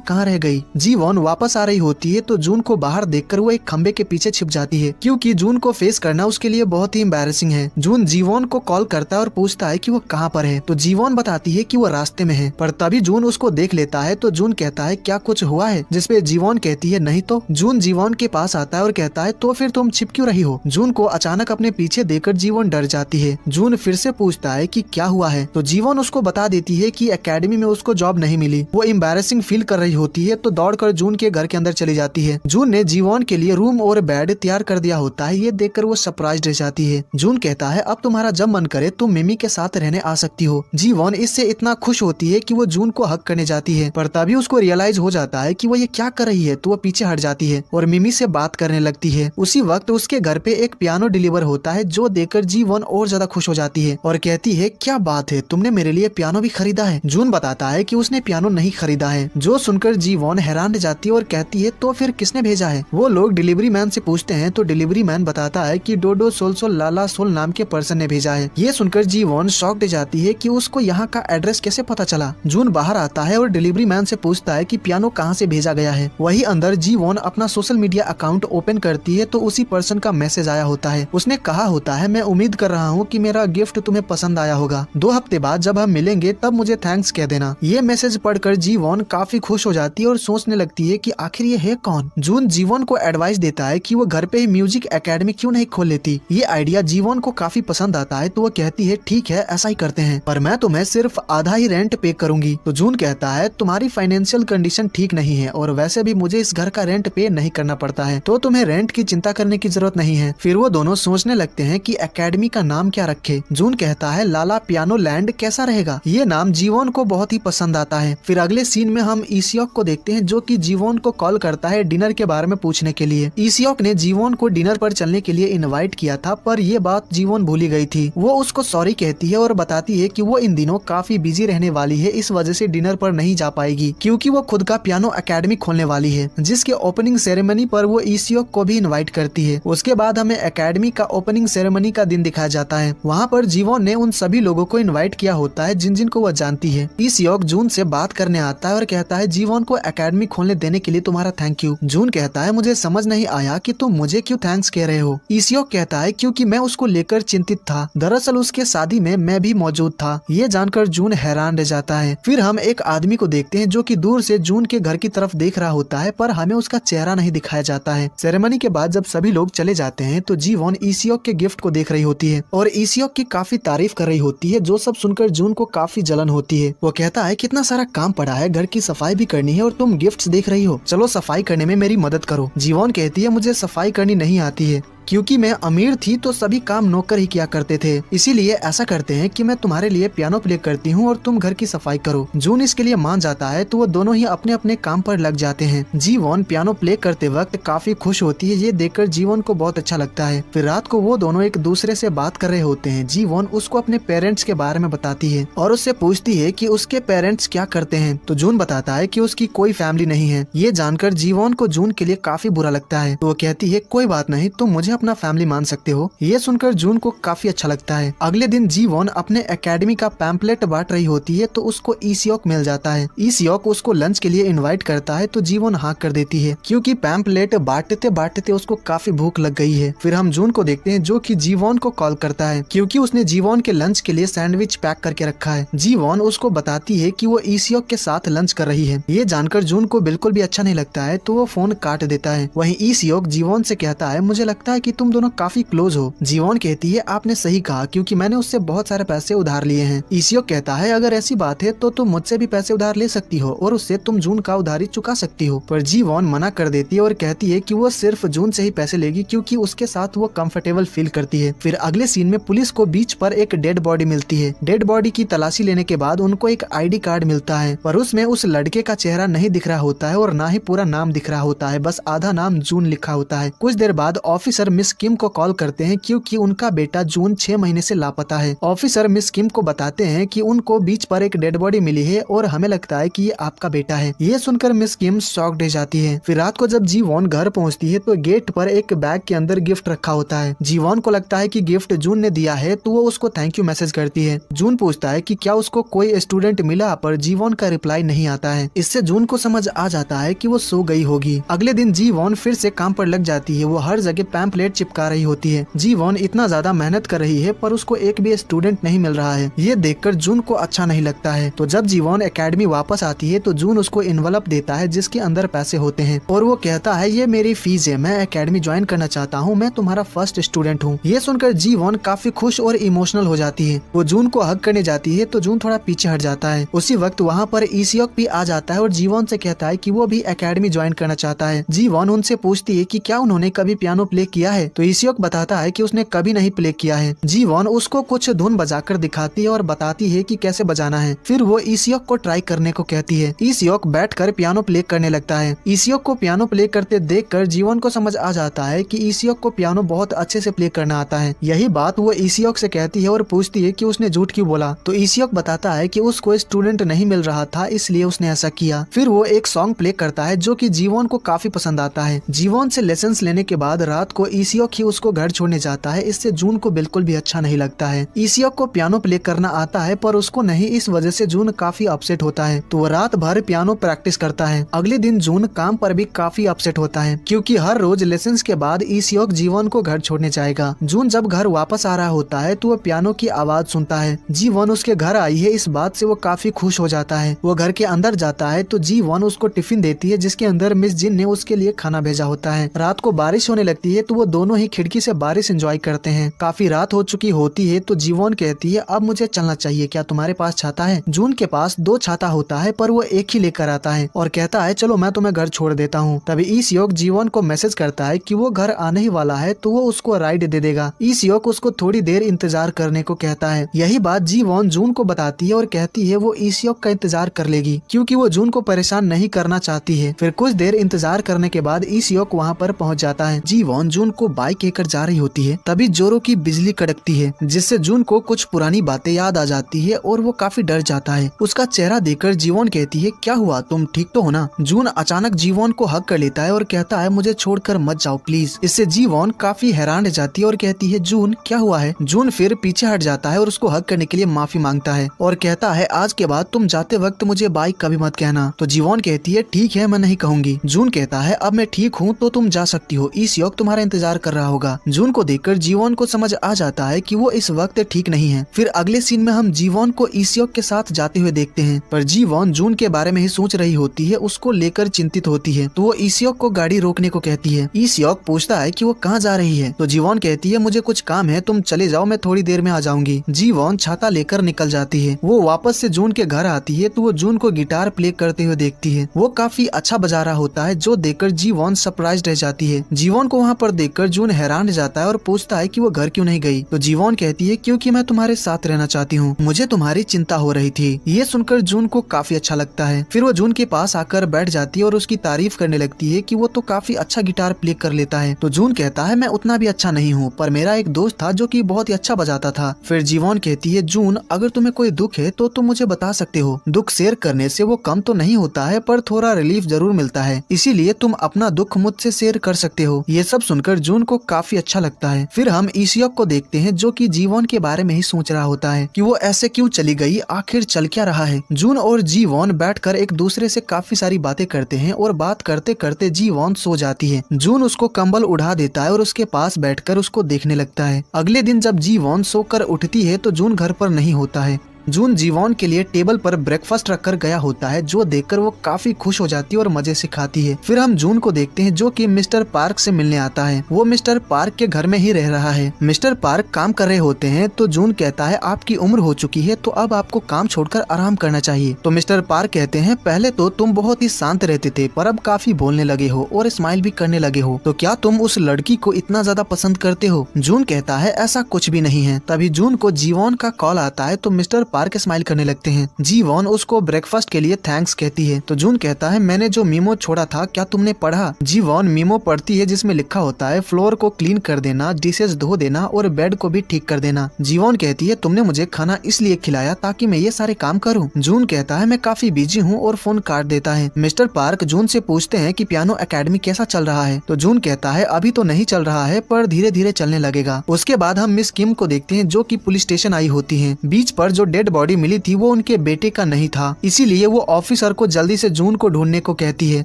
कहाँ रह गई। जीवॉन वापस आ रही होती है तो जून को बाहर देखकर वो एक खंबे के पीछे छिप जाती है, क्योंकि जून को फेस करना उसके लिए बहुत ही एम्बैरेसिंग है। जून जीवॉन को कॉल करता है और पूछता है कि वो कहाँ पर है, तो जीवॉन बताती है कि वो रास्ते में है। पर तभी जून उसको देख लेता है तो जून कहता है क्या कुछ हुआ है, जिसपे जीवॉन कहती है नहीं तो। जून जीवॉन के पास आता है और कहता है तो फिर तुम छिप क्यों रही हो। जून को अचानक अपने पीछे देखकर जीवॉन डर जाती है। जून फिर से पूछता है कि क्या हुआ है, तो जीवॉन उसको बता देती है कि एकेडमी में उसको जॉब नहीं मिली। वो एम्बैरेसिंग फील कर रही होती है तो दौड़कर जून के घर के अंदर चली जाती है। जून ने जीवॉन के लिए रूम और बेड तैयार कर दिया होता है। ये देखकर वो सरप्राइज रह जाती है। जून कहता है अब तुम्हारा जब मन करे तुम मिमी के साथ रहने आ सकती हो। जीवॉन इससे इतना खुश होती है कि वो जून को हक करने जाती है, पर तभी उसको रियलाइज हो जाता है कि वो ये क्या कर रही है, तो वो पीछे हट जाती है और मिमी से बात करने लगती है। उसी वक्त उसके घर पे एक पियानो डिलीवर होता है, जो देखकर जीवॉन और ज्यादा खुश हो जाती है और कहती है क्या बात है, तुमने मेरे लिए पियानो भी खरीदा है। जून बताता है कि उसने पियानो नहीं खरीदा है, जो सुनकर जीवॉन हैरान रह जाती है और कहती है तो फिर किसने भेजा है। वो लोग डिलीवरी मैन से पूछते हैं तो डिलीवरी मैन बताता है कि डोडो सोलसोल लाला सोल नाम के पर्सन ने भेजा है। ये सुनकर जीवॉन शॉक्ड हो जाती है कि उसको यहाँ का एड्रेस कैसे पता चला। जून बाहर आता है और डिलीवरी मैन से पूछता है कि पियानो कहाँ से भेजा गया है। वही अंदर जीवॉन अपना सोशल मीडिया अकाउंट ओपन करती है तो उसी पर्सन का मैसेज आया होता है। उसने कहा होता है मैं उम्मीद कर रहा हूँ कि मेरा गिफ्ट तुम्हें पसंद आया होगा, 2 हफ्ते बाद जब हम मिलेंगे तब मुझे थैंक्स कह देना। ये मैसेज पढ़कर जीवॉन काफी खुश हो जाती है और सोचने लगती है कि आखिर ये है कौन। जून जीवॉन को एडवाइस देता है कि वो घर पे ही म्यूजिक एकेडमी क्यों नहीं खोल लेती। ये आइडिया जीवॉन को काफी पसंद आता है तो वो कहती है ठीक है ऐसा ही करते हैं, पर मैं तुम्हें सिर्फ आधा ही रेंट पे करूंगी। तो जून कहता है तुम्हारी फाइनेंशियल कंडीशन ठीक नहीं है और वैसे भी मुझे इस घर का रेंट पे नहीं करना पड़ता है, तो तुम्हें रेंट की चिंता करने की जरूरत नहीं है। फिर वो दोनों सोचने लगते हैं कि एकेडमी का नाम क्या रखे। जून कहता है लाला पियानो लैंड कैसा रहेगा। ये नाम जीवॉन को बहुत ही पसंद आता है। फिर अगले सीन में हम ईसियोक को देखते हैं जो कि जीवॉन को कॉल करता है डिनर के बारे में पूछने के लिए। ईसियोक ने जीवॉन को डिनर पर चलने के लिए इनवाइट किया था, पर ये बात जीवॉन भूली गई थी। वो उसको सॉरी कहती है और बताती है कि वो इन दिनों काफी बिजी रहने वाली है, इस वजह से डिनर पर नहीं जा पाएगी, क्योंकि वो खुद का पियानो एकेडमी खोलने वाली है, जिसके ओपनिंग सेरेमनी पर वो ईसियोक को भी इनवाइट करती है। उसके बाद हमें एकेडमी का ओपनिंग सेरेमनी का दिन दिखाया जाता है। वहाँ पर जीवॉन ने उन सभी लोगों को इनवाइट किया होता है जिन जिन को वो जानती है। ईसियोक जून से बात करने आता है और कहता है जीवॉन को एकेडमी खोलने देने के लिए तुम्हारा थैंक यू। जून कहता है मुझे समझ नहीं आया कि तुम मुझे क्यों थैंक्स कह रहे हो। ईसियोक कहता है क्योंकि मैं उसको लेकर चिंतित था, दरअसल उसके शादी में मैं भी मौजूद था। ये जानकर जून हैरान रह जाता है। फिर हम एक आदमी को देखते हैं जो कि दूर से जून के घर की तरफ देख रहा होता है, पर हमें उसका चेहरा नहीं दिखाया जाता है। सेरेमनी के बाद जब सभी लोग चले जाते हैं तो जीवॉन ईसियोक के गिफ्ट को देख रही होती है और ईसियोक की काफी तारीफ कर रही होती है, जो सब सुनकर जून को काफी जलन होती है। वो कहता है कितना सारा काम पड़ा है, घर की सफाई भी करनी है और तुम गिफ्ट्स देख रही हो, चलो सफाई करने में मेरी मदद करो। जीवॉन कहती है मुझे सफाई करनी नहीं आती है। क्योंकि मैं अमीर थी तो सभी काम नौकर ही किया करते थे, इसीलिए ऐसा करते हैं कि मैं तुम्हारे लिए पियानो प्ले करती हूँ और तुम घर की सफाई करो। जून इसके लिए मान जाता है तो वो दोनों ही अपने अपने काम पर लग जाते हैं। जी वॉन पियानो प्ले करते वक्त काफी खुश होती है, ये देखकर जी वॉन को बहुत अच्छा लगता है। फिर रात को वो दोनों एक दूसरे से बात कर रहे होते हैं। जी वॉन उसको अपने पेरेंट्स के बारे में बताती है और उससे पूछती है कि उसके पेरेंट्स क्या करते हैं, तो जून बताता है कि उसकी कोई फैमिली नहीं है। ये जानकर जी वॉन को जून के लिए काफी बुरा लगता है, तो वो कहती है कोई बात नहीं, तुम मुझे अपना फैमिली मान सकते हो। ये सुनकर जून को काफी अच्छा लगता है। अगले दिन जी वॉन अपने एकेडमी का पैम्पलेट बांट रही होती है तो उसको ईसियोक मिल जाता है। ईसियोक उसको लंच के लिए इनवाइट करता है तो जी वॉन हाँ कर देती है, क्योंकि पैम्पलेट बांटते बांटते उसको काफी भूख लग गई है। फिर हम जून को देखते हैं जो कि जी वॉन को कॉल करता है, क्योंकि उसने जी वॉन के लंच के लिए सैंडविच पैक करके रखा है। जी वॉन उसको बताती है कि वो ईसियोक के साथ लंच कर रही है। ये जानकर जून को बिल्कुल भी अच्छा नहीं लगता है, तो वो फोन काट देता है। वहीं ईसियोक जी वॉन से कहता है मुझे लगता है कि तुम दोनों काफी क्लोज हो। जी वॉन कहती है आपने सही कहा, क्योंकि मैंने उससे बहुत सारे पैसे उधार लिए हैं। ईसियोक कहता है अगर ऐसी बात है तो तुम मुझसे भी पैसे उधार ले सकती हो और उससे तुम जून का उधारी चुका सकती हो। पर जी वॉन मना कर देती है और कहती है कि वो सिर्फ जून से ही पैसे लेगी, क्योंकि उसके साथ वो कंफर्टेबल फील करती है। फिर अगले सीन में पुलिस को बीच पर एक डेड बॉडी मिलती है। डेड बॉडी की तलाशी लेने के बाद उनको एक आईडी कार्ड मिलता है, पर उसमें उस लड़के का चेहरा नहीं दिख रहा होता है और ना ही पूरा नाम दिख रहा होता है, बस आधा नाम जून लिखा होता है। कुछ देर बाद ऑफिसर मिस किम को कॉल करते हैं, क्योंकि उनका बेटा जून 6 महीने से लापता है। ऑफिसर मिस किम को बताते हैं कि उनको बीच पर एक डेड बॉडी मिली है और हमें लगता है कि ये आपका बेटा है। ये सुनकर मिस किम शॉक्ड हो जाती है। फिर रात को जब जी वॉन घर पहुंचती है तो गेट पर एक बैग के अंदर गिफ्ट रखा होता है। जी वॉन को लगता है कि गिफ्ट जून ने दिया है, तो वो उसको थैंक यू मैसेज करती है। जून पूछता है कि क्या उसको कोई स्टूडेंट मिला, पर जी वॉन का रिप्लाई नहीं आता है। इससे जून को समझ आ जाता है कि वो सो गई होगी। अगले दिन जी वॉन फिर से काम पर लग जाती है। वो हर जगह पैम्पलेट चिपका रही होती है। जी वॉन इतना ज्यादा मेहनत कर रही है पर उसको एक भी स्टूडेंट नहीं मिल रहा है। ये देखकर जून को अच्छा नहीं लगता है। तो जब जी वॉन एकेडमी वापस आती है तो जून उसको इन्वेलप देता है जिसके अंदर पैसे होते हैं और वो कहता है ये मेरी फीस है, मैं एकेडमी ज्वाइन करना चाहता हूँ, मैं तुम्हारा फर्स्ट स्टूडेंट हूँ। ये सुनकर जी वॉन काफी खुश और इमोशनल हो जाती है। वो जून को हग करने जाती है तो जून थोड़ा पीछे हट जाता है। उसी वक्त वहाँ पर ईसियोक भी आ जाता है और जी वॉन से कहता है कि वो भी एकेडमी ज्वाइन करना चाहता है। जी वॉन उनसे पूछती है कि क्या उन्होंने कभी पियानो प्ले किया है, तो ईसियोक बताता है कि उसने कभी नहीं प्ले किया है। जी वॉन उसको कुछ धुन बजाकर दिखाती है और बताती है कि कैसे बजाना है। फिर वो ईसियोक को ट्राई करने को कहती है। ईसियोक बैठकर पियानो प्ले करने लगता है। ईसियोक को पियानो प्ले करते देखकर जीवन को समझ आ जाता है कि ईसियोक को पियानो बहुत अच्छे से प्ले करना आता है। यही बात वो ईसियोक से कहती है और पूछती है कि उसने झूठ क्यों बोला, तो ईसियोक बताता है कि उसको स्टूडेंट नहीं मिल रहा था इसलिए उसने ऐसा किया। फिर वो एक सॉन्ग प्ले करता है जो कि जीवन को काफी पसंद आता है। जीवन से लेसन्स लेने के बाद रात को ईसियोक ही उसको घर छोड़ने जाता है। इससे जून को बिल्कुल भी अच्छा नहीं लगता है। ईसियोक को पियानो प्ले करना आता है पर उसको नहीं, इस वजह से जून काफी अपसेट होता है। तो वो रात भर पियानो प्रैक्टिस करता है। अगले दिन जून काम पर भी काफी अपसेट होता है, क्योंकि हर रोज लेसन्स के बाद ईसियोक जीवन को घर छोड़ने जाएगा। जून जब घर वापस आ रहा होता है तो वो पियानो की आवाज सुनता है। जीवन उसके घर आई है, इस बात से वो काफी खुश हो जाता है। वो घर के अंदर जाता है तो जीवन उसको टिफिन देती है जिसके अंदर मिस जिन ने उसके लिए खाना भेजा होता है। रात को बारिश होने लगती है तो वो दोनों ही खिड़की से बारिश एंजॉय करते हैं। काफी रात हो चुकी होती है तो जीवन कहती है अब मुझे चलना चाहिए, क्या तुम्हारे पास छाता है? जून के पास 2 छाता होता है पर वो एक ही लेकर आता है और कहता है चलो मैं तुम्हें घर छोड़ देता हूँ। तभी ईसियोक जीवन को मैसेज करता है कि वो घर आने ही वाला है तो वो उसको राइड दे देगा। ईसियोक उसको थोड़ी देर इंतजार करने को कहता है। यही बात जीवन जून को बताती है और कहती है वो ईसियोक का इंतजार कर लेगी, क्योंकि वो जून को परेशान नहीं करना चाहती है। फिर कुछ देर इंतजार करने के बाद ईसियोक वहाँ पर पहुँच जाता है। जीवन जून को बाइक लेकर जा रही होती है, तभी जोरों की बिजली कड़कती है जिससे जून को कुछ पुरानी बातें याद आ जाती है और वो काफी डर जाता है। उसका चेहरा देखकर जीवन कहती है क्या हुआ, तुम ठीक तो हो ना? जून अचानक जीवन को हक कर लेता है और कहता है मुझे छोड़कर मत जाओ प्लीज। इससे जीवन काफी हैरान रह जाती है और कहती है जून क्या हुआ है? जून फिर पीछे हट जाता है और उसको हक करने के लिए माफी मांगता है और कहता है आज के बाद तुम जाते वक्त मुझे बाय कभी मत कहना। तो जीवन कहती है ठीक है मैं नहीं कहूंगी। जून कहता है अब मैं ठीक हूँ तो तुम जा सकती हो, ईसियोक तुम्हारा इंतजार कर रहा होगा। जून को देखकर जीवन को समझ आ जाता है कि वो इस वक्त ठीक नहीं है। फिर अगले सीन में हम जीवन को ईसियोक के साथ जाते हुए देखते हैं, पर जीवन जून के बारे में ही सोच रही होती है, उसको लेकर चिंतित होती है। तो वो ईसियोक को गाड़ी रोकने को कहती है। ईसियोक पूछता है कि वो कहाँ जा रही है, तो जीवन कहती है मुझे कुछ काम है, तुम चले जाओ मैं थोड़ी देर में आ जाऊंगी। जीवन छाता लेकर निकल जाती है। वो वापस से जून के घर आती है तो वो जून को गिटार प्ले करते हुए देखती है। वो काफी अच्छा बजा रहा होता है जो देखकर जीवन सरप्राइज रह जाती है। जीवन को वहाँ पर देखकर देखकर जून हैरान रह जाता है और पूछता है कि वो घर क्यों नहीं गई। तो जीवॉन कहती है क्योंकि मैं तुम्हारे साथ रहना चाहती हूँ, मुझे तुम्हारी चिंता हो रही थी। ये सुनकर जून को काफी अच्छा लगता है। फिर वो जून के पास आकर बैठ जाती है और उसकी तारीफ करने लगती है कि वो तो काफी अच्छा गिटार प्ले कर लेता है। तो जून कहता है मैं उतना भी अच्छा नहीं हूँ, पर मेरा एक दोस्त था जो कि बहुत ही अच्छा बजाता था। फिर जीवॉन कहती है जून अगर तुम्हें कोई दुख है तो तुम मुझे बता सकते हो। दुख शेयर करने से वो कम तो नहीं होता है, पर थोड़ा रिलीफ जरूर मिलता है, इसीलिए तुम अपना दुख मुझसे शेयर कर सकते हो। ये सब सुनकर जून को काफी अच्छा लगता है। फिर हम ईसियोक को देखते हैं जो कि जीवॉन के बारे में ही सोच रहा होता है कि वो ऐसे क्यों चली गई, आखिर चल क्या रहा है। जून और जीवॉन बैठकर एक दूसरे से काफी सारी बातें करते हैं और बात करते करते जीवॉन सो जाती है। जून उसको कंबल उड़ा देता है और उसके पास बैठकर उसको देखने लगता है। अगले दिन जब जीवॉन सोकर उठती है तो जून घर पर नहीं होता है। जून जीवॉन के लिए टेबल पर ब्रेकफास्ट रखकर गया होता है, जो देखकर वो काफी खुश हो जाती है और मजे से खाती है। फिर हम जून को देखते हैं जो कि मिस्टर पार्क से मिलने आता है। वो मिस्टर पार्क के घर में ही रह रहा है। मिस्टर पार्क काम कर रहे होते हैं तो जून कहता है आपकी उम्र हो चुकी है तो अब आपको काम छोड़कर आराम करना चाहिए। तो मिस्टर पार्क कहते हैं पहले तो तुम बहुत ही शांत रहते थे, पर अब काफी बोलने लगे हो और स्माइल भी करने लगे हो, तो क्या तुम उस लड़की को इतना ज्यादा पसंद करते हो। जून कहता है ऐसा कुछ भी नहीं है। तभी जून को जीवॉन का कॉल आता है तो मिस्टर पार्क स्माइल करने लगते हैं। जीवॉन उसको ब्रेकफास्ट के लिए थैंक्स कहती है। तो जून कहता है मैंने जो मीमो छोड़ा था क्या तुमने पढ़ा। जीवॉन मीमो पढ़ती है जिसमें लिखा होता है फ्लोर को क्लीन कर देना, डिशेस धो देना और बेड को भी ठीक कर देना। जीवॉन कहती है तुमने मुझे खाना इसलिए खिलाया ताकि मैं ये सारे काम करूं। जून कहता है मैं काफी बिजी हूँ और फोन काट देता है। मिस्टर पार्क जून से पूछते हैं कि पियानो एकेडमी कैसा चल रहा है। तो जून कहता है अभी तो नहीं चल रहा है, पर धीरे धीरे चलने लगेगा। उसके बाद हम मिस किम को देखते हैं जो कि पुलिस स्टेशन आई होती है। बीच पर जो डेड बॉडी मिली थी वो उनके बेटे का नहीं था, इसीलिए वो ऑफिसर को जल्दी से जून को ढूंढने को कहती है।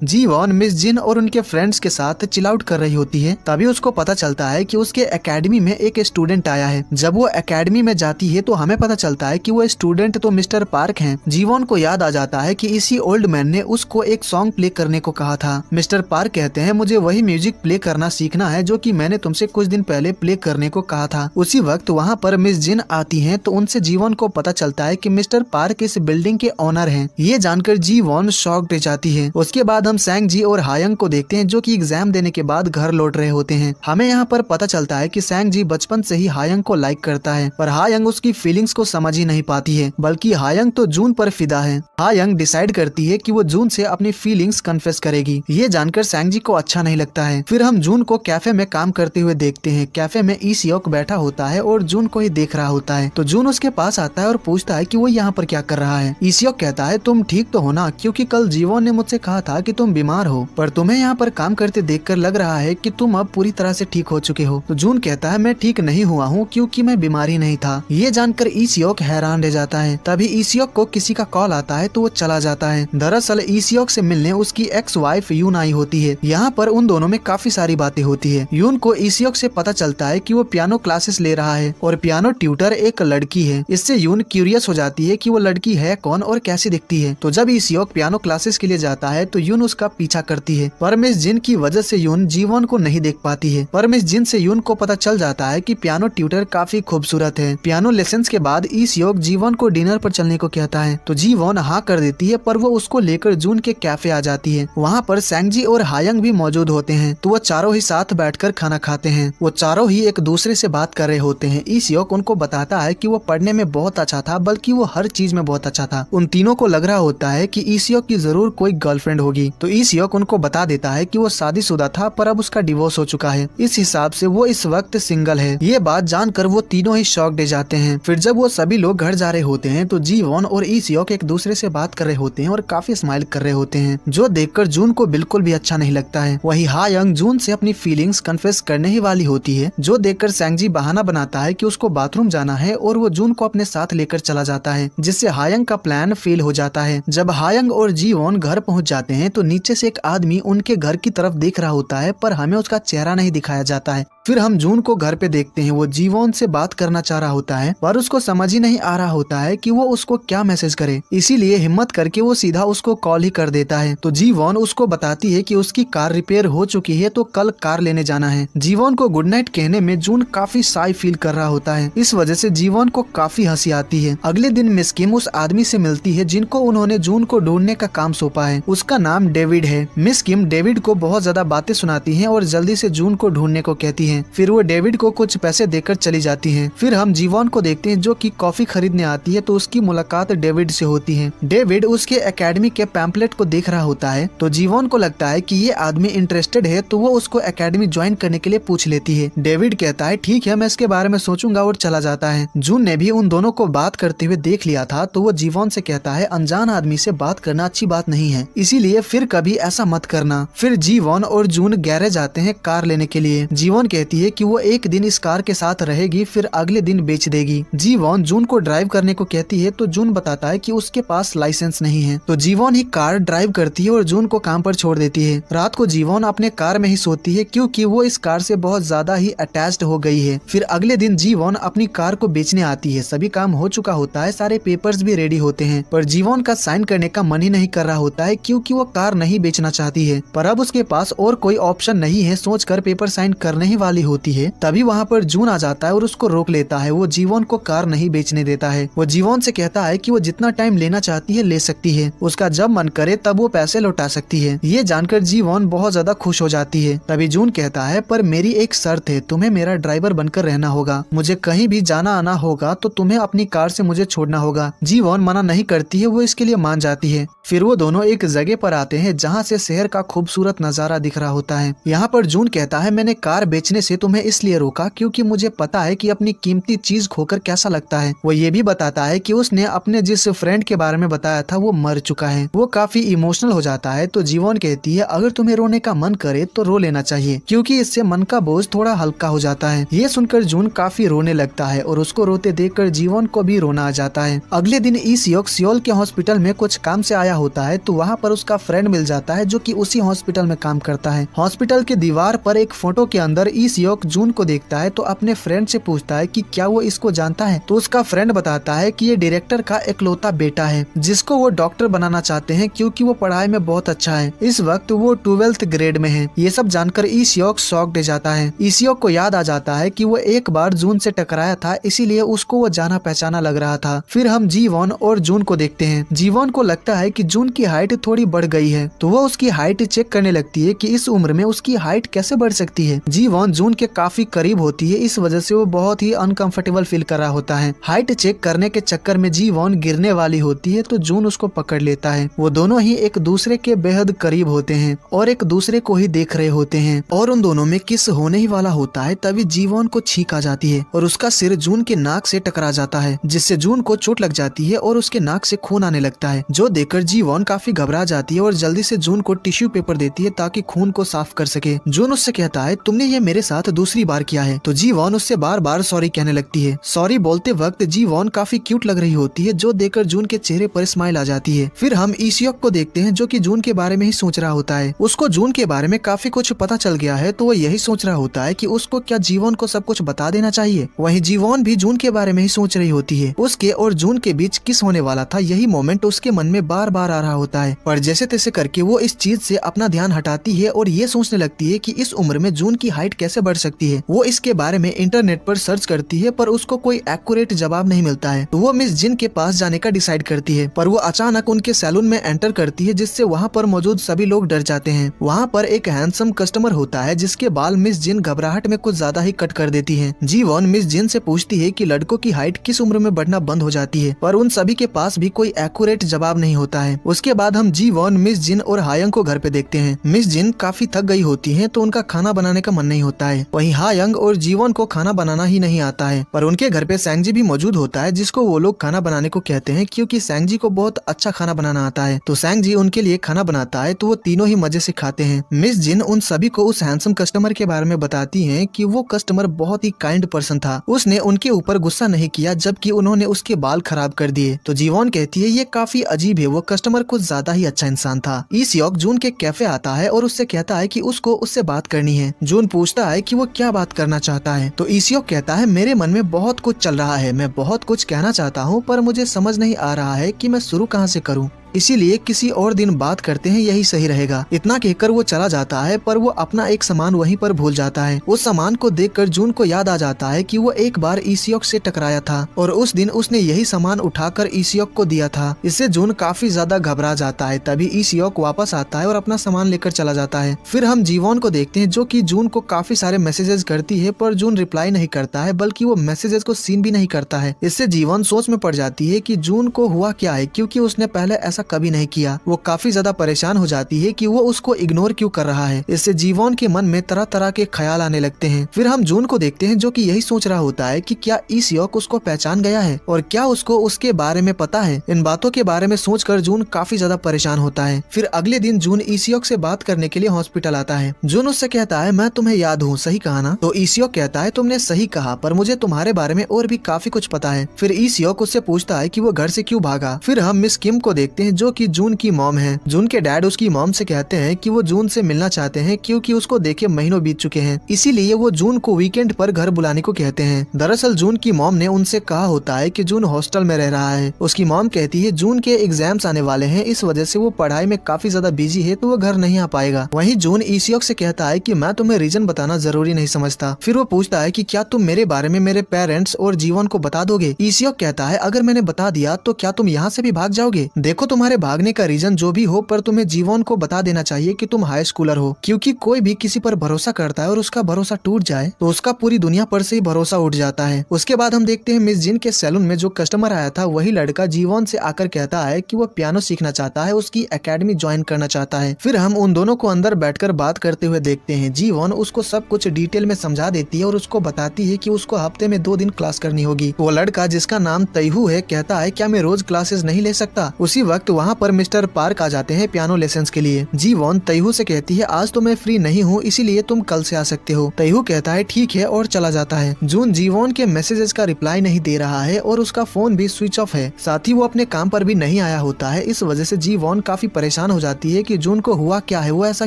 जीवॉन मिस जिन और उनके फ्रेंड्स के साथ चिल आउट कर रही होती है। तभी उसको पता चलता है कि उसके एकेडमी में एक स्टूडेंट आया है। जब वो एकेडमी में जाती है तो हमें पता चलता है कि वो स्टूडेंट तो मिस्टर पार्क हैं। जीवॉन को याद आ जाता है कि इसी ओल्ड मैन ने उसको एक सॉन्ग प्ले करने को कहा था। मिस्टर पार्क कहते हैं मुझे वही म्यूजिक प्ले करना सीखना है जो कि मैंने तुमसे कुछ दिन पहले प्ले करने को कहा था। उसी वक्त वहाँ पर मिस जिन आती हैं तो उनसे जीवॉन को पता चलता है कि मिस्टर पार्क इस बिल्डिंग के ओनर हैं। ये जानकर जीवॉन शॉक्ड रह जाती है। उसके बाद हम सैंग जी और हायंग को देखते हैं जो कि एग्जाम देने के बाद घर लौट रहे होते हैं। हमें यहाँ पर पता चलता है कि सैंग जी बचपन से ही हायंग को लाइक करता है, पर हायंग उसकी फीलिंग्स को समझ ही नहीं पाती है, बल्कि हायंग तो जून पर फिदा है। हायंग डिसाइड करती है कि वो जून से अपनी फीलिंग्स कन्फेस करेगी। ये जानकर सैंग जी को अच्छा नहीं लगता है। फिर हम जून को कैफे में काम करते हुए देखते हैं। कैफे में ई सियोक बैठा होता है और जून को ही देख रहा होता है। तो जून उसके पास आता है और पूछता है कि वो यहाँ पर क्या कर रहा है। ई सियोक कहता है तुम ठीक तो हो ना, क्योंकि कल जीवॉन ने मुझसे कहा था कि तुम बीमार हो, पर तुम्हें यहाँ पर काम करते देखकर लग रहा है कि तुम अब पूरी तरह से ठीक हो चुके हो। तो जून कहता है मैं ठीक नहीं हुआ हूँ क्योंकि मैं बीमार ही नहीं था। ये जानकर ई सियोक हैरान रह जाता है। तभी ई सियोक को किसी का कॉल आता है तो वो चला जाता है। दरअसल ई सियोक से मिलने उसकी एक्स वाइफ यून आई होती है। यहाँ पर उन दोनों में काफी सारी बातें होती है। यून को ई सियोक से पता चलता है कि वो पियानो क्लासेस ले रहा है और पियानो ट्यूटर एक लड़की है। इससे यून क्यूरियस हो जाती है कि वो लड़की है कौन और कैसी दिखती है। तो जब ई सियोक पियानो क्लासेस के लिए जाता है तो यून उसका पीछा करती है, पर मिस जिन की वजह से यून जीवॉन को नहीं देख पाती है। पर मिस जिन से यून को पता चल जाता है कि पियानो ट्यूटर काफी खूबसूरत है। पियानो लेसन के बाद ई सियोक जीवॉन को डिनर पर चलने को कहता है, तो जीवॉन हाँ कर देती है, पर वो उसको लेकर जून के कैफे आ जाती है। वहाँ पर सैंगजी और हायंग भी मौजूद होते हैं। तो वो चारों ही साथ बैठकर खाना खाते हैं। वो चारों ही एक दूसरे से बात कर रहे होते हैं। ई सियोक उनको बताता है कि वो पढ़ने में बहुत अच्छा था, बल्कि वो हर चीज में बहुत अच्छा था। उन तीनों को लग रहा होता है कि ई सियोक की जरूर कोई गर्लफ्रेंड होगी। तो ई सियोक उनको बता देता है कि वो शादीशुदा था, पर अब उसका डिवोर्स हो चुका है। इस हिसाब से वो इस वक्त सिंगल है। ये बात जानकर वो तीनों ही शॉक्ड हो जाते हैं। फिर जब वो सभी लोग घर जा रहे होते हैं तो जीवॉन और ई सियोक एक दूसरे से बात कर रहे होते हैं और काफी स्माइल कर रहे होते हैं, जो देखकर जून को बिल्कुल भी अच्छा नहीं लगता है। वही हायंग जून से अपनी फीलिंग्स कन्फेस करने ही वाली होती है, जो देखकर सैंगजी बहाना बनाता है कि उसको बाथरूम जाना है और वो जून को अपने साथ लेकर चला जाता है, जिससे हायंग का प्लान फेल हो जाता है। जब हायंग और जीवॉन घर पहुंच जाते हैं तो नीचे से एक आदमी उनके घर की तरफ देख रहा होता है, पर हमें उसका चेहरा नहीं दिखाया जाता है। फिर हम जून को घर पे देखते हैं। वो जीवोन से बात करना चाह रहा होता है पर उसको समझ ही नहीं आ रहा होता है कि वो उसको क्या मैसेज करे, इसीलिए हिम्मत करके वो सीधा उसको कॉल ही कर देता है। तो जीवोन उसको बताती है कि उसकी कार रिपेयर हो चुकी है तो कल कार लेने जाना है। जीवोन को गुड नाइट कहने में जून काफी शाय फील कर रहा होता है, इस वजह से जीवोन को काफी हंसी आती है। अगले दिन मिस किम उस आदमी से मिलती है जिनको उन्होंने जून को ढूंढने का काम सौंपा है। उसका नाम डेविड है। मिस किम डेविड को बहुत ज्यादा बातें सुनाती है और जल्दी से जून को ढूंढने को कहती है। फिर वो डेविड को कुछ पैसे देकर चली जाती हैं। फिर हम जीवोन को देखते हैं जो कि कॉफी खरीदने आती है तो उसकी मुलाकात डेविड से होती है। डेविड उसके एकेडमी के पैम्पलेट को देख रहा होता है तो जीवोन को लगता है कि ये आदमी इंटरेस्टेड है तो वो उसको एकेडमी ज्वाइन करने के लिए पूछ लेती है। डेविड कहता है ठीक है, मैं इसके बारे में सोचूंगा और चला जाता है। जून ने भी उन दोनों को बात करते हुए देख लिया था तो वो जीवोन से कहता है अनजान आदमी से बात करना अच्छी बात नहीं है, इसीलिए फिर कभी ऐसा मत करना। फिर जीवोन और जून गैरेज आते हैं कार लेने के लिए। जीवोन कहती है कि वो एक दिन इस कार के साथ रहेगी फिर अगले दिन बेच देगी। जीवोन जून को ड्राइव करने को कहती है तो जून बताता है कि उसके पास लाइसेंस नहीं है। तो जीवोन ही कार ड्राइव करती है और जून को काम पर छोड़ देती है। रात को जीवोन अपने कार में ही सोती है क्योंकि वो इस कार से बहुत ज्यादा ही अटैच्ड हो गई है। फिर अगले दिन जीवोन अपनी कार को बेचने आती है। सभी काम हो चुका होता है, सारे पेपर्स भी रेडी होते हैं, पर जीवोन का साइन करने का मन ही नहीं कर रहा होता है क्योंकि वो कार नहीं बेचना चाहती है। पर अब उसके पास और कोई ऑप्शन नहीं है, सोचकर पेपर साइन करने ही वाली होती है तभी वहाँ पर जून आ जाता है और उसको रोक लेता है। वो जीवोन को कार नहीं बेचने देता है। वो जीवोन से कहता है कि वो जितना टाइम लेना चाहती है ले सकती है, उसका जब मन करे तब वो पैसे लौटा सकती है। ये जानकर जीवोन बहुत ज्यादा खुश हो जाती है। तभी जून कहता है पर मेरी एक शर्त है, तुम्हें मेरा ड्राइवर बनकर रहना होगा, मुझे कहीं भी जाना आना होगा तो तुम्हें अपनी कार से मुझे छोड़ना होगा। जीवोन मना नहीं करती है, वो इसके लिए मान जाती है। फिर वो दोनों एक जगह पर आते हैं जहाँ से शहर का खूबसूरत नजारा दिख रहा होता है। यहाँ पर जून कहता है मैंने कार बेचने से तुम्हें इसलिए रोका क्योंकि मुझे पता है कि अपनी कीमती चीज खोकर कैसा लगता है। वो ये भी बताता है कि उसने अपने जिस फ्रेंड के बारे में बताया था वो मर चुका है। वो काफी इमोशनल हो जाता है तो जीवोन कहती है अगर तुम्हें रोने का मन करे तो रो लेना चाहिए क्योंकि इससे मन का बोझ थोड़ा हल्का हो जाता है। ये सुनकर जून काफी रोने लगता है और उसको रोते देखकर जीवोन को भी रोना आ जाता है। अगले दिन ई सियोक सियोल के हॉस्पिटल में कुछ काम से आया होता है तो वहाँ पर उसका फ्रेंड मिल जाता है जो कि उसी हॉस्पिटल में काम करता है। हॉस्पिटल के दीवार पर एक फोटो के अंदर ई सियोक जून को देखता है तो अपने फ्रेंड से पूछता है कि क्या वो इसको जानता है। तो उसका फ्रेंड बताता है कि ये डायरेक्टर का इकलौता बेटा है जिसको वो डॉक्टर बनाना चाहते हैं क्योंकि वो पढ़ाई में बहुत अच्छा है। इस वक्त वो 12th ग्रेड में है। ये सब जानकर ई सियोक शॉक्ड हो जाता है। ई सियोक को याद आ जाता है कि वो एक बार जून से टकराया था, इसीलिए उसको वो जाना पहचाना लग रहा था। फिर हम जीवोन और जून को देखते हैं। जीवोन को लगता है कि जून की हाइट थोड़ी बढ़ गई है तो वो उसकी हाइट चेक करने लगती है कि इस उम्र में उसकी हाइट कैसे बढ़ सकती है। जीवोन जून के काफी करीब होती है, इस वजह से वो बहुत ही अनकंफर्टेबल फील कर रहा होता है। हाइट चेक करने के चक्कर में जीवोन गिरने वाली होती है तो जून उसको पकड़ लेता है। वो दोनों ही एक दूसरे के बेहद करीब होते हैं और एक दूसरे को ही देख रहे होते हैं और उन दोनों में किस होने ही वाला होता है। तभी जीवोन को छींक आ जाती है और उसका सिर जून के नाक से टकरा जाता है जिससे जून को चोट लग जाती है और उसके नाक से खून आने लगता है, जो देखकर जीवोन काफी घबरा जाती है और जल्दी से जून को टिश्यू पेपर देती है ताकि खून को साफ कर सके। जून उससे कहता है तुमने ये मेरे साथ दूसरी बार किया है। तो जीवोन उससे बार बार सॉरी कहने लगती है। सॉरी बोलते वक्त जीवोन काफी क्यूट लग रही होती है जो देखकर जून के चेहरे पर स्माइल आ जाती है। फिर हम ई सियोक को देखते हैं जो कि जून के बारे में ही सोच रहा होता है। उसको जून के बारे में काफी कुछ पता चल गया है तो वो यही सोच रहा होता है कि उसको क्या जीवोन को सब कुछ बता देना चाहिए। वहीं जीवोन भी जून के बारे में ही सोच रही होती है। उसके और जून के बीच किस होने वाला था यही मोमेंट उसके मन में बार बार आ रहा होता है, पर जैसे तैसे करके वो इस चीज से अपना ध्यान हटाती है और ये सोचने लगती है कि इस उम्र में जून की हाइट कैसे बढ़ सकती है। वो इसके बारे में इंटरनेट पर सर्च करती है पर उसको कोई एक्यूरेट जवाब नहीं मिलता है तो वो मिस जिन के पास जाने का डिसाइड करती है, पर वो अचानक उनके सैलून में एंटर करती है जिससे वहाँ पर मौजूद सभी लोग डर जाते हैं। वहाँ पर एक हैंडसम कस्टमर होता है जिसके बाल मिस जिन घबराहट में कुछ ज्यादा ही कट कर देती है। जीवोन मिस जिन से पूछती है कि लड़कों की हाइट किस उम्र में बढ़ना बंद हो जाती है, पर उन सभी के पास भी कोई एक्यूरेट जवाब नहीं होता है। उसके बाद हम जीवोन, मिस जिन और हायंग को घर पे देखते हैं। मिस जिन काफी थक गई होती हैं तो उनका खाना बनाने का मन नहीं होता है। वहीं हायंग और जीवोन को खाना बनाना ही नहीं आता है, पर उनके घर पे सैंगजी भी मौजूद होता है जिसको वो लोग खाना बनाने को कहते हैं क्योंकि सैंगजी को बहुत अच्छा खाना बनाना आता है। तो सैंगजी उनके लिए खाना बनाता है तो वो तीनों ही मजे से खाते हैं। मिस जिन उन सभी को उस हैंडसम कस्टमर के बारे में बताती हैं कि वो कस्टमर बहुत ही काइंड पर्सन था, उसने उनके ऊपर गुस्सा नहीं किया जबकि उन्होंने उसके बाल खराब कर दिए। तो जीवोन कहती है ये काफी अजीब है, वो कस्टमर कुछ ज्यादा ही अच्छा इंसान था। ई सियोक जून के कैफे आता है और उससे कहता है कि उसको उससे बात करनी है। जून पूछता है कि वो क्या बात करना चाहता है। तो ईसियोक कहता है मेरे मन में बहुत कुछ चल रहा है, मैं बहुत कुछ कहना चाहता हूँ पर मुझे समझ नहीं आ रहा है कि मैं शुरू कहाँ से करूँ, इसीलिए किसी और दिन बात करते हैं, यही सही रहेगा। इतना कहकर वो चला जाता है पर वो अपना एक सामान वहीं पर भूल जाता है। उस सामान को देखकर जून को याद आ जाता है कि वो एक बार ईसियोक से टकराया था और उस दिन उसने यही सामान उठाकर ईसियोक को दिया था। इससे जून काफी ज्यादा घबरा जाता है। तभी ईसियोक वापस आता है और अपना सामान लेकर चला जाता है। फिर हम जीवॉन को देखते हैं जो कि जून को काफी सारे मैसेजेस करती है पर जून रिप्लाई नहीं करता है, बल्कि वो मैसेजेस को सीन भी नहीं करता है। इससे जीवॉन सोच में पड़ जाती है कि जून को हुआ क्या है, क्योंकि उसने पहले ऐसा कभी नहीं किया। वो काफी ज्यादा परेशान हो जाती है कि वो उसको इग्नोर क्यों कर रहा है। इससे जीवॉन के मन में तरह तरह के ख्याल आने लगते हैं। फिर हम जून को देखते हैं जो कि यही सोच रहा होता है कि क्या ईसियोक उसको पहचान गया है और क्या उसको उसके बारे में पता है। इन बातों के बारे में सोचकर जून काफी ज्यादा परेशान होता है। फिर अगले दिन जून ईसियोक से बात करने के लिए हॉस्पिटल आता है। जून उससे कहता है मैं तुम्हें याद हूँ, सही कहा ना? तो ईसियोक कहता है तुमने सही कहा, पर मुझे तुम्हारे बारे में और भी काफी कुछ पता है। फिर ईसियोक उससे पूछता है कि वो घर से क्यों भागा। फिर हम मिस किम को देखते हैं जो कि जून की मॉम है। जून के डैड उसकी मॉम से कहते हैं कि वो जून से मिलना चाहते हैं क्योंकि उसको देखे महीनों बीत चुके हैं, इसीलिए वो जून को वीकेंड पर घर बुलाने को कहते हैं। दरअसल जून की मॉम ने उनसे कहा होता है कि जून हॉस्टल में रह रहा है। उसकी मॉम कहती है जून के एग्जाम्स आने वाले हैं, इस वजह से वो पढ़ाई में काफी ज्यादा बिजी है तो वो घर नहीं आ पाएगा। वहीं जून ईसियोक से कहता है कि मैं तुम्हें रीजन बताना जरूरी नहीं समझता। फिर वो पूछता है कि क्या तुम मेरे बारे में मेरे पेरेंट्स और जीवन को बता दोगे। ईसियोक कहता है अगर मैंने बता दिया तो क्या तुम यहाँ से भी भाग जाओगे। देखो तुम्हारे भागने का रीजन जो भी हो, पर तुम्हें जीवन को बता देना चाहिए कि तुम हाई स्कूलर हो, क्योंकि कोई भी किसी पर भरोसा करता है और उसका भरोसा टूट जाए तो उसका पूरी दुनिया पर से ही भरोसा उठ जाता है। उसके बाद हम देखते हैं मिस जिन के सैलून में जो कस्टमर आया था वही लड़का जीवन से आकर कहता है कि वो पियानो सीखना चाहता है, उसकी एकेडमी ज्वाइन करना चाहता है। फिर हम उन दोनों को अंदर बैठकर बात करते हुए देखते हैं। जीवन उसको सब कुछ डिटेल में समझा देती है और उसको बताती है कि उसको हफ्ते में 2 दिन क्लास करनी होगी। वो लड़का जिसका नाम तैहू है कहता है क्या मैं रोज क्लासेस नहीं ले सकता। उसी वक्त वहाँ पर मिस्टर पार्क आ जाते हैं पियानो लेसन्स के लिए। जीवन तैहू से कहती है आज तो मैं फ्री नहीं हूँ, इसीलिए तुम कल से आ सकते हो। तैहू कहता है ठीक है और चला जाता है। जून जीवन के मैसेजेस का रिप्लाई नहीं दे रहा है और उसका फोन भी स्विच ऑफ है, साथ ही वो अपने काम पर भी नहीं आया होता है। इस वजह से जीवन काफी परेशान हो जाती है कि जून को हुआ क्या है, वो ऐसा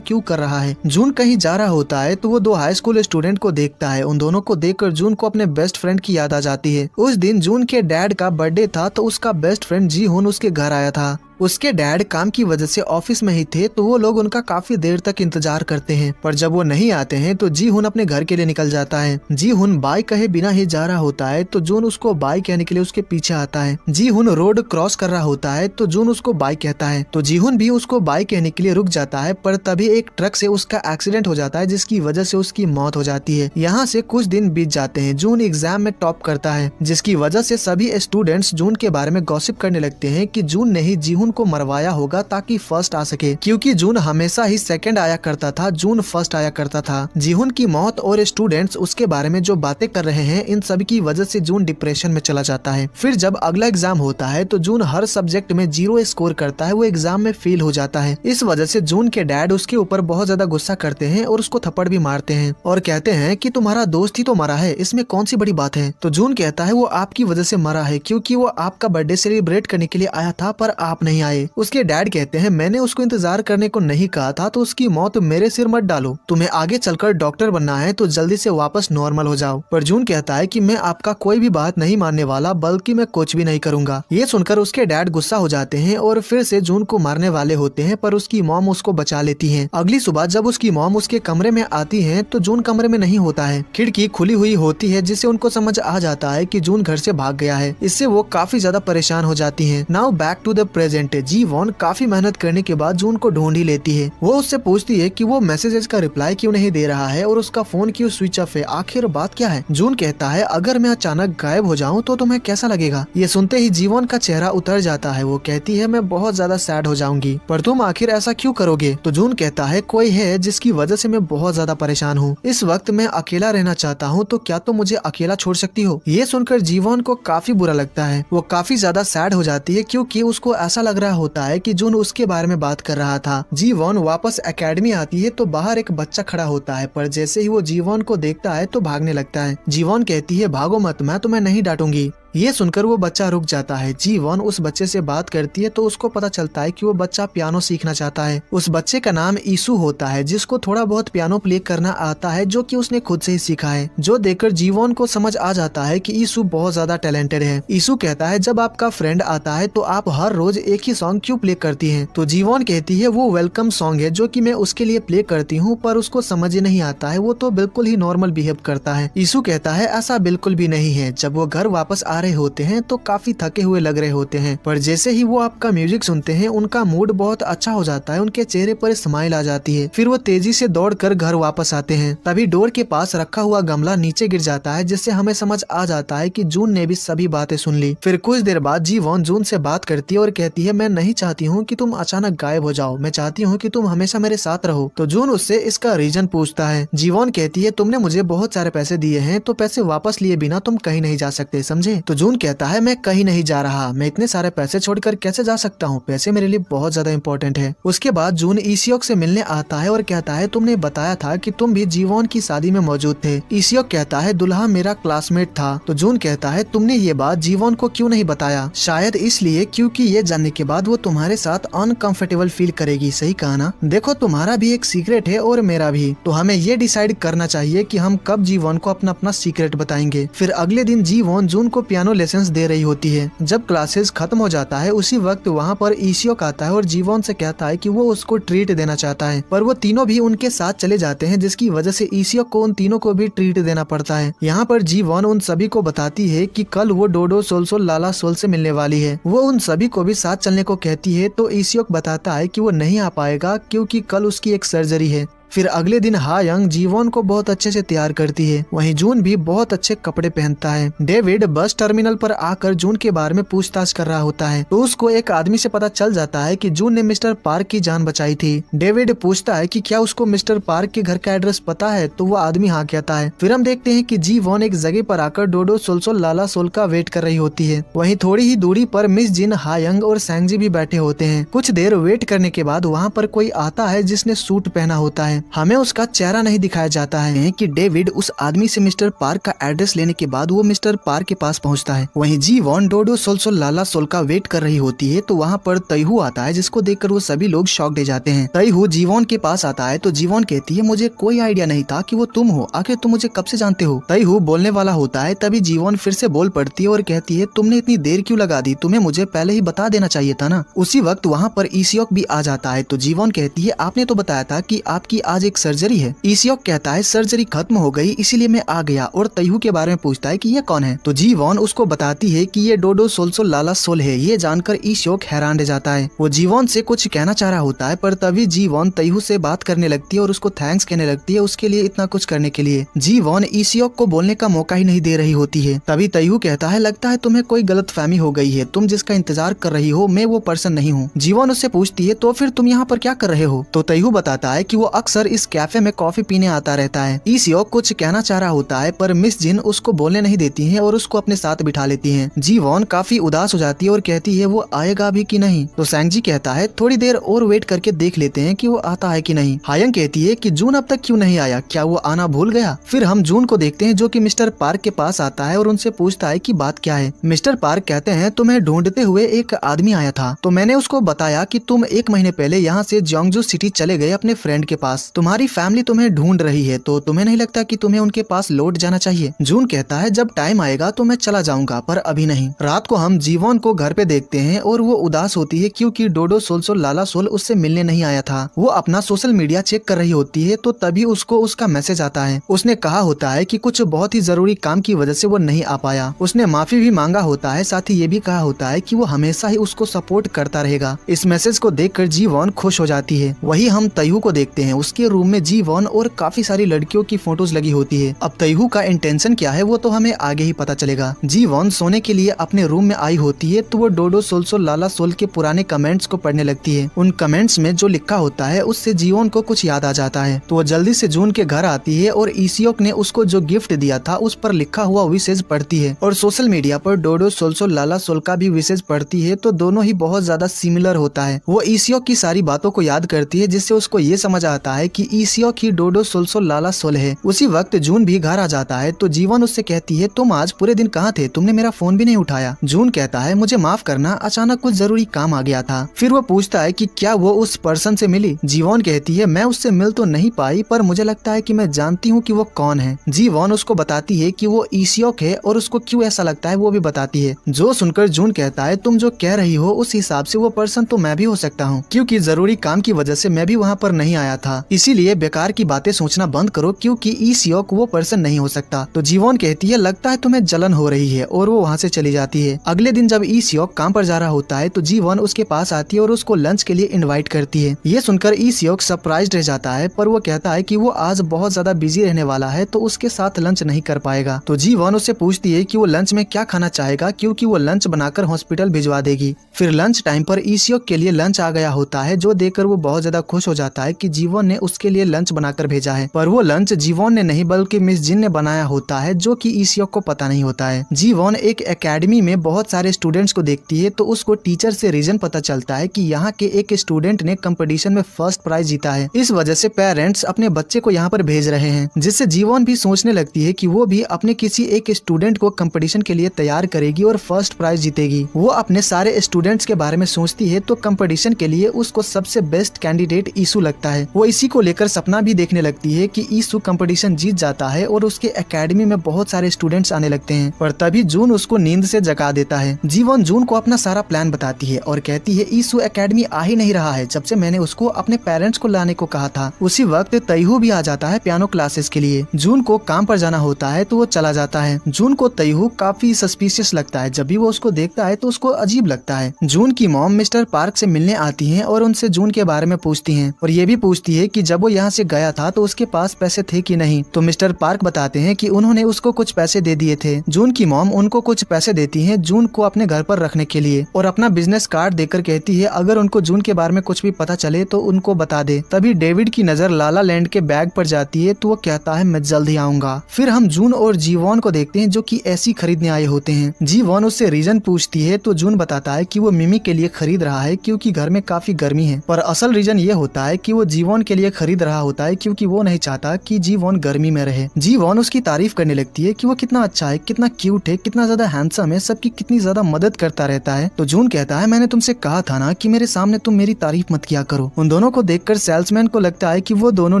क्यों कर रहा है। जून कहीं जा रहा होता है तो वो 2 हाई स्कूल स्टूडेंट को देखता है। उन दोनों को देखकर जून को अपने बेस्ट फ्रेंड की याद आ जाती है। उस दिन जून के डैड का बर्थडे था तो उसका बेस्ट फ्रेंड जी हुन उसके घर आया था। उसके डैड काम की वजह से ऑफिस में ही थे तो वो लोग उनका काफी देर तक इंतजार करते हैं, पर जब वो नहीं आते हैं तो जी हुन अपने घर के लिए निकल जाता है। जी हुन बाय कहे बिना ही जा रहा होता है तो जून उसको बाय कहने के लिए उसके पीछे आता है। जी हुन रोड क्रॉस कर रहा होता है तो जून उसको बाय कहता है तो जी हुन भी उसको बाय कहने के लिए रुक जाता है, पर तभी एक ट्रक से उसका एक्सीडेंट हो जाता है जिसकी वजह से उसकी मौत हो जाती है। यहाँ से कुछ दिन बीत जाते हैं। जून एग्जाम में टॉप करता है जिसकी वजह से सभी स्टूडेंट्स जून के बारे में गॉसिप करने लगते हैं कि जून ने ही जी हुन को मरवाया होगा ताकि फर्स्ट आ सके, क्योंकि जून हमेशा ही सेकंड आया करता था, जून फर्स्ट आया करता था। जीहुन की मौत और स्टूडेंट्स उसके बारे में जो बातें कर रहे हैं इन सब की वजह से जून डिप्रेशन में चला जाता है। फिर जब अगला एग्जाम होता है तो जून हर सब्जेक्ट में 0 स्कोर करता है, वो एग्जाम में फेल हो जाता है। इस वजह से जून के डैड उसके ऊपर बहुत ज्यादा गुस्सा करते हैं और उसको थप्पड़ भी मारते हैं और कहते हैं कि तुम्हारा दोस्त ही तो मरा है, इसमें कौन सी बड़ी बात है। तो जून कहता है वो आपकी वजह से मरा है क्योंकि वो आपका बर्थडे सेलिब्रेट करने के लिए आया था पर आप नहीं आए। उसके डैड कहते हैं मैंने उसको इंतजार करने को नहीं कहा था तो उसकी मौत मेरे सिर मत डालो, तुम्हें आगे चलकर डॉक्टर बनना है तो जल्दी से वापस नॉर्मल हो जाओ। पर जून कहता है कि मैं आपका कोई भी बात नहीं मानने वाला, बल्कि मैं कुछ भी नहीं करूंगा। ये सुनकर उसके डैड गुस्सा हो जाते हैं और फिर से जून को मारने वाले होते हैं, पर उसकी मॉम उसको बचा लेती है। अगली सुबह जब उसकी मॉम उसके कमरे में आती है तो जून कमरे में नहीं होता है, खिड़की खुली हुई होती है जिससे उनको समझ आ जाता है कि जून घर से भाग गया है। इससे वो काफी ज्यादा परेशान हो जाती है। Now back to the present. Ji Won काफी मेहनत करने के बाद जून को ढूंढ ही लेती है। वो उससे पूछती है कि वो मैसेजेस का रिप्लाई क्यों नहीं दे रहा है और उसका फोन क्यों स्विच ऑफ है, आखिर बात क्या है। जून कहता है अगर मैं अचानक गायब हो जाऊं तो तुम्हें कैसा लगेगा। ये सुनते ही जीवन का चेहरा उतर जाता है। वो कहती है मैं बहुत ज्यादा सैड हो जाऊंगी, पर तुम आखिर ऐसा क्यों करोगे। तो जून कहता है कोई है जिसकी वजह से मैं बहुत ज्यादा परेशान हूँ, इस वक्त मैं अकेला रहना चाहता हूँ, तो क्या तुम मुझे अकेला छोड़ सकती हो। ये सुनकर जीवन को काफी बुरा लगता है। वो काफी ज्यादा सैड हो जाती है क्योंकि उसको ऐसा लग रहा होता है कि जून उसके बारे में बात कर रहा था। जीवन वापस एकेडमी आती है तो बाहर एक बच्चा खड़ा होता है, पर जैसे ही वो जीवन को देखता है तो भागने लगता है। जीवन कहती है भागो मत, मैं तुम्हें नहीं डांटूंगी। ये सुनकर वो बच्चा रुक जाता है। जीवॉन उस बच्चे से बात करती है तो उसको पता चलता है कि वो बच्चा पियानो सीखना चाहता है। उस बच्चे का नाम ईसू होता है, जिसको थोड़ा बहुत पियानो प्ले करना आता है, जो कि उसने खुद से ही सीखा है। जो देखकर जीवॉन को समझ आ जाता है कि ईसू बहुत ज्यादा टैलेंटेड है। ईसू कहता है जब आपका फ्रेंड आता है तो आप हर रोज एक ही सॉन्ग क्यों प्ले करती हैं? तो जीवॉन कहती है वो वेलकम सॉन्ग है जो कि मैं उसके लिए प्ले करती हूँ, पर उसको समझ ही नहीं आता है, वो तो बिल्कुल ही नॉर्मल बिहेव करता है। ईसू कहता है ऐसा बिल्कुल भी नहीं है। जब वो घर वापस आ रहे होते हैं तो काफी थके हुए लग रहे होते हैं, पर जैसे ही वो आपका म्यूजिक सुनते हैं उनका मूड बहुत अच्छा हो जाता है, उनके चेहरे पर स्माइल आ जाती है। फिर वो तेजी से दौड़कर घर वापस आते हैं। तभी डोर के पास रखा हुआ गमला नीचे गिर जाता है, जिससे हमें समझ आ जाता है कि जून ने भी सभी बातें सुन ली। फिर कुछ देर बाद जीवॉन जून से बात करती है और कहती है मैं नहीं चाहती हूँ कि तुम अचानक गायब हो जाओ, मैं चाहती हूँ कि तुम हमेशा मेरे साथ रहो। तो जून उससे इसका रीजन पूछता है। जीवॉन कहती है तुमने मुझे बहुत सारे पैसे दिए हैं, तो पैसे वापस लिए बिना तुम कहीं नहीं जा सकते, समझे? तो जून कहता है मैं कहीं नहीं जा रहा, मैं इतने सारे पैसे छोड़कर कैसे जा सकता हूँ, पैसे मेरे लिए बहुत ज्यादा इंपॉर्टेंट है। उसके बाद जून ईसियोक से मिलने आता है और कहता है तुमने बताया था कि तुम भी जीवॉन की शादी में मौजूद थे। ईसियोक कहता है दुल्हा मेरा क्लासमेट था। तो जून कहता है तुमने ये बात जीवॉन को क्यों नहीं बताया? शायद इसलिए क्योंकि ये जानने के बाद वो तुम्हारे साथ अनकंफर्टेबल फील करेगी। सही कहा ना? देखो तुम्हारा भी एक सीक्रेट है और मेरा भी, तो हमें ये डिसाइड करना चाहिए कि हम कब जीवॉन को अपना अपना सीक्रेट बताएंगे। फिर अगले दिन जीवॉन जून को पियानो लेसन्स दे रही होती है। जब क्लासेस खत्म हो जाता है उसी वक्त वहाँ पर ईसियोक आता है और जीवॉन से कहता है कि वो उसको ट्रीट देना चाहता है, पर वो तीनों भी उनके साथ चले जाते हैं, जिसकी वजह से ईसियोक को उन तीनों को भी ट्रीट देना पड़ता है। यहाँ पर जीवॉन उन सभी को बताती है कि कल वो डोडो सोलसोल लाला सोल से मिलने वाली है। वो उन सभी को भी साथ चलने को कहती है, तो ईसियोक बताता है कि वो नहीं आ पाएगा क्योंकि कल उसकी एक सर्जरी है। फिर अगले दिन हायंग जीवॉन को बहुत अच्छे से तैयार करती है। वहीं जून भी बहुत अच्छे कपड़े पहनता है। डेविड बस टर्मिनल पर आकर जून के बारे में पूछताछ कर रहा होता है, तो उसको एक आदमी से पता चल जाता है कि जून ने मिस्टर पार्क की जान बचाई थी। डेविड पूछता है कि क्या उसको मिस्टर पार्क के घर का एड्रेस पता है, तो वो आदमी हाँ कहता है। फिर हम देखते हैं कि जीवॉन एक जगह पर आकर डोडो सोलसोल लाला सोल का वेट कर रही होती है। वहीं थोड़ी ही दूरी पर मिस जिन, हायंग और सैंगजी भी बैठे होते हैं। कुछ देर वेट करने के बाद वहाँ पर कोई आता है जिसने सूट पहना होता है। हमें उसका चेहरा नहीं दिखाया जाता है कि डेविड उस आदमी से मिस्टर पार्क का एड्रेस लेने के बाद वो मिस्टर पार्क के पास पहुंचता है। वहीं जीवॉन डोडो सोलसोल लाला सोल का वेट कर रही होती है, तो वहाँ पर तैहू आता है, जिसको देखकर वो सभी लोग शॉक दे जाते हैं। तैहू जीवॉन के पास आता है तो जीवॉन कहती है मुझे कोई आइडिया नहीं था कि वो तुम हो, आखिर तुम मुझे कब से जानते हो? तैहू बोलने वाला होता है, तभी जीवॉन फिर से बोल पड़ती है और कहती है तुमने इतनी देर क्यों लगा दी, तुम्हें मुझे पहले ही बता देना चाहिए था ना। उसी वक्त वहाँ पर ईसियोक भी आ जाता है, तो जीवॉन कहती है आपने तो बताया था कि आपकी आज एक सर्जरी है। ईसियोक कहता है सर्जरी खत्म हो गई इसीलिए मैं आ गया, और तैहू के बारे में पूछता है कि ये कौन है। तो जीवॉन उसको बताती है कि ये डोडो सोलसोल लाला सोल है। ये जानकर ईसियोक हैरान रह जाता है। वो जीवॉन से कुछ कहना चाह रहा होता है, पर तभी जीवॉन तैहू से बात करने लगती है और उसको थैंक्स कहने लगती है उसके लिए इतना कुछ करने के लिए। जीवॉन ईसियोक को बोलने का मौका ही नहीं दे रही होती है। तभी तैहू कहता है लगता है तुम्हें कोई गलतफहमी हो गई है, तुम जिसका इंतजार कर रही हो मैं वो पर्सन नहीं हूँ। जीवॉन उससे पूछती है तो फिर तुम यहाँ पर क्या कर रहे हो? तो तैहू बताता है कि वो अक्सर इस कैफे में कॉफी पीने आता रहता है। ईसियोक कुछ कहना चाह रहा होता है, पर मिस जिन उसको बोलने नहीं देती हैं और उसको अपने साथ बिठा लेती हैं। जीवॉन काफी उदास हो जाती है और कहती है वो आएगा भी कि नहीं। तो सैंगजी कहता है थोड़ी देर और वेट करके देख लेते हैं कि वो आता है कि नहीं। हायंग कहती है कि जून अब तक क्यों नहीं आया, क्या वो आना भूल गया? फिर हम जून को देखते हैं जो कि मिस्टर पार्क के पास आता है और उनसे पूछता है कि बात क्या है। मिस्टर पार्क कहते हैं तुम्हें ढूंढते हुए एक आदमी आया था, तो मैंने उसको बताया कि तुम 1 महीने पहले यहाँ से जियोंगजू सिटी चले गए अपने फ्रेंड के पास, तुम्हारी फैमिली तुम्हें ढूंढ रही है, तो तुम्हें नहीं लगता कि तुम्हें उनके पास लौट जाना चाहिए? जून कहता है जब टाइम आएगा तो मैं चला जाऊंगा, पर अभी नहीं। रात को हम जीवॉन को घर पे देखते हैं और वो उदास होती है क्योंकि डोडो सोलसोल लाला सोल उससे मिलने नहीं आया था। वो अपना सोशल मीडिया चेक कर रही होती है, तो तभी उसको उसका मैसेज आता है। उसने कहा होता है कि कुछ बहुत ही जरूरी काम की वजह से वो नहीं आ पाया। उसने माफी भी मांगा होता है, साथ ही ये भी कहा होता है कि वो हमेशा ही उसको सपोर्ट करता रहेगा। इस मैसेज को देखकर जीवॉन खुश हो जाती है। वही हम तैहू को देखते हैं, उसके रूम में जीवॉन और काफी सारी लड़कियों की फोटोज लगी होती है। अब तैहू का इंटेंशन क्या है वो तो हमें आगे ही पता चलेगा। जीवॉन सोने के लिए अपने रूम में आई होती है, तो वो डोडो सोलसोल लाला सोल के पुराने कमेंट्स को पढ़ने लगती है। उन कमेंट्स में जो लिखा होता है उससे जीवॉन को कुछ याद आ जाता है, तो वो जल्दी से जून के घर आती है और ईसियोक ने उसको जो गिफ्ट दिया था उस पर लिखा हुआ विशेष पढ़ती है और सोशल मीडिया पर डोडो सोलसोल लाला सोल का भी विशेष पढ़ती है, तो दोनों ही बहुत ज्यादा सिमिलर होता है। वो ईसियोक की सारी बातों को याद करती है, जिससे उसको ये समझ आता है है कि ईसियोक ही डोडो सोलसोल लाला सोल है। उसी वक्त जून भी घर आ जाता है तो जीवन उससे कहती है तुम आज पूरे दिन कहाँ थे, तुमने मेरा फोन भी नहीं उठाया। जून कहता है मुझे माफ करना, अचानक कुछ जरूरी काम आ गया था। फिर वो पूछता है कि क्या वो उस पर्सन से मिली। जीवन कहती है मैं उससे मिल तो नहीं पाई, पर मुझे लगता है कि मैं जानती हूँ कि वो कौन है। जीवन उसको बताती है कि वो ईसियोक है और उसको क्यों ऐसा लगता है वो भी बताती है। जो सुनकर जून कहता है तुम जो कह रही हो उस हिसाब से वो पर्सन तो मैं भी हो सकता हूँ, क्योंकि जरूरी काम की वजह से मैं भी वहाँ पर नहीं आया था, इसीलिए बेकार की बातें सोचना बंद करो क्योंकि ईसियोक वो पर्सन नहीं हो सकता। तो जीवन कहती है लगता है तुम्हें जलन हो रही है और वो वहाँ से चली जाती है। अगले दिन जब ईसियोक काम पर जा रहा होता है तो जीवन उसके पास आती है और उसको लंच के लिए इनवाइट करती है। ये सुनकर ईसियोक सरप्राइज्ड रह जाता है, पर वो कहता है कि वो आज बहुत ज्यादा बिजी रहने वाला है तो उसके साथ लंच नहीं कर पाएगा। तो जीवन उससे पूछती है कि वो लंच में क्या खाना चाहेगा, क्योंकि वो लंच बनाकर हॉस्पिटल भिजवा देगी। फिर लंच टाइम पर ईसियोक के लिए लंच आ गया होता है, जो देखकर वो बहुत ज्यादा खुश हो जाता है कि जीवन ने उसके लिए लंच बनाकर भेजा है। पर वो लंच जीवन ने नहीं बल्कि मिस जिन ने बनाया होता है, जो कि ईसियोक को पता नहीं होता है। जीवन एक एकेडमी में बहुत सारे स्टूडेंट्स को देखती है तो उसको टीचर से रीजन पता चलता है कि यहाँ के एक स्टूडेंट ने कंपटीशन में फर्स्ट प्राइज जीता है, इस वजह से पेरेंट्स अपने बच्चे को यहाँ पर भेज रहे हैं। जिससे जीवन भी सोचने लगती है कि वो भी अपने किसी एक स्टूडेंट को कंपटीशन के लिए तैयार करेगी और फर्स्ट प्राइज जीतेगी। वो अपने सारे स्टूडेंट्स के बारे में सोचती है तो कंपटीशन के लिए उसको सबसे बेस्ट कैंडिडेट ईसू लगता है। वो इसी को लेकर सपना भी देखने लगती है कि ईसू कंपटीशन जीत जाता है और उसके एकेडमी में बहुत सारे स्टूडेंट्स आने लगते हैं। पर तभी जून उसको नींद से जगा देता है। जीवन जून को अपना सारा प्लान बताती है और कहती है ईसू एकेडमी आ ही नहीं रहा है जब से मैंने उसको अपने पेरेंट्स को लाने को कहा था। उसी वक्त तैहू भी आ जाता है पियानो क्लासेस के लिए। जून को काम पर जाना होता है तो वो चला जाता है। जून को तैहू काफी सस्पिशियस लगता है। जब भी वो उसको देखता है तो उसको अजीब लगता है। जून की मॉम मिस्टर पार्क से मिलने आती हैं और उनसे जून के बारे में पूछती हैं और ये भी पूछती है कि जब वो यहाँ से गया था तो उसके पास पैसे थे कि नहीं। तो मिस्टर पार्क बताते हैं कि उन्होंने उसको कुछ पैसे दे दिए थे। जून की मॉम उनको कुछ पैसे देती हैं जून को अपने घर पर रखने के लिए और अपना बिजनेस कार्ड देकर कहती है अगर उनको जून के बारे में कुछ भी पता चले तो उनको बता दे। तभी डेविड की नजर लाला लैंड के बैग पर जाती है तो वो कहता है मैं जल्द ही आऊंगा। फिर हम जून और जीवन को देखते हैं जो कि ऐसी खरीदने आए होते हैं। जीवन उससे रीजन पूछती है तो जून बताता है कि वो मिमी के लिए खरीद रहा है क्योंकि घर में काफी गर्मी है, पर असल रीजन ये होता है कि वो जीवन के लिए खरीद रहा होता है क्योंकि वो नहीं चाहता कि जीवन गर्मी में रहे। जीवन उसकी तारीफ करने लगती है कि वो कितना अच्छा है, कितना क्यूट है, कितना ज्यादा हैंडसम है, सबकी कितनी ज्यादा मदद करता रहता है। तो जून कहता है मैंने तुमसे कहा था ना कि मेरे सामने तुम मेरी तारीफ मत किया करो। उन दोनों को देखकर सेल्समैन को लगता है कि वो दोनों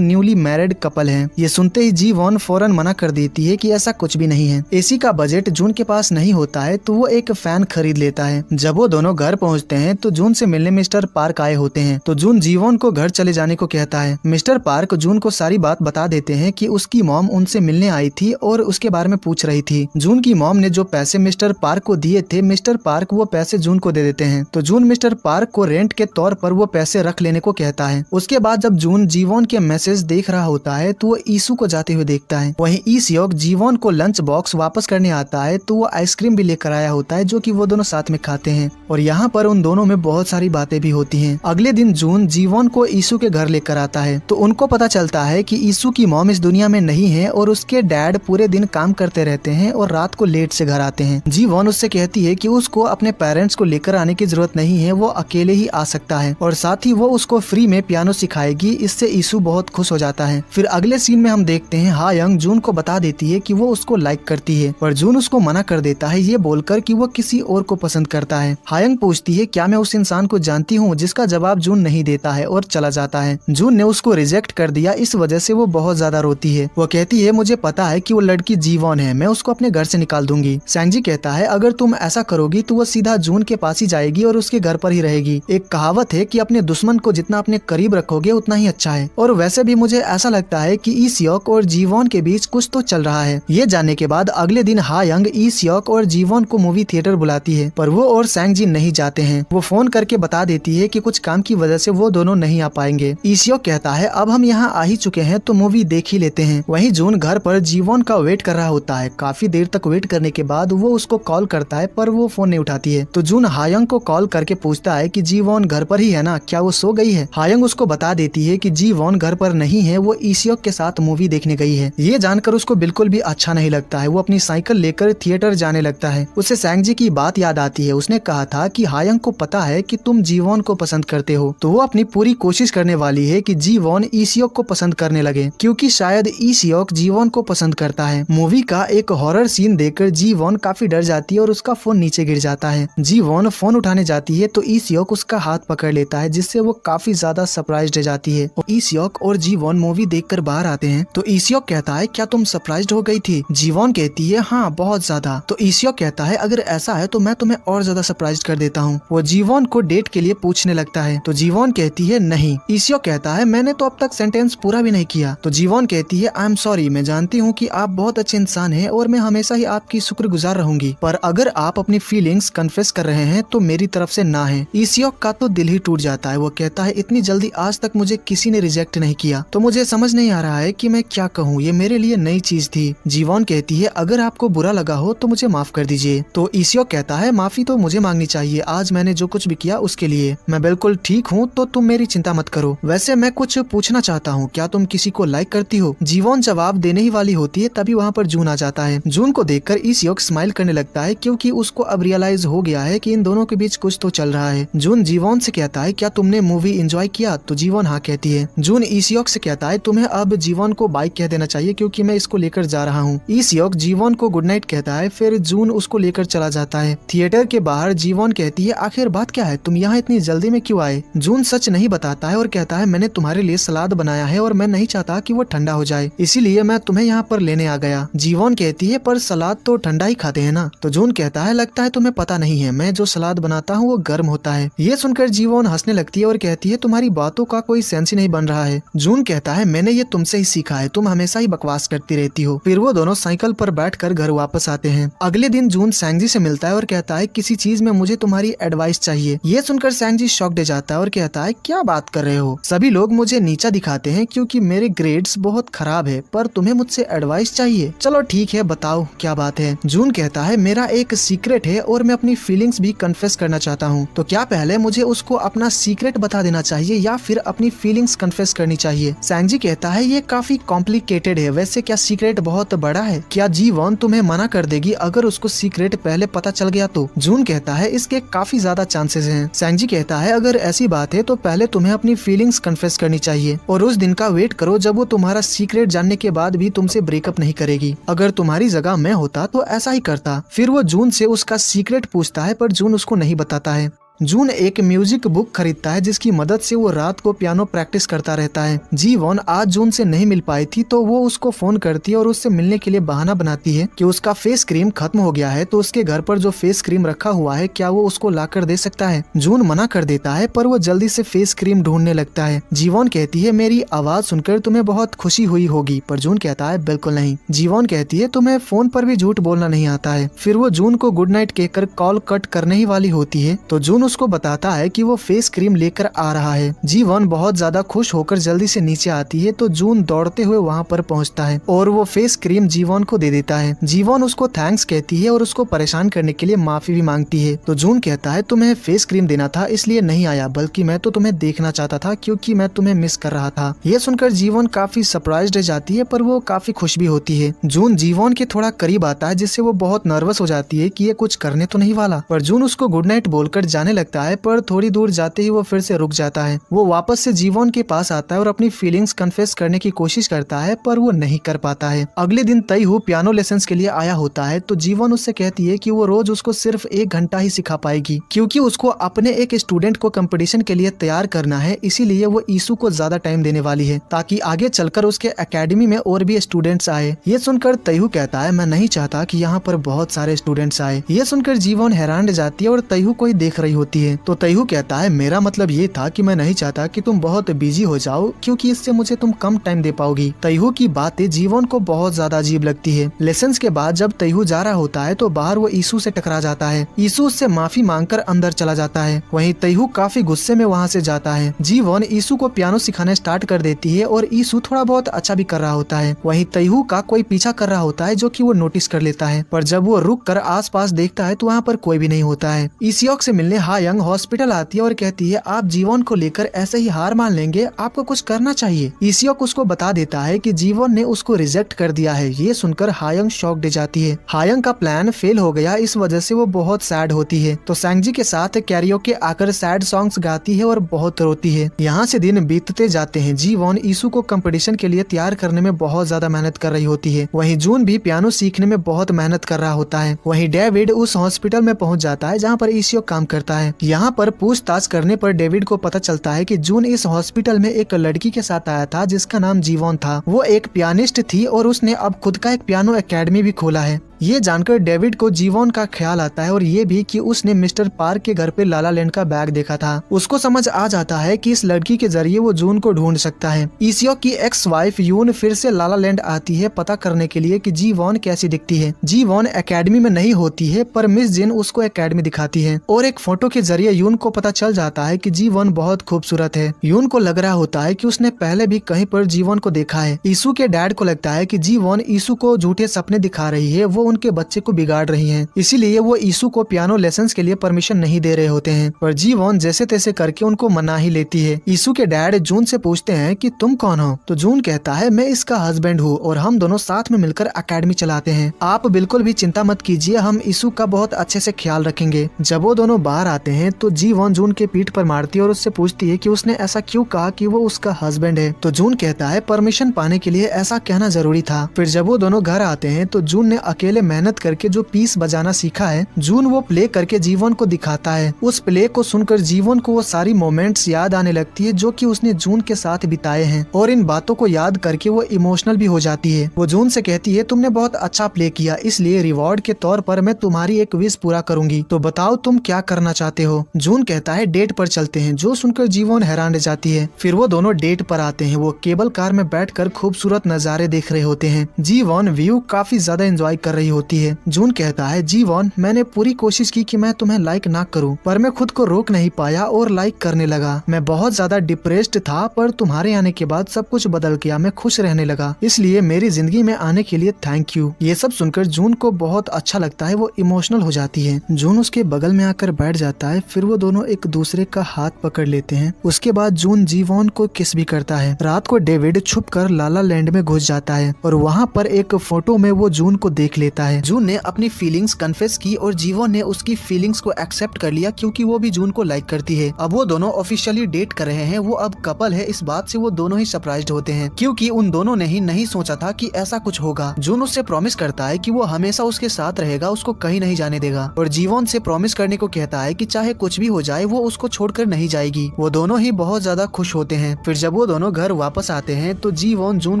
न्यूली मैरिड कपल हैं। ये सुनते ही जीवन फौरन मना कर देती है कि ऐसा कुछ भी नहीं है। एसी का बजट जून के पास नहीं होता है तो वो एक फैन खरीद लेता है। जब वो दोनों घर पहुँचते हैं तो जून से मिलने मिस्टर पार्क आए होते हैं। तो जून जीवन को घर चले जाने को कहता है। मिस्टर पार्क जून को सारी बात बता देते हैं कि उसकी मॉम उनसे मिलने आई थी और उसके बारे में पूछ रही थी। जून की मॉम ने जो पैसे मिस्टर पार्क को दिए थे, मिस्टर पार्क वो पैसे जून को दे देते हैं। तो जून मिस्टर पार्क को रेंट के तौर पर वो पैसे रख लेने को कहता है। उसके बाद जब जून जीवन के मैसेज देख रहा होता है तो वो ईसू को जाते हुए देखता है। वहीं ईसियोक जीवन को लंच बॉक्स वापस करने आता है तो वो आइसक्रीम भी लेकर आया होता है जो कि वो दोनों साथ में खाते हैं और यहाँ पर उन दोनों में बहुत सारी बातें भी होती हैं। अगले दिन जून जीवन को ईसू के घर लेकर आता है तो उनको पता चलता है कि ईसू की मॉम इस दुनिया में नहीं है और उसके डैड पूरे दिन काम करते रहते हैं और रात को लेट से घर आते हैं। जीवन उससे कहती है कि उसको अपने पेरेंट्स को लेकर आने की जरूरत नहीं है, वो अकेले ही आ सकता है और साथ ही वो उसको फ्री में पियानो सिखाएगी। इससे ईसू बहुत खुश हो जाता है। फिर अगले सीन में हम देखते हैं हायंग जून को बता देती है कि वो उसको लाइक करती है, पर जून उसको मना कर देता है ये बोलकर कि वो किसी और को पसंद करता है। हायंग पूछती है क्या मैं उस इंसान को जानती हूँ, जिसका जवाब जून नहीं देता है और चला जाता है। जून ने उसको रिजेक्ट कर दिया, इस वजह से वो बहुत ज्यादा रोती है। वो कहती है मुझे पता है कि वो लड़की जीवन है, मैं उसको अपने घर से निकाल दूंगी। सैंगजी कहता है अगर तुम ऐसा करोगी तो वो सीधा जून के पास ही जाएगी और उसके घर पर ही रहेगी। एक कहावत है कि अपने दुश्मन को जितना अपने करीब रखोगे उतना ही अच्छा है, और वैसे भी मुझे ऐसा लगता है कि ईसियोक और जीवन के बीच कुछ तो चल रहा है। ये जानने के बाद अगले दिन हायंग ईसियोक और जीवन को मूवी थिएटर बुलाती है, पर वो और सैंगजी नहीं जाते हैं। वो फोन करके बता देती है कि कुछ काम की वजह से वो दोनों नहीं आ पाएंगे। ईसियोक कहता है अब हम यहाँ आ ही चुके हैं तो मूवी देख ही लेते हैं। वहीं जून घर पर जीवन का वेट कर रहा होता है। काफी देर तक वेट करने के बाद वो उसको कॉल करता है पर वो फोन नहीं उठाती है। तो जून हायंग को कॉल करके पूछता है कि जीवन घर पर ही है ना, क्या वो सो गई है। हायंग उसको बता देती है कि जीवन घर पर नहीं है, वो ईसियोक के साथ मूवी देखने गई है। ये जानकर उसको बिल्कुल भी अच्छा नहीं लगता है। वो अपनी साइकिल लेकर थिएटर जाने लगता है। उसे सैंगजी की बात याद आती है। उसने कहा था कि हायंग को पता है कि तुम जीवन को पसंद करते हो, तो वो अपनी पूरी कोशिश करने वाली है कि जीवॉन ईसियोक को पसंद करने लगे क्योंकि शायद ईसियोक जीवॉन को पसंद करता है। मूवी का एक हॉरर सीन देखकर जीवॉन काफी डर जाती है और उसका फोन नीचे गिर जाता है। जीवॉन फोन उठाने जाती है तो ईसियोक उसका हाथ पकड़ लेता है, जिससे वो काफी ज्यादा सरप्राइज्ड हो जाती है। ईसियोक और जीवॉन मूवी देखकर बाहर आते हैं तो ईसियोक कहता है, क्या तुम सरप्राइज्ड हो गई थी? जीवॉन कहती है, हाँ बहुत ज्यादा। तो ईसियोक कहता है, अगर ऐसा है तो मैं तुम्हें और ज्यादा सरप्राइज कर देता हूँ। वो जीवॉन को डेट के लिए पूछने लगता है तो जीवॉन कहती है नहीं। ईसियोक कहता है, मैंने तो अब तक सेंटेंस पूरा भी नहीं किया। तो जीवॉन कहती है, आई एम सॉरी, मैं जानती हूँ कि आप बहुत अच्छे इंसान हैं और मैं हमेशा ही आपकी शुक्रगुजार रहूंगी, पर अगर आप अपनी फीलिंग्स कन्फेस कर रहे हैं तो मेरी तरफ से ना है। ईसियोक का तो दिल ही टूट जाता है। वो कहता है, इतनी जल्दी आज तक मुझे किसी ने रिजेक्ट नहीं किया, तो मुझे समझ नहीं आ रहा है कि मैं क्या कहूँ, ये मेरे लिए नई चीज थी। जीवॉन कहती है, अगर आपको बुरा लगा हो तो मुझे माफ कर दीजिए। तो ईसियोक कहता है, माफी तो मुझे मांगनी चाहिए, आज मैंने जो कुछ भी किया उसके लिए मैं बिल्कुल ठीक हूँ, तो तुम मेरी चिंता मत करो। वैसे मैं कुछ पूछना चाहता हूँ, क्या तुम किसी को लाइक करती हो? जीवॉन जवाब देने ही वाली होती है तभी वहाँ पर जून आ जाता है। जून को देखकर ईसियोक स्माइल करने लगता है क्योंकि उसको अब रियलाइज हो गया है कि इन दोनों के बीच कुछ तो चल रहा है। जून जीवॉन से कहता है, क्या तुमने मूवी एंजॉय किया? तो जीवॉन हाँ कहती है। जून ईसियोक से कहता है, तुम्हें अब जीवॉन को बाय कह देना चाहिए क्योंकि मैं इसको लेकर जा रहा हूँ। ईसियोक जीवॉन को गुड नाइट कहता है, फिर जून उसको लेकर चला जाता है। थिएटर के बाहर जीवॉन कहती है, आखिर बात क्या है, तुम यहाँ इतनी जल्दी में क्यों आए? जून सच नहीं बताता है और कहता है, मैंने तुम्हारे लिए सलाद बनाया है और मैं नहीं चाहता कि वो ठंडा हो जाए, इसीलिए मैं तुम्हें यहाँ पर लेने आ गया। जीवॉन कहती है, पर सलाद तो ठंडा ही खाते हैं ना? तो जून कहता है, लगता है तुम्हें पता नहीं है, मैं जो सलाद बनाता हूँ वो गर्म होता है। ये सुनकर जीवॉन हंसने लगती है और कहती है, तुम्हारी बातों का कोई सेंस ही नहीं बन रहा है। जून कहता है, मैंने ये तुमसे ही सीखा है, तुम हमेशा ही बकवास करती रहती हो। फिर वो दोनों साइकिल पर बैठकर घर वापस आते हैं। अगले दिन जून सैंगजी से मिलता है और कहता है, किसी चीज में मुझे तुम्हारी एडवाइस चाहिए। ये सुनकर सैंगजी शॉक्ड हो जाता है और कहता है, क्या बात कर रहे हो? सभी लोग मुझे नीचा दिखाते हैं क्योंकि मेरे ग्रेड्स बहुत खराब है, पर तुम्हें मुझसे एडवाइस चाहिए। चलो ठीक है, बताओ क्या बात है? जून कहता है, मेरा एक सीक्रेट है और मैं अपनी फीलिंग्स भी कन्फेस करना चाहता हूँ, तो क्या पहले मुझे उसको अपना सीक्रेट बता देना चाहिए या फिर अपनी फीलिंग्स कन्फेस करनी चाहिए? सैंगजी कहता है, ये काफी कॉम्प्लिकेटेड है, वैसे क्या सीक्रेट बहुत बड़ा है? क्या जीवॉन तुम्हें मना कर देगी अगर उसको सीक्रेट पहले पता चल गया तो? जून कहता है, इसके काफी ज्यादा चांसेस हैं। सैंगजी कहता है, अगर ऐसी बात है तो पहले तुम्हें अपनी फीलिंग्स कन्फेस करनी चाहिए और उस दिन का वेट करो जब वो तुम्हारा सीक्रेट जानने के बाद भी तुमसे ब्रेकअप नहीं करेगी। अगर तुम्हारी जगह मैं होता तो ऐसा ही करता। फिर वो जून से उसका सीक्रेट पूछता है पर जून उसको नहीं बताता है। जून एक म्यूजिक बुक खरीदता है जिसकी मदद से वो रात को पियानो प्रैक्टिस करता रहता है। जीवॉन आज जून से नहीं मिल पाई थी तो वो उसको फोन करती है और उससे मिलने के लिए बहाना बनाती है कि उसका फेस क्रीम खत्म हो गया है, तो उसके घर पर जो फेस क्रीम रखा हुआ है क्या वो उसको लाकर दे सकता है। जून मना कर देता है पर वो जल्दी से फेस क्रीम ढूंढने लगता है। जीवॉन कहती है, मेरी आवाज सुनकर तुम्हें बहुत खुशी हुई होगी, पर जून कहता है, बिल्कुल नहीं। जीवॉन कहती है, तुम्हें फोन पर भी झूठ बोलना नहीं आता है। फिर वो जून को गुड नाइट कहकर कॉल कट करने ही वाली होती है तो जून उसको बताता है कि वो फेस क्रीम लेकर आ रहा है। जीवॉन बहुत ज्यादा खुश होकर जल्दी से नीचे आती है तो जून दौड़ते हुए वहाँ पर पहुँचता है और वो फेस क्रीम जीवॉन को दे देता है। जीवॉन उसको थैंक्स कहती है और उसको परेशान करने के लिए माफी भी मांगती है। तो जून कहता है, तुम्हें फेस क्रीम देना था इसलिए नहीं आया, बल्कि मैं तो तुम्हें देखना चाहता था क्योंकि मैं तुम्हें मिस कर रहा था। ये सुनकर जीवॉन काफी सरप्राइज्ड रह जाती है पर वो काफी खुश भी होती है। जून जीवॉन के थोड़ा करीब आता है जिससे वो बहुत नर्वस हो जाती है कि ये कुछ करने तो नहीं वाला, पर जून उसको गुड नाइट बोलकर जाने लगता है पर थोड़ी दूर जाते ही वो फिर से रुक जाता है। वो वापस से जीवॉन के पास आता है और अपनी फीलिंग्स कन्फेस करने की कोशिश करता है पर वो नहीं कर पाता है। अगले दिन तैहू पियानो लेसन्स के लिए आया होता है तो जीवॉन उससे कहती है कि वो रोज उसको सिर्फ 1 घंटा ही सिखा पाएगी क्योंकि उसको अपने एक स्टूडेंट को कंपटीशन के लिए तैयार करना है, इसीलिए वो ईसू को ज्यादा टाइम देने वाली है ताकि आगे चलकर उसके एकेडमी में और भी स्टूडेंट्स आए। ये सुनकर तैहू कहता है, मैं नहीं चाहता कि यहाँ पर बहुत सारे स्टूडेंट्स आए। ये सुनकर जीवॉन हैरान रह जाती है और तैहू को ही देख रही होती है तो तैहू कहता है, मेरा मतलब ये था कि मैं नहीं चाहता कि तुम बहुत बिजी हो जाओ क्योंकि इससे मुझे तुम कम टाइम दे पाओगी। तैहू की बातें जीवॉन को बहुत ज्यादा अजीब लगती है। लेसन्स के बाद जब तैहू जा रहा होता है तो बाहर वो ईसू से टकरा जाता है। ईसू उससे माफी मांगकर अंदर चला जाता है। वहीं तैहू काफी गुस्से में वहाँ से जाता है। जीवॉन ईसू को पियानो सिखाना स्टार्ट कर देती है और ईसू थोड़ा बहुत अच्छा भी कर रहा होता है। वहीं तैहू का कोई पीछा कर रहा होता है जो कि वो नोटिस कर लेता है, पर जब वो रुक कर आस पास देखता है तो वहाँ पर कोई भी नहीं होता है। ईसियोक से मिलने हायंग हॉस्पिटल आती है और कहती है आप जीवन को लेकर ऐसे ही हार मान लेंगे, आपको कुछ करना चाहिए। इसियोक उसको बता देता है कि जीवन ने उसको रिजेक्ट कर दिया है। ये सुनकर हायंग शॉक्ड जाती है। हायंग का प्लान फेल हो गया, इस वजह से वो बहुत सैड होती है। तो सैंगजी के साथ कैरियोके आकर सैड सॉन्ग्स गाती है और बहुत रोती है। यहाँ से दिन बीतते जाते हैं। जीवॉन ईसू को कंपटीशन के लिए तैयार करने में बहुत ज्यादा मेहनत कर रही होती है। वहीं जून भी पियानो सीखने में बहुत मेहनत कर रहा होता है। वहीं डेविड उस हॉस्पिटल में पहुंच जाता है जहाँ पर इसियोक काम करता है। यहाँ पर पूछताछ करने पर डेविड को पता चलता है कि जून इस हॉस्पिटल में एक लड़की के साथ आया था जिसका नाम जीवॉन था। वो एक पियानिस्ट थी और उसने अब खुद का एक पियानो एकेडमी भी खोला है। ये जानकर डेविड को जीवॉन का ख्याल आता है और ये भी कि उसने मिस्टर पार्क के घर पे लाला लैंड का बैग देखा था। उसको समझ आ जाता है कि इस लड़की के जरिए वो जून को ढूंढ सकता है। इसियोक की एक्स वाइफ यून फिर से लाला लैंड आती है पता करने के लिए कि जीवॉन कैसी दिखती है। जीवॉन एकेडमी में नहीं होती है पर मिस जिन उसको एकेडमी दिखाती है और एक फोटो के जरिए यून को पता चल जाता है कि जीवॉन बहुत खूबसूरत है। यून को लग रहा होता है कि उसने पहले भी कहीं पर जीवॉन को देखा है। ईसू के डैड को लगता है कि जीवॉन ईसू को झूठे सपने दिखा रही है, वो उनके बच्चे को बिगाड़ रही हैं। इसीलिए वो ईसू को पियानो लेसन्स के लिए परमिशन नहीं दे रहे होते हैं। पर जीवॉन जैसे तैसे करके उनको मना ही लेती है। ईसू के डैड जून से पूछते हैं कि तुम कौन हो? तो जून कहता है मैं इसका हस्बैंड हूँ और हम दोनों साथ में मिलकर एकेडमी चलाते हैं। आप बिल्कुल भी चिंता मत कीजिए, हम ईसू का बहुत अच्छे से ख्याल रखेंगे। जब वो दोनों बाहर आते हैं तो जीवॉन जून के पीठ पर मारती है और उससे पूछती है कि उसने ऐसा क्यों कहा कि वो उसका हस्बैंड है। तो जून कहता है परमिशन पाने के लिए ऐसा कहना जरूरी था। फिर जब वो दोनों घर आते हैं तो जून ने अकेले मेहनत करके जो पीस बजाना सीखा है, जून वो प्ले करके जीवन को दिखाता है। उस प्ले को सुनकर जीवन को वो सारी मोमेंट्स याद आने लगती है जो कि उसने जून के साथ बिताए हैं और इन बातों को याद करके वो इमोशनल भी हो जाती है। वो जून से कहती है तुमने बहुत अच्छा प्ले किया, इसलिए रिवॉर्ड के तौर पर मैं तुम्हारी एक विश पूरा करूंगी। तो बताओ तुम क्या करना चाहते हो? जून कहता है डेट पर चलते हैं। जो सुनकर जीवन हैरान रह जाती है। फिर वो दोनों डेट पर आते हैं। वो केबल कार में बैठकर खूबसूरत नजारे देख रहे होते हैं। जीवन व्यू काफी ज्यादा एंजॉय कर रही होती है। जून कहता है जीवन मैंने पूरी कोशिश की कि मैं तुम्हें लाइक ना करूं, पर मैं खुद को रोक नहीं पाया और लाइक करने लगा। मैं बहुत ज्यादा डिप्रेस्ड था पर तुम्हारे आने के बाद सब कुछ बदल गया, मैं खुश रहने लगा, इसलिए मेरी जिंदगी में आने के लिए थैंक यू। ये सब सुनकर जून को बहुत अच्छा लगता है, वो इमोशनल हो जाती है। जून उसके बगल में आकर बैठ जाता है। फिर वो दोनों एक दूसरे का हाथ पकड़ लेते हैं। उसके बाद जून जीवन को किस भी करता है। रात को डेविड छुप कर लाला लैंड में घुस जाता है और वहाँ पर एक फोटो में वो जून को देख लेता है। जून ने अपनी फीलिंग्स कन्फेस की और जीवन ने उसकी फीलिंग्स को एक्सेप्ट कर लिया क्योंकि वो भी जून को लाइक करती है। अब वो दोनों ऑफिशियली डेट कर रहे हैं, वो अब कपल है। इस बात से वो दोनों ही सरप्राइज्ड होते हैं क्योंकि उन दोनों ने ही नहीं सोचा था कि ऐसा कुछ होगा। जून उससे प्रॉमिस करता है कि वो हमेशा उसके साथ रहेगा, उसको कहीं नहीं जाने देगा और जीवन से प्रॉमिस करने को कहता है कि चाहे कुछ भी हो जाए वो उसको छोड़कर नहीं जाएगी। वो दोनों ही बहुत ज्यादा खुश होते हैं। फिर जब वो दोनों घर वापस आते हैं तो जीवन जून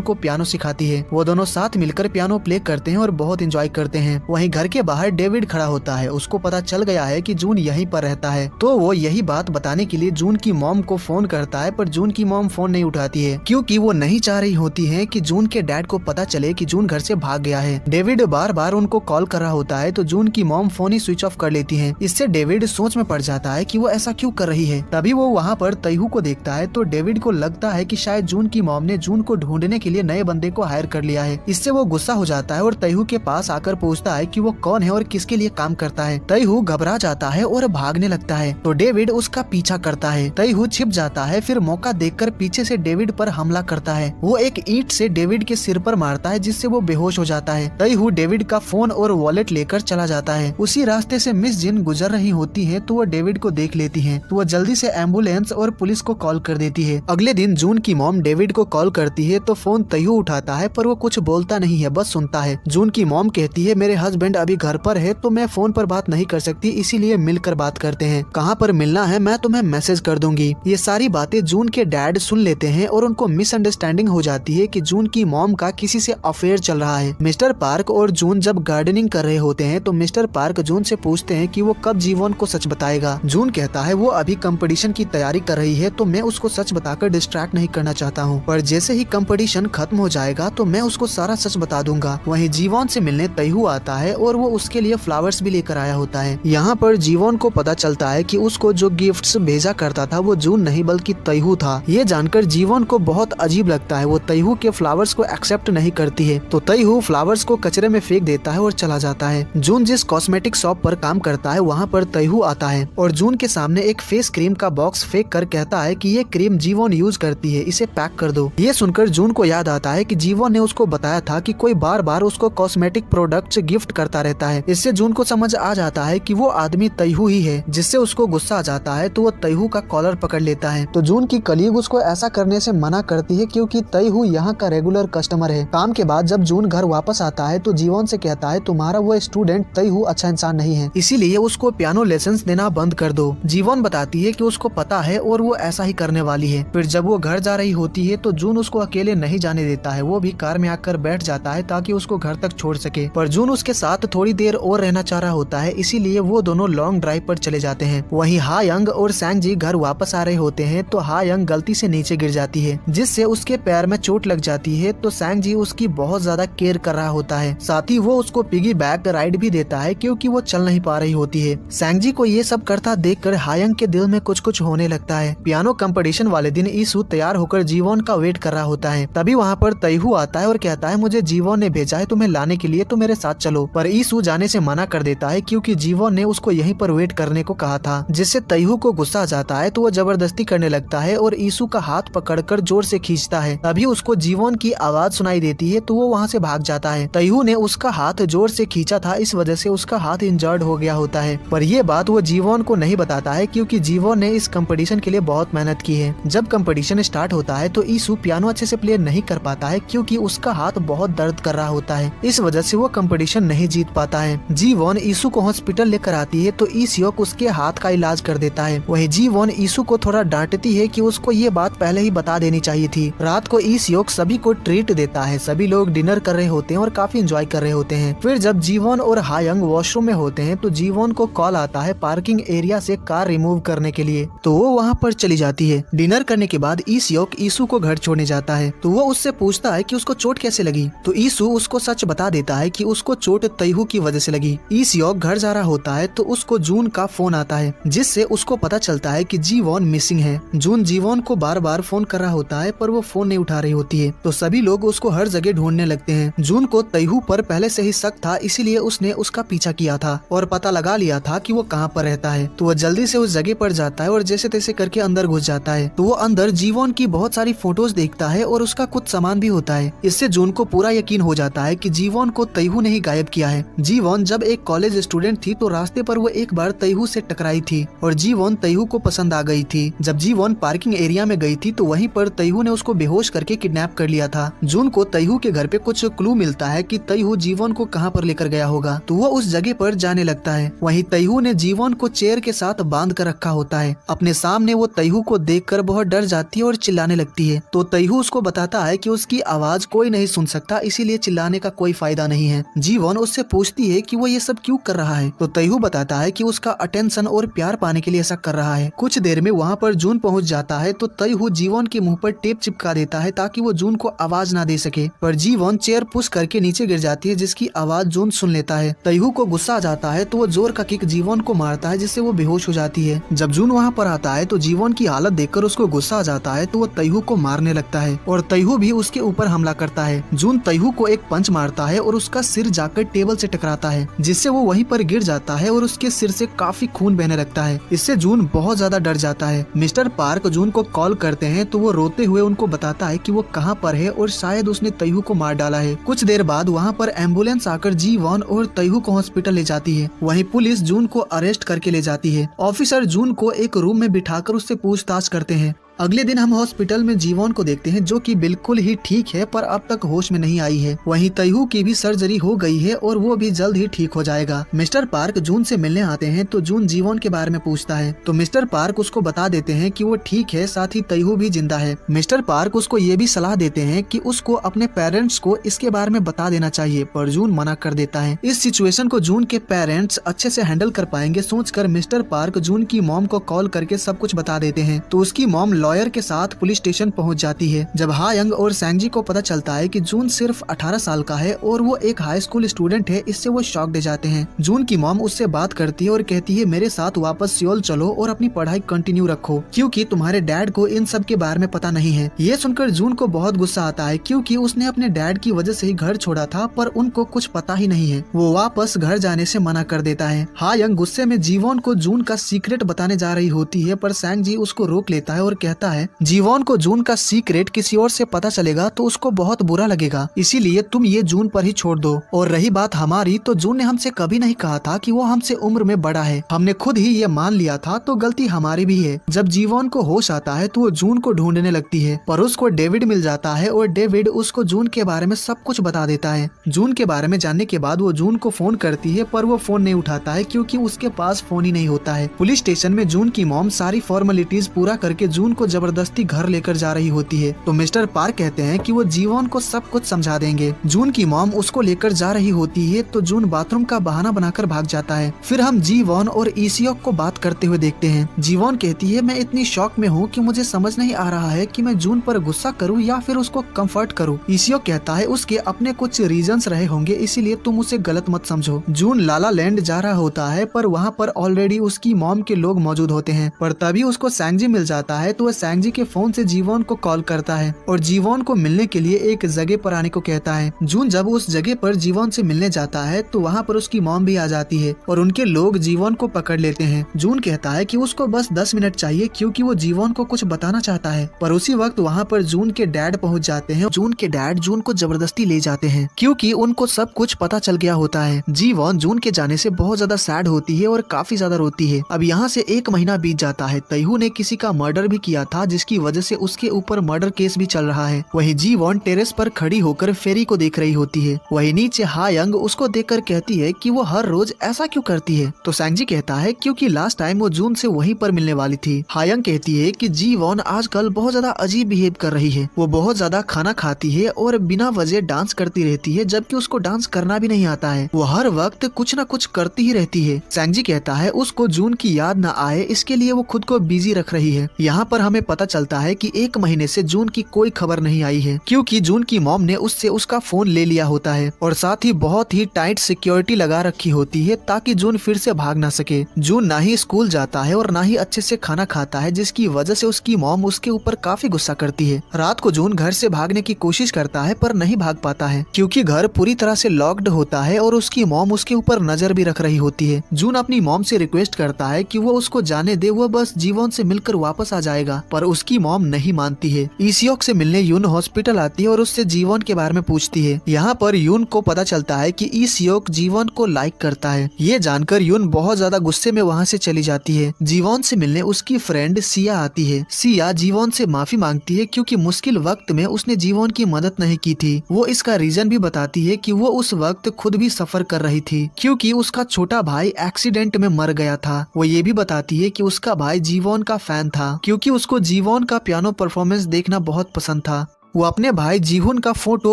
को पियानो सिखाती है। वो दोनों साथ मिलकर पियानो प्ले करते हैं और बहुत एंजॉय करते हैं। वहीं घर के बाहर डेविड खड़ा होता है। उसको पता चल गया है कि जून यहीं पर रहता है, तो वो यही बात बताने के लिए जून की मॉम को फोन करता है, पर जून की मॉम फोन नहीं उठाती है क्योंकि वो नहीं चाह रही होती है कि जून के डैड को पता चले कि जून घर से भाग गया है। डेविड बार बार उनको कॉल कर रहा होता है तो जून की मॉम फोन ही स्विच ऑफ कर लेती है। इससे डेविड सोच में पड़ जाता है कि वो ऐसा क्यों कर रही है। तभी वो वहाँ पर तैहू को देखता है तो डेविड को लगता है कि शायद जून की मॉम ने जून को ढूंढने के लिए नए बंदे को हायर कर लिया है। इससे वो गुस्सा हो जाता है और तैहू के पास आकर पूछता है कि वो कौन है और किसके लिए काम करता है। तैहू घबरा जाता है और भागने लगता है तो डेविड उसका पीछा करता है। तैहू छिप जाता है, फिर मौका देखकर पीछे से डेविड पर हमला करता है। वो एक ईंट से डेविड के सिर पर मारता है जिससे वो बेहोश हो जाता है। तैहू डेविड का फोन और वॉलेट लेकर चला जाता है। उसी रास्ते से मिस जिन गुजर रही होती है तो वो डेविड को देख लेती है तो वो जल्दी से एम्बुलेंस और पुलिस को कॉल कर देती है। अगले दिन जून की मॉम डेविड को कॉल करती है तो फोन तैहू उठाता है पर वो कुछ बोलता नहीं है, बस सुनता है। जून की मॉम कहती है मेरे हस्बैंड अभी घर पर है तो मैं फोन पर बात नहीं कर सकती, इसीलिए मिलकर बात करते हैं। कहाँ पर मिलना है मैं तुम्हें मैसेज कर दूंगी। ये सारी बातें जून के डैड सुन लेते हैं और उनको मिसअंडरस्टैंडिंग हो जाती है कि जून की मॉम का किसी से अफेयर चल रहा है। मिस्टर पार्क और जून जब गार्डनिंग कर रहे होते हैं तो मिस्टर पार्क जून से पूछते हैं कि वो कब जीवन को सच बताएगा। जून कहता है वो अभी कंपटीशन की तैयारी कर रही है तो मैं उसको सच बताकर डिस्ट्रैक्ट नहीं करना चाहता हूँ, पर जैसे ही कंपटीशन खत्म हो जाएगा तो मैं उसको सारा सच बता दूंगा। वहीं जीवन से मिलने तैहू आता है और वो उसके लिए फ्लावर्स भी लेकर आया होता है। यहाँ पर जीवन को पता चलता है कि उसको जो गिफ्ट्स भेजा करता था वो जून नहीं बल्कि तैहू था। ये जानकर जीवन को बहुत अजीब लगता है। वो तैहू के फ्लावर्स को एक्सेप्ट नहीं करती है तो तैहू फ्लावर्स को कचरे में फेंक देता है और चला जाता है। जून जिस कॉस्मेटिक शॉप पर काम करता है वहाँ पर तैहू आता है और जून के सामने एक फेस क्रीम का बॉक्स फेंक कर कहता है कि ये क्रीम जीवन यूज करती है, इसे पैक कर दो। ये सुनकर जून को याद आता है कि जीवन ने उसको बताया था कि कोई बार बार उसको कॉस्मेटिक प्रोडक्ट्स गिफ्ट करता रहता है। इससे जून को समझ आ जाता है कि वो आदमी तैहू ही है, जिससे उसको गुस्सा आ जाता है तो वो तैहू का कॉलर पकड़ लेता है। तो जून की कलीग उसको ऐसा करने से मना करती है क्योंकि तैहू यहाँ का रेगुलर कस्टमर है। काम के बाद जब जून घर वापस आता है तो जीवन से कहता है तुम्हारा वो स्टूडेंट तैहू अच्छा इंसान नहीं है, इसीलिए उसको पियानो लेसन देना बंद कर दो। जीवन बताती है कि उसको पता है और वो ऐसा ही करने वाली है। फिर जब वो घर जा रही होती है तो जून उसको अकेले नहीं जाने देता है। वो भी कार में आकर बैठ जाता है ताकि उसको घर तक छोड़ सके, पर जून उसके साथ थोड़ी देर और रहना चाह रहा होता है, इसीलिए वो दोनों लॉन्ग ड्राइव पर चले जाते हैं। वहीं हा यंग और सैंग जी घर वापस आ रहे होते हैं तो हा यंग गलती से नीचे गिर जाती है जिससे उसके पैर में चोट लग जाती है। तो सैंग जी उसकी बहुत ज्यादा केयर कर रहा होता है, साथ ही वो उसको पिगी बैक राइड भी देता है क्योंकि वो चल नहीं पा रही होती है। सैंग जी को ये सब करता देखकर हा यंग के दिल में कुछ कुछ होने लगता है। पियानो कंपटीशन वाले दिन ईसू तैयार होकर जीवन का वेट कर रहा होता है। तभी वहाँ पर तैहू आता है और कहता है मुझे जीवन ने भेजा है तुम्हें लाने के लिए, तो मेरे साथ चलो। पर ईसू जाने से मना कर देता है क्योंकि जीवन ने उसको यहीं पर वेट करने को कहा था, जिससे तैहू को गुस्सा आ जाता है तो वो जबरदस्ती करने लगता है और ईसू का हाथ पकड़कर जोर से खींचता है। तभी उसको जीवन की आवाज सुनाई देती है तो वो वहाँ से भाग जाता है। तैहू ने उसका हाथ जोर से खींचा था, इस वजह से उसका हाथ इंजर्ड हो गया होता है, पर ये बात वो जीवन को नहीं बताता है क्योंकि जीवन ने इस कंपटीशन के लिए बहुत मेहनत की है। जब कंपटीशन स्टार्ट होता है तो ईसू पियानो अच्छे से प्ले नहीं कर पाता है क्योंकि उसका हाथ बहुत दर्द कर रहा होता है, इस वजह से वो कंपटीशन नहीं जीत पाता है। जीवन ईसू को हॉस्पिटल लेकर आती है तो ईसियोक उसके हाथ का इलाज कर देता है। वही जीवन ईसू को थोड़ा डांटती है कि उसको ये बात पहले ही बता देनी चाहिए थी। रात को ईसियोक सभी को ट्रीट देता है। सभी लोग डिनर कर रहे होते हैं और काफी एंजॉय कर रहे होते हैं। फिर जब जीवन और हायंग वॉशरूम में होते हैं तो जीवन को कॉल आता है पार्किंग एरिया से कार रिमूव करने के लिए, तो वो वहाँ पर चली जाती है। डिनर करने के बाद ईसियोक ईसू को घर छोड़ने जाता है तो वो उससे पूछता है कि उसको चोट कैसे लगी, तो ईसू उसको सच बता देता है कि उसको चोट तैहू की वजह से लगी। ईसियोक घर जा रहा होता है तो उसको जून का फोन आता है जिससे उसको पता चलता है कि जीवन मिसिंग है। जून जीवन को बार बार फोन कर रहा होता है पर वो फोन नहीं उठा रही होती है, तो सभी लोग उसको हर जगह ढूंढने लगते हैं। जून को तैहू पर पहले से ही शक था, इसीलिए उसने उसका पीछा किया था और पता लगा लिया था कि वो कहाँ पर रहता है। तो वो जल्दी से उस जगह पर जाता है और जैसे तैसे करके अंदर घुस जाता है। तो वो अंदर जीवन की बहुत सारी फोटोज देखता है और उसका कुछ सामान भी होता है। इससे जून को पूरा यकीन हो जाता है कि जीवन को तैहू ने ही गायब किया है। जीवन जब एक कॉलेज स्टूडेंट थी तो रास्ते पर वो एक बार तैहू से टकराई थी और जीवन तैहू को पसंद आ गई थी। जब जीवन पार्किंग एरिया में गई थी तो वहीं पर तैहू ने उसको बेहोश करके किडनैप कर लिया था। जून को तैहू के घर पे कुछ क्लू मिलता है कि तैहू जीवन को कहाँ पर लेकर गया होगा, तो वो उस जगह पर जाने लगता है। वहीं तैहू ने जीवन को चेयर के साथ बांध कर रखा होता है। अपने सामने वो तैहू को देखकर बहुत डर जाती है और चिल्लाने लगती है। तो तैहू उसको बताता है कि उसकी आवाज कोई नहीं सुन सकता, इसीलिए चिल्लाने का कोई फायदा नहीं है। जीवन उससे पूछती है कि वो ये सब क्यों कर रहा है, तो तैहू बताता है कि उसका अटेंशन और प्यार पाने के लिए ऐसा कर रहा है। कुछ देर में वहाँ पर जून पहुँच जाता है तो तैहू जीवन के मुंह पर टेप चिपका देता है ताकि वो जून को आवाज ना दे सके, पर जीवन चेयर पुश करके नीचे गिर जाती है जिसकी आवाज जून सुन लेता है। तैहू को गुस्सा आ जाता है तो वो जोर का किक जीवन को मारता है जिससे वो बेहोश हो जाती है। जब जून वहाँ पर आता है तो जीवन की हालत देखकर उसको गुस्सा आ जाता है तो वो तैहू को मारने लगता है और तैहू भी उसके ऊपर हमला करता है। जून तैहू को एक पंच मारता है और उसका सिर जाकर टेबल से टकराता है जिससे वो वहीं पर गिर जाता है और उसके सिर से काफी खून बहने लगता है। इससे जून बहुत ज्यादा डर जाता है। मिस्टर पार्क जून को कॉल करते हैं तो वो रोते हुए उनको बताता है कि वो कहाँ पर है और शायद उसने तैहू को मार डाला है। कुछ देर बाद वहाँ पर एम्बुलेंस आकर जीवन और तैहू को हॉस्पिटल ले जाती है। वहीं पुलिस जून को अरेस्ट करके ले जाती है। ऑफिसर जून को एक रूम में बिठाकर उससे पूछताछ करते हैं। अगले दिन हम हॉस्पिटल में जीवन को देखते हैं जो कि बिल्कुल ही ठीक है पर अब तक होश में नहीं आई है। वहीं तैहू की भी सर्जरी हो गई है और वो भी जल्द ही ठीक हो जाएगा। मिस्टर पार्क जून से मिलने आते हैं तो जून जीवन के बारे में पूछता है तो मिस्टर पार्क उसको बता देते हैं कि वो ठीक है, साथ ही तैहू भी जिंदा है। मिस्टर पार्क उसको ये भी सलाह देते हैं कि उसको अपने पेरेंट्स को इसके बारे में बता देना चाहिए, पर जून मना कर देता है। इस सिचुएशन को जून के पेरेंट्स अच्छे से हैंडल कर पाएंगे सोचकर मिस्टर पार्क जून की मॉम को कॉल करके सब कुछ बता देते हैं। तो उसकी मॉम लॉयर के साथ पुलिस स्टेशन पहुंच जाती है। जब हायंग और सैंगजी को पता चलता है कि जून सिर्फ 18 साल का है और वो एक हाई स्कूल स्टूडेंट है, इससे वो शॉक्ड हो जाते हैं। जून की मॉम उससे बात करती है और कहती है मेरे साथ वापस सियोल चलो और अपनी पढ़ाई कंटिन्यू रखो, क्योंकि तुम्हारे डैड को इन सब के बारे में पता नहीं है। ये सुनकर जून को बहुत गुस्सा आता है, क्योंकि उसने अपने डैड की वजह से ही घर छोड़ा था, पर उनको कुछ पता ही नहीं है। वो वापस घर जाने से मना कर देता है। हायंग गुस्से में जीवोन को जून का सीक्रेट बताने जा रही होती है, पर सैंगजी उसको रोक लेता है और कहता है जीवोन को जून का सीक्रेट किसी और से पता चलेगा तो उसको बहुत बुरा लगेगा, इसीलिए तुम ये जून पर ही छोड़ दो। और रही बात हमारी, तो जून ने हमसे कभी नहीं कहा था कि वो हमसे उम्र में बड़ा है, हमने खुद ही ये मान लिया था, तो गलती हमारी भी है। जब जीवोन को होश आता है तो वो जून को ढूंढने लगती है, पर उसको डेविड मिल जाता है और डेविड उसको जून के बारे में सब कुछ बता देता है। जून के बारे में जानने के बाद वो जून को फोन करती है, पर वो फोन नहीं उठाता है, क्योंकि उसके पास फोन ही नहीं होता है। पुलिस स्टेशन में जून की मॉम सारी फॉर्मेलिटीज पूरा करके जून को जबरदस्ती घर लेकर जा रही होती है, तो मिस्टर पार्क कहते हैं कि वो जीवोन को सब कुछ समझा देंगे। जून की मॉम उसको लेकर जा रही होती है, तो जून बाथरूम का बहाना बनाकर भाग जाता है। फिर हम जीवोन और ईसियोक को बात करते हुए देखते हैं। जीवोन कहती है मैं इतनी शॉक में हूँ कि मुझे समझ नहीं आ रहा है कि मैं जून पर गुस्सा करूँ या फिर उसको कंफर्ट करूँ। ईसियोक कहता है उसके अपने कुछ रीजंस रहे होंगे, इसीलिए तुम उसे गलत मत समझो। जून लाला लैंड जा रहा होता है, पर वहाँ पर ऑलरेडी उसकी मॉम के लोग मौजूद होते हैं, पर तभी उसको सैंगजी मिल जाता है, तो वह सैंगजी के फोन से जीवोन को कॉल करता है और जीवोन को मिलने के लिए एक जगह पर आने को कहता है। जून जब उस जगह पर जीवोन से मिलने जाता है, तो वहाँ पर उसकी मॉम भी आ जाती है और उनके लोग जीवोन को पकड़ लेते हैं। जून कहता है कि उसको बस 10 मिनट चाहिए, क्योंकि वो जीवोन को कुछ बताना चाहता है, पर उसी वक्त वहाँ पर जून के डैड पहुँच जाते हैं। जून के डैड जून को जबरदस्ती ले जाते हैं, क्योंकि उनको सब कुछ पता चल गया होता है। जीवोन जून के जाने से बहुत ज्यादा सैड होती है और काफी ज्यादा रोती है। अब यहाँ से 1 महीना बीत जाता है। तैहू ने किसी का मर्डर भी किया था, जिसकी वजह से उसके ऊपर मर्डर केस भी चल रहा है। वही जीवोन टेरेस पर खड़ी होकर फेरी को देख रही होती है। वही नीचे हायंग उसको देखकर कहती है कि वो हर रोज ऐसा क्यों करती है, तो सैंगजी कहता है क्योंकि लास्ट टाइम वो जून से वहीं पर मिलने वाली थी। हायंग कहती है कि जीवोन आजकल बहुत ज्यादा अजीब बिहेव कर रही है, वो बहुत ज्यादा खाना खाती है और बिना वजह डांस करती रहती है, जबकि उसको डांस करना भी नहीं आता है। वो हर वक्त कुछ न कुछ करती ही रहती है। सैंगजी कहता है उसको जून की याद न आए, इसके लिए वो खुद को बिजी रख रही है। यहाँ पर हमें पता चलता है कि 1 महीने से जून की कोई खबर नहीं आई है, क्योंकि जून की मॉम ने उससे उसका फोन ले लिया होता है और साथ ही बहुत ही टाइट सिक्योरिटी लगा रखी होती है, ताकि जून फिर से भाग ना सके। जून ना ही स्कूल जाता है और ना ही अच्छे से खाना खाता है, जिसकी वजह से उसकी मॉम उसके ऊपर काफी गुस्सा करती है। रात को जून घर से भागने की कोशिश करता है, पर नहीं भाग पाता है, क्योंकि घर पूरी तरह से लॉक्ड होता है और उसकी मॉम उसके ऊपर नजर भी रख रही होती है। जून अपनी मॉम से रिक्वेस्ट करता है कि वो उसको जाने दे, वो बस जीवोन से मिलकर वापस आ जाएगा, पर उसकी मॉम नहीं मानती है। ईसियोक से मिलने यून हॉस्पिटल आती है और उससे जीवोन के बारे में पूछती है। यहाँ पर यून को पता चलता है कि ईसियोक जीवोन को लाइक करता है। ये जानकर यून बहुत ज्यादा गुस्से में वहाँ से चली जाती है। जीवोन से मिलने उसकी फ्रेंड सिया आती है। सिया जीवोन से माफी मांगती है, क्योंकि मुश्किल वक्त में उसने जीवोन की मदद नहीं की थी। वो इसका रीजन भी बताती है कि वो उस वक्त खुद भी सफर कर रही थी, क्योंकि उसका छोटा भाई एक्सीडेंट में मर गया था। वो ये भी बताती है कि उसका भाई जीवोन का फैन था, क्योंकि उसको जीवोन का पियानो परफॉर्मेंस देखना बहुत पसंद था। वो अपने भाई जीहुन का फोटो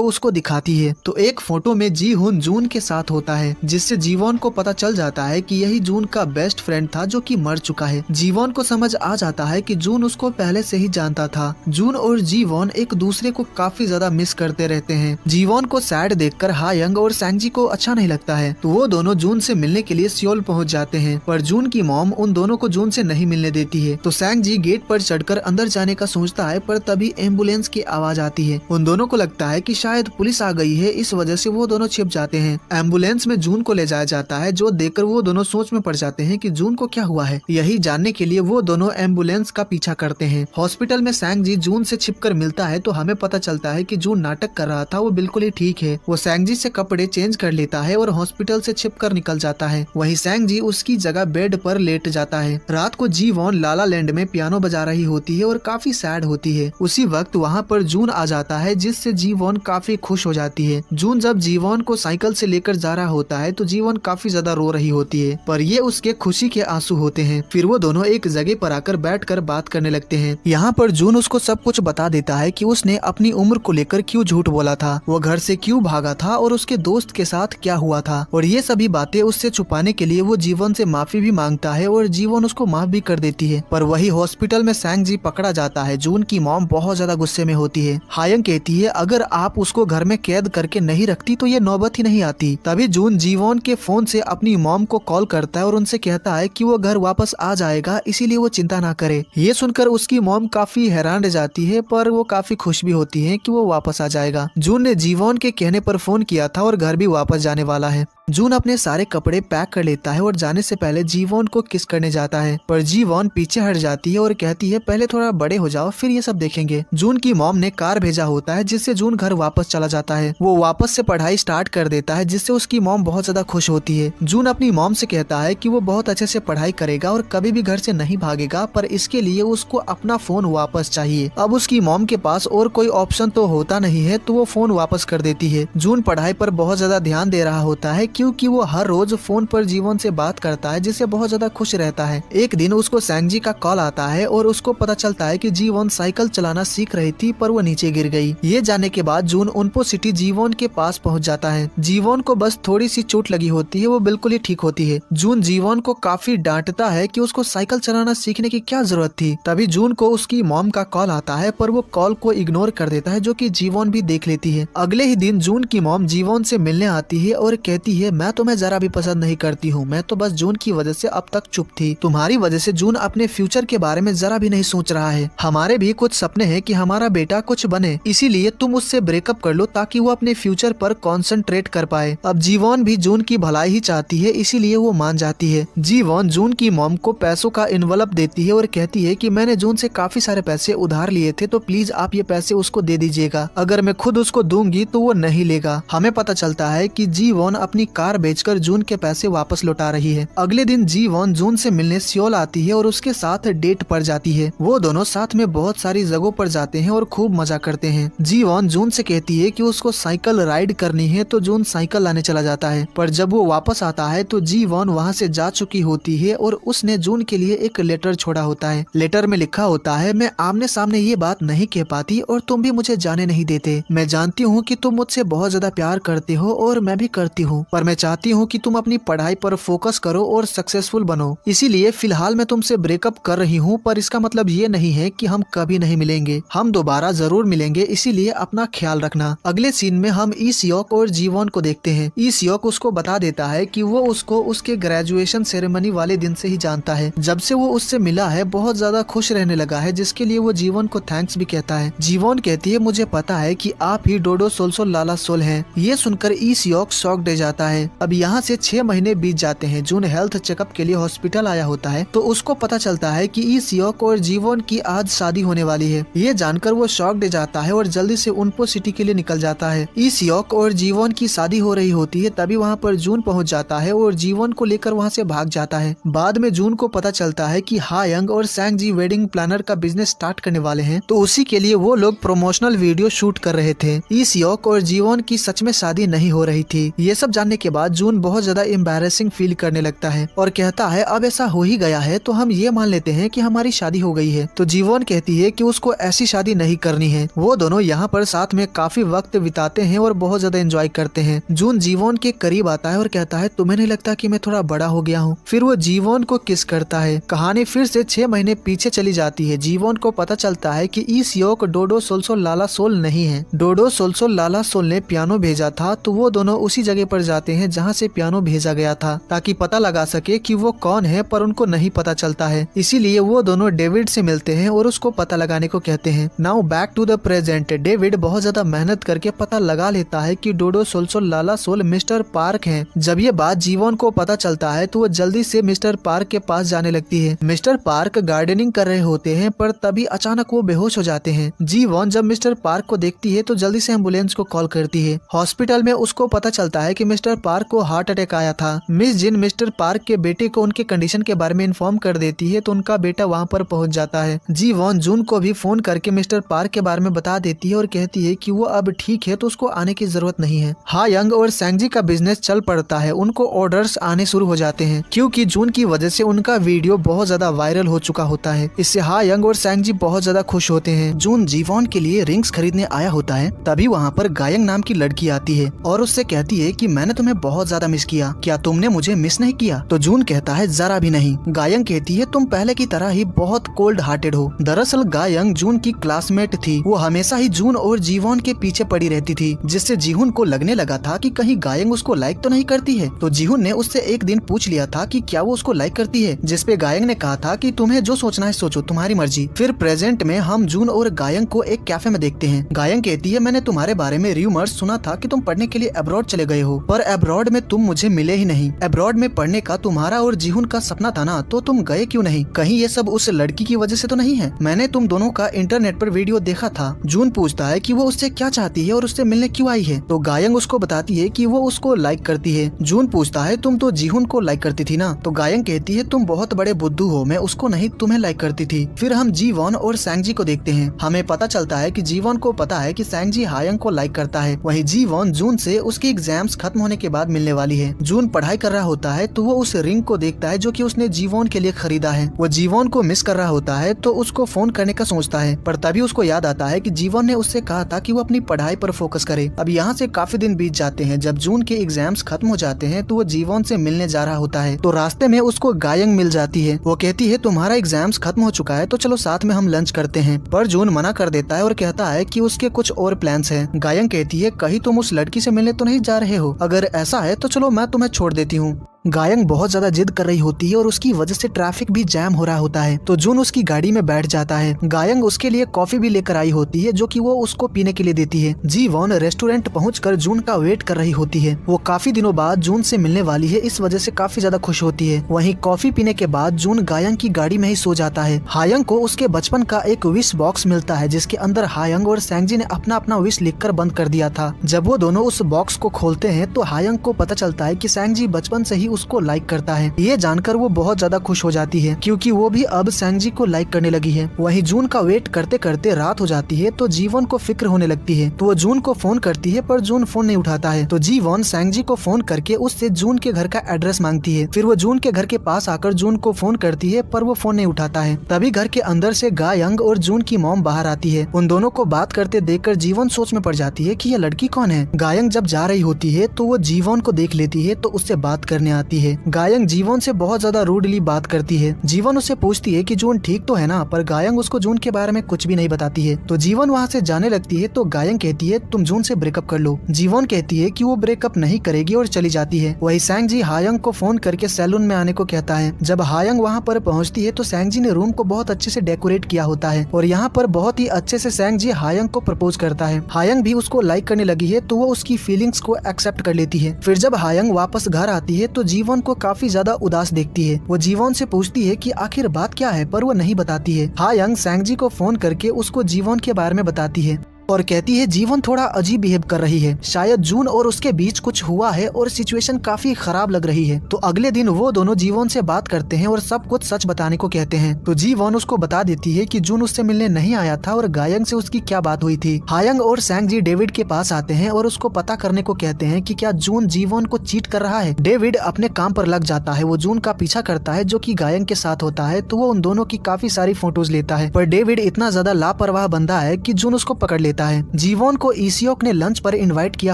उसको दिखाती है, तो एक फोटो में जीहुन जून के साथ होता है, जिससे जीवोन को पता चल जाता है कि यही जून का बेस्ट फ्रेंड था, जो कि मर चुका है। जीवोन को समझ आ जाता है कि जून उसको पहले से ही जानता था। जून और जीवोन एक दूसरे को काफी ज्यादा मिस करते रहते हैं। जीवोन को सैड देखकर हायंग और सैंगजी को अच्छा नहीं लगता है, तो वो दोनों जून से मिलने के लिए सियोल पहुँच जाते हैं, पर जून की मॉम उन दोनों को जून से नहीं मिलने देती है। तो सैंगजी गेट पर चढ़कर अंदर जाने का सोचता है, पर तभी एम्बुलेंस की आवाज आती है। उन दोनों को लगता है कि शायद पुलिस आ गई है, इस वजह से वो दोनों छिप जाते हैं। एम्बुलेंस में जून को ले जाया जाता है, जो देखकर वो दोनों सोच में पड़ जाते हैं कि जून को क्या हुआ है। यही जानने के लिए वो दोनों एम्बुलेंस का पीछा करते हैं। हॉस्पिटल में सैंगजी जून से छिपकर मिलता है, तो हमें पता चलता है कि जून नाटक कर रहा था, वो बिल्कुल ही ठीक है। वो सैंगजी से कपड़े चेंज कर लेता है और हॉस्पिटल से छिपकर निकल जाता है। वहीं सैंगजी उसकी जगह बेड पर लेट जाता है। रात को जीवोन लाला लैंड में पियानो बजा रही होती है और काफी सैड होती है। उसी वक्त वहाँ पर जून आ जाता है जिससे जीवोन काफी खुश हो जाती है। जून जब जीवोन को साइकिल से लेकर जा रहा होता है तो जीवोन काफी ज्यादा रो रही होती है, पर ये उसके खुशी के आंसू होते हैं। फिर वो दोनों एक जगह पर आकर बैठकर बात करने लगते हैं। यहाँ पर जून उसको सब कुछ बता देता है कि उसने अपनी उम्र को लेकर क्यों झूठ बोला था, वो घर से क्यों भागा था और उसके दोस्त के साथ क्या हुआ था, और ये सभी बातें उससे छुपाने के लिए वो जीवन से माफी भी मांगता है और जीवन उसको माफ भी कर देती है। पर वही हॉस्पिटल में सैंग जी पकड़ा जाता है। जून की मॉम बहुत ज्यादा गुस्से में होती है। हायंग कहती है अगर आप उसको घर में कैद करके नहीं रखती तो ये नौबत ही नहीं आती। तभी जून जीवन के फोन से अपनी मॉम को कॉल करता है और उनसे कहता है कि वो घर वापस आ जाएगा, इसीलिए वो चिंता ना करे। ये सुनकर उसकी मॉम काफी हैरान रह जाती है, पर वो काफी खुश भी होती है कि वो वापस आ जाएगा। जून ने जीवन के कहने पर फोन किया था और घर भी वापस जाने वाला है। जून अपने सारे कपड़े पैक कर लेता है और जाने से पहले जीवोन को किस करने जाता है, पर जीवोन पीछे हट जाती है और कहती है पहले थोड़ा बड़े हो जाओ फिर ये सब देखेंगे। जून की मॉम ने कार भेजा होता है जिससे जून घर वापस चला जाता है। वो वापस से पढ़ाई स्टार्ट कर देता है जिससे उसकी मॉम बहुत ज्यादा खुश होती है। जून अपनी मॉम से कहता है कि वो बहुत अच्छे से पढ़ाई करेगा और कभी भी घर से नहीं भागेगा, पर इसके लिए उसको अपना फोन वापस चाहिए। अब उसकी मॉम के पास और कोई ऑप्शन तो होता नहीं है तो वो फोन वापस कर देती है। जून पढ़ाई पर बहुत ज्यादा ध्यान दे रहा होता है क्योंकि वो हर रोज फोन पर जीवन से बात करता है जिससे बहुत ज्यादा खुश रहता है। एक दिन उसको सैंग जी का कॉल आता है और उसको पता चलता है कि जीवन साइकिल चलाना सीख रही थी पर वो नीचे गिर गई। ये जानने के बाद जून उनपो सिटी जीवन के पास पहुंच जाता है। जीवन को बस थोड़ी सी चोट लगी होती है, वो बिल्कुल ही ठीक होती है। जून जीवन को काफी डांटता है कि उसको साइकिल चलाना सीखने की क्या जरूरत थी। तभी जून को उसकी मॉम का कॉल आता है पर वो कॉल को इग्नोर कर देता है, जो कि जीवन भी देख लेती है। अगले ही दिन जून की मॉम जीवन से मिलने आती है और कहती है मैं तुम्हें जरा भी पसंद नहीं करती हूँ, मैं तो बस जून की वजह से अब तक चुप थी। तुम्हारी वजह से जून अपने फ्यूचर के बारे में जरा भी नहीं सोच रहा है। हमारे भी कुछ सपने हैं कि हमारा बेटा कुछ बने, इसीलिए तुम उससे ब्रेकअप कर लो ताकि वो अपने फ्यूचर पर कॉन्सेंट्रेट कर पाए। अब जीवन भी जून की भलाई ही चाहती है, इसीलिए वो मान जाती है। जीवन जून की मॉम को पैसों का एनवलप देती है और कहती है कि मैंने जून से काफी सारे पैसे उधार लिए थे, तो प्लीज आप ये पैसे उसको दे दीजिएगा। अगर मैं खुद उसको दूंगी तो वो नहीं लेगा। हमें पता चलता है कि जीवन अपनी कार बेचकर जून के पैसे वापस लौटा रही है। अगले दिन जीवन जून से मिलने सियोल आती है और उसके साथ डेट पर जाती है। वो दोनों साथ में बहुत सारी जगहों पर जाते हैं और खूब मजा करते हैं। जीवन जून से कहती है कि उसको साइकिल राइड करनी है, तो जून साइकिल लाने चला जाता है। पर जब वो वापस आता है तो जीवन वहाँ से जा चुकी होती है और उसने जून के लिए एक लेटर छोड़ा होता है। लेटर में लिखा होता है मैं आमने सामने ये बात नहीं कह पाती और तुम भी मुझे जाने नहीं देते। मैं जानती हूँ कि तुम मुझसे बहुत ज्यादा प्यार करते हो और मैं भी करती हूँ, पर मैं चाहती हूँ कि तुम अपनी पढ़ाई पर फोकस करो और सक्सेसफुल बनो। इसीलिए फिलहाल मैं तुमसे ब्रेकअप कर रही हूँ, पर इसका मतलब ये नहीं है कि हम कभी नहीं मिलेंगे। हम दोबारा जरूर मिलेंगे, इसीलिए अपना ख्याल रखना। अगले सीन में हम ई सियोक और जीवन को देखते हैं। ई सियोक उसको बता देता है कि वो उसको उसके ग्रेजुएशन सेरेमनी वाले दिन से ही जानता है। जब से वो उससे मिला है बहुत ज्यादा खुश रहने लगा है, जिसके लिए वो जीवन को थैंक्स भी कहता है। जीवन कहती है मुझे पता है कि आप ही डोडो सोलसोल लाला सोल हैं। ये सुनकर ई सियोक शॉक्ड रह जाता है। अब यहाँ से 6 महीने बीत जाते हैं। जून हेल्थ चेकअप के लिए हॉस्पिटल आया होता है तो उसको पता चलता है कि ई सियोक और जीवन की आज शादी होने वाली है। ये जानकर वो शॉक्ड रह जाता है और जल्दी से उनपो सिटी के लिए निकल जाता है। ई सियोक और जीवन की शादी हो रही होती है, तभी वहाँ पर जून पहुँच जाता है और जीवन को लेकर वहाँ से भाग जाता है। बाद में जून को पता चलता है कि हायंग और सैंग जी वेडिंग प्लानर का बिजनेस स्टार्ट करने वाले हैं, तो उसी के लिए वो लोग प्रमोशनल वीडियो शूट कर रहे थे। ई सियोक और जीवन की सच में शादी नहीं हो रही थी। ये सब जानने के बाद जून बहुत ज्यादा एम्बैरेसिंग फील करने लगता है और कहता है अब ऐसा हो ही गया है तो हम ये मान लेते हैं कि हमारी शादी हो गई है। तो जीवन कहती है कि उसको ऐसी शादी नहीं करनी है। वो दोनों यहाँ पर साथ में काफी वक्त बिताते हैं और बहुत ज्यादा एंजॉय करते हैं। जून जीवन के करीब आता है और कहता है तुम्हें नहीं लगता कि मैं थोड़ा बड़ा हो गया हूँ? फिर वो जीवन को किस करता है। कहानी फिर से 6 महीने पीछे चली जाती है। जीवन को पता चलता है कि ई सियोक डोडो सोलसोल लाला सोल नहीं है। डोडो सोलसोल लाला सोल ने पियानो भेजा था, तो वो दोनों उसी जगह पर जाते हैं जहाँ से पियानो भेजा गया था, ताकि पता लगा सके कि वो कौन है, पर उनको नहीं पता चलता है। इसीलिए वो दोनों डेविड से मिलते हैं और उसको पता लगाने को कहते हैं। Now back to the present. David बहुत ज्यादा मेहनत करके पता लगा लेता है कि डोडो सोलसोल लाला सोल मिस्टर पार्क हैं। जब ये बात जीवन को पता चलता है तो वो जल्दी से मिस्टर पार्क के पास जाने लगती है। मिस्टर पार्क गार्डनिंग कर रहे होते हैं, पर तभी अचानक वो बेहोश हो जाते हैं। जीवन जब मिस्टर पार्क को देखती है तो जल्दी से एम्बुलेंस को कॉल करती है। हॉस्पिटल में उसको पता चलता है कि मिस्टर पार्क को हार्ट अटैक आया था। मिस जिन मिस्टर पार्क के बेटे को उनके कंडीशन के बारे में इन्फॉर्म कर देती है, तो उनका बेटा वहाँ पर पहुँच जाता है। जीवन जून को भी फोन करके मिस्टर पार्क के बारे में में बता देती है और कहती है कि वो अब ठीक है तो उसको आने की जरूरत नहीं है। हा यंग और सैंगजी का बिजनेस चल पड़ता है, उनको ऑर्डर्स आने शुरू हो जाते हैं क्योंकि जून की वजह से उनका वीडियो बहुत ज्यादा वायरल हो चुका होता है। इससे हा यंग और सैंगजी बहुत ज्यादा खुश होते हैं। जून जीवॉन के लिए रिंग्स खरीदने आया होता है, तभी वहाँ पर गायंग नाम की लड़की आती है और उससे कहती है कि मैंने तुम्हें बहुत ज्यादा मिस किया, क्या तुमने मुझे मिस नहीं किया? तो जून कहता है जरा भी नहीं। गायंग कहती है तुम पहले की तरह ही बहुत कोल्ड हार्टेड हो। दरअसल गायंग जून की क्लासमेट थी, वो हमेशा ही जून और जीवॉन के पीछे पड़ी रहती थी, जिससे जीहुन को लगने लगा था कि कहीं गायंग उसको लाइक तो नहीं करती है। तो जीहुन ने उससे एक दिन पूछ लिया था कि क्या वो उसको लाइक करती है, जिसपे गायंग ने कहा था कि तुम्हें जो सोचना है सोचो, तुम्हारी मर्जी। फिर प्रेजेंट में हम जून और गायंग को एक कैफे में देखते हैं। गायंग कहती है मैंने तुम्हारे बारे में र्यूमर्स सुना था कि तुम पढ़ने के लिए अब्रॉड चले गए हो, पर अब्रॉड में तुम मुझे मिले ही नहीं। अब्रॉड में पढ़ने का तुम्हारा और जीहुन का सपना था ना, तो तुम गए क्यों नहीं? कहीं ये सब उस लड़की की वजह से तो नहीं है? मैंने तुम दोनों का इंटरनेट पर वीडियो देखा था। जून पूछता है कि वो उससे क्या चाहती है और उससे मिलने क्यों आई है। तो गायंग उसको बताती है कि वो उसको लाइक करती है। जून पूछता है तुम तो जीहुन को लाइक करती थी ना? तो गायंग कहती है तुम बहुत बड़े बुद्धू हो, मैं उसको नहीं तुम्हें लाइक करती थी। फिर हम जीवॉन और सैंगजी को देखते हैं। हमें पता चलता है कि जीवॉन को पता है कि सैंगजी हायंग को लाइक करता है। वहीं जीवॉन जून से उसकी एग्जाम्स खत्म होने के बाद मिलने वाली है। जून पढ़ाई कर रहा होता है तो वो उस रिंग को देखता है जो कि उसने जीवॉन के लिए खरीदा है। वो जीवॉन को मिस कर रहा होता है तो उसको फोन करने का सोचता है, पर तभी उसको याद आता है कि जीवॉन ने उससे कहा था कि वो अपनी पढ़ाई पर फोकस करे। अब यहाँ से काफी दिन बीत जाते हैं। जब जून के एग्जाम्स खत्म हो जाते हैं तो वो जीवॉन से मिलने जा रहा होता है, तो रास्ते में उसको गायंग मिल जाती है। वो कहती है तुम्हारा एग्जाम्स खत्म हो चुका है तो चलो साथ में हम लंच करते हैं, पर जून मना कर देता है और कहता है कि उसके कुछ और प्लान्स हैं। गायंग कहती है कहीं तुम उस लड़की से मिलने तो नहीं जा रहे हो? अगर ऐसा है तो चलो मैं तुम्हें छोड़ देती हूँ। गायंग बहुत ज्यादा जिद कर रही होती है और उसकी वजह से ट्रैफिक भी जैम हो रहा होता है, तो जून उसकी गाड़ी में बैठ जाता है। गायंग उसके लिए कॉफी भी लेकर आई होती है जो कि वो उसको पीने के लिए देती है। जीवॉन रेस्टोरेंट पहुंचकर जून का वेट कर रही होती है। वो काफी दिनों बाद जून से मिलने वाली है, इस वजह से काफी ज्यादा खुश होती है। वहीं कॉफी पीने के बाद जून गायंग की गाड़ी में ही सो जाता है। हायंग को उसके बचपन का एक विश बॉक्स मिलता है जिसके अंदर हायंग और सैंगजी ने अपना अपना विश लिखकर बंद कर दिया था। जब वो दोनों उस बॉक्स को खोलते हैं तो हायंग को पता चलता है कि सैंगजी बचपन से ही उसको लाइक करता है। ये जानकर वो बहुत ज्यादा खुश हो जाती है क्योंकि वो भी अब सैंगजी को लाइक करने लगी है। वहीं जून का वेट करते करते रात हो जाती है तो जीवॉन को फिक्र होने लगती है, तो वो जून को फोन करती है पर जून फोन नहीं उठाता है। तो जीवॉन सैंगजी को फोन करके उससे जून के घर का एड्रेस मांगती है। फिर वो जून के घर के पास आकर जून को फोन करती है पर वो फोन नहीं उठाता है। तभी घर के अंदर से गायंग और जून की मॉम बाहर आती है। उन दोनों को बात करते देखकर जीवॉन सोच में पड़ जाती है कि ये लड़की कौन है। गायंग जब जा रही होती है तो वो जीवॉन को देख लेती है तो उससे बात करने आती है। गायंग जीवॉन से बहुत ज्यादा रूडली बात करती है। जीवॉन उससे पूछती है कि जून ठीक तो है ना, पर गायंग उसको जून के बारे में कुछ भी नहीं बताती है। तो जीवॉन वहाँ से जाने लगती है तो गायंग कहती है तुम जून से ब्रेकअप कर लो। जीवॉन कहती है कि वो ब्रेकअप नहीं करेगी और चली जाती है। वही सैंगजी हायंग को फोन करके सैलून में आने को कहता है। जब हायंग वहाँ पर पहुँचती है तो सैंगजी ने रूम को बहुत अच्छे से डेकोरेट किया होता है और यहाँ पर बहुत ही अच्छे से सैंगजी हायंग को प्रपोज करता है। हायंग भी उसको लाइक करने लगी है तो वो उसकी फीलिंग्स को एक्सेप्ट कर लेती है। फिर जब हायंग वापस घर आती है तो जीवॉन को काफी ज्यादा उदास देखती है। वो जीवॉन से पूछती है कि आखिर बात क्या है, पर वो नहीं बताती है। हायंग सैंगजी को फोन करके उसको जीवॉन के बारे में बताती है और कहती है जीवॉन थोड़ा अजीब बिहेव कर रही है, शायद जून और उसके बीच कुछ हुआ है और सिचुएशन काफी खराब लग रही है। तो अगले दिन वो दोनों जीवॉन से बात करते हैं और सब कुछ सच बताने को कहते हैं। तो जीवॉन उसको बता देती है कि जून उससे मिलने नहीं आया था और गायंग से उसकी क्या बात हुई थी। हायंग और सैंगजी डेविड के पास आते हैं और उसको पता करने को कहते हैं कि क्या जून जीवॉन को चीट कर रहा है। डेविड अपने काम पर लग जाता है। वो जून का पीछा करता है जो कि गायंग के साथ होता है, तो वो उन दोनों की काफी सारी फोटोज लेता है, पर डेविड इतना ज्यादा लापरवाह बंदा है कि जून उसको पकड़ लेता है। जीवॉन को ईसियोक ने लंच पर इनवाइट किया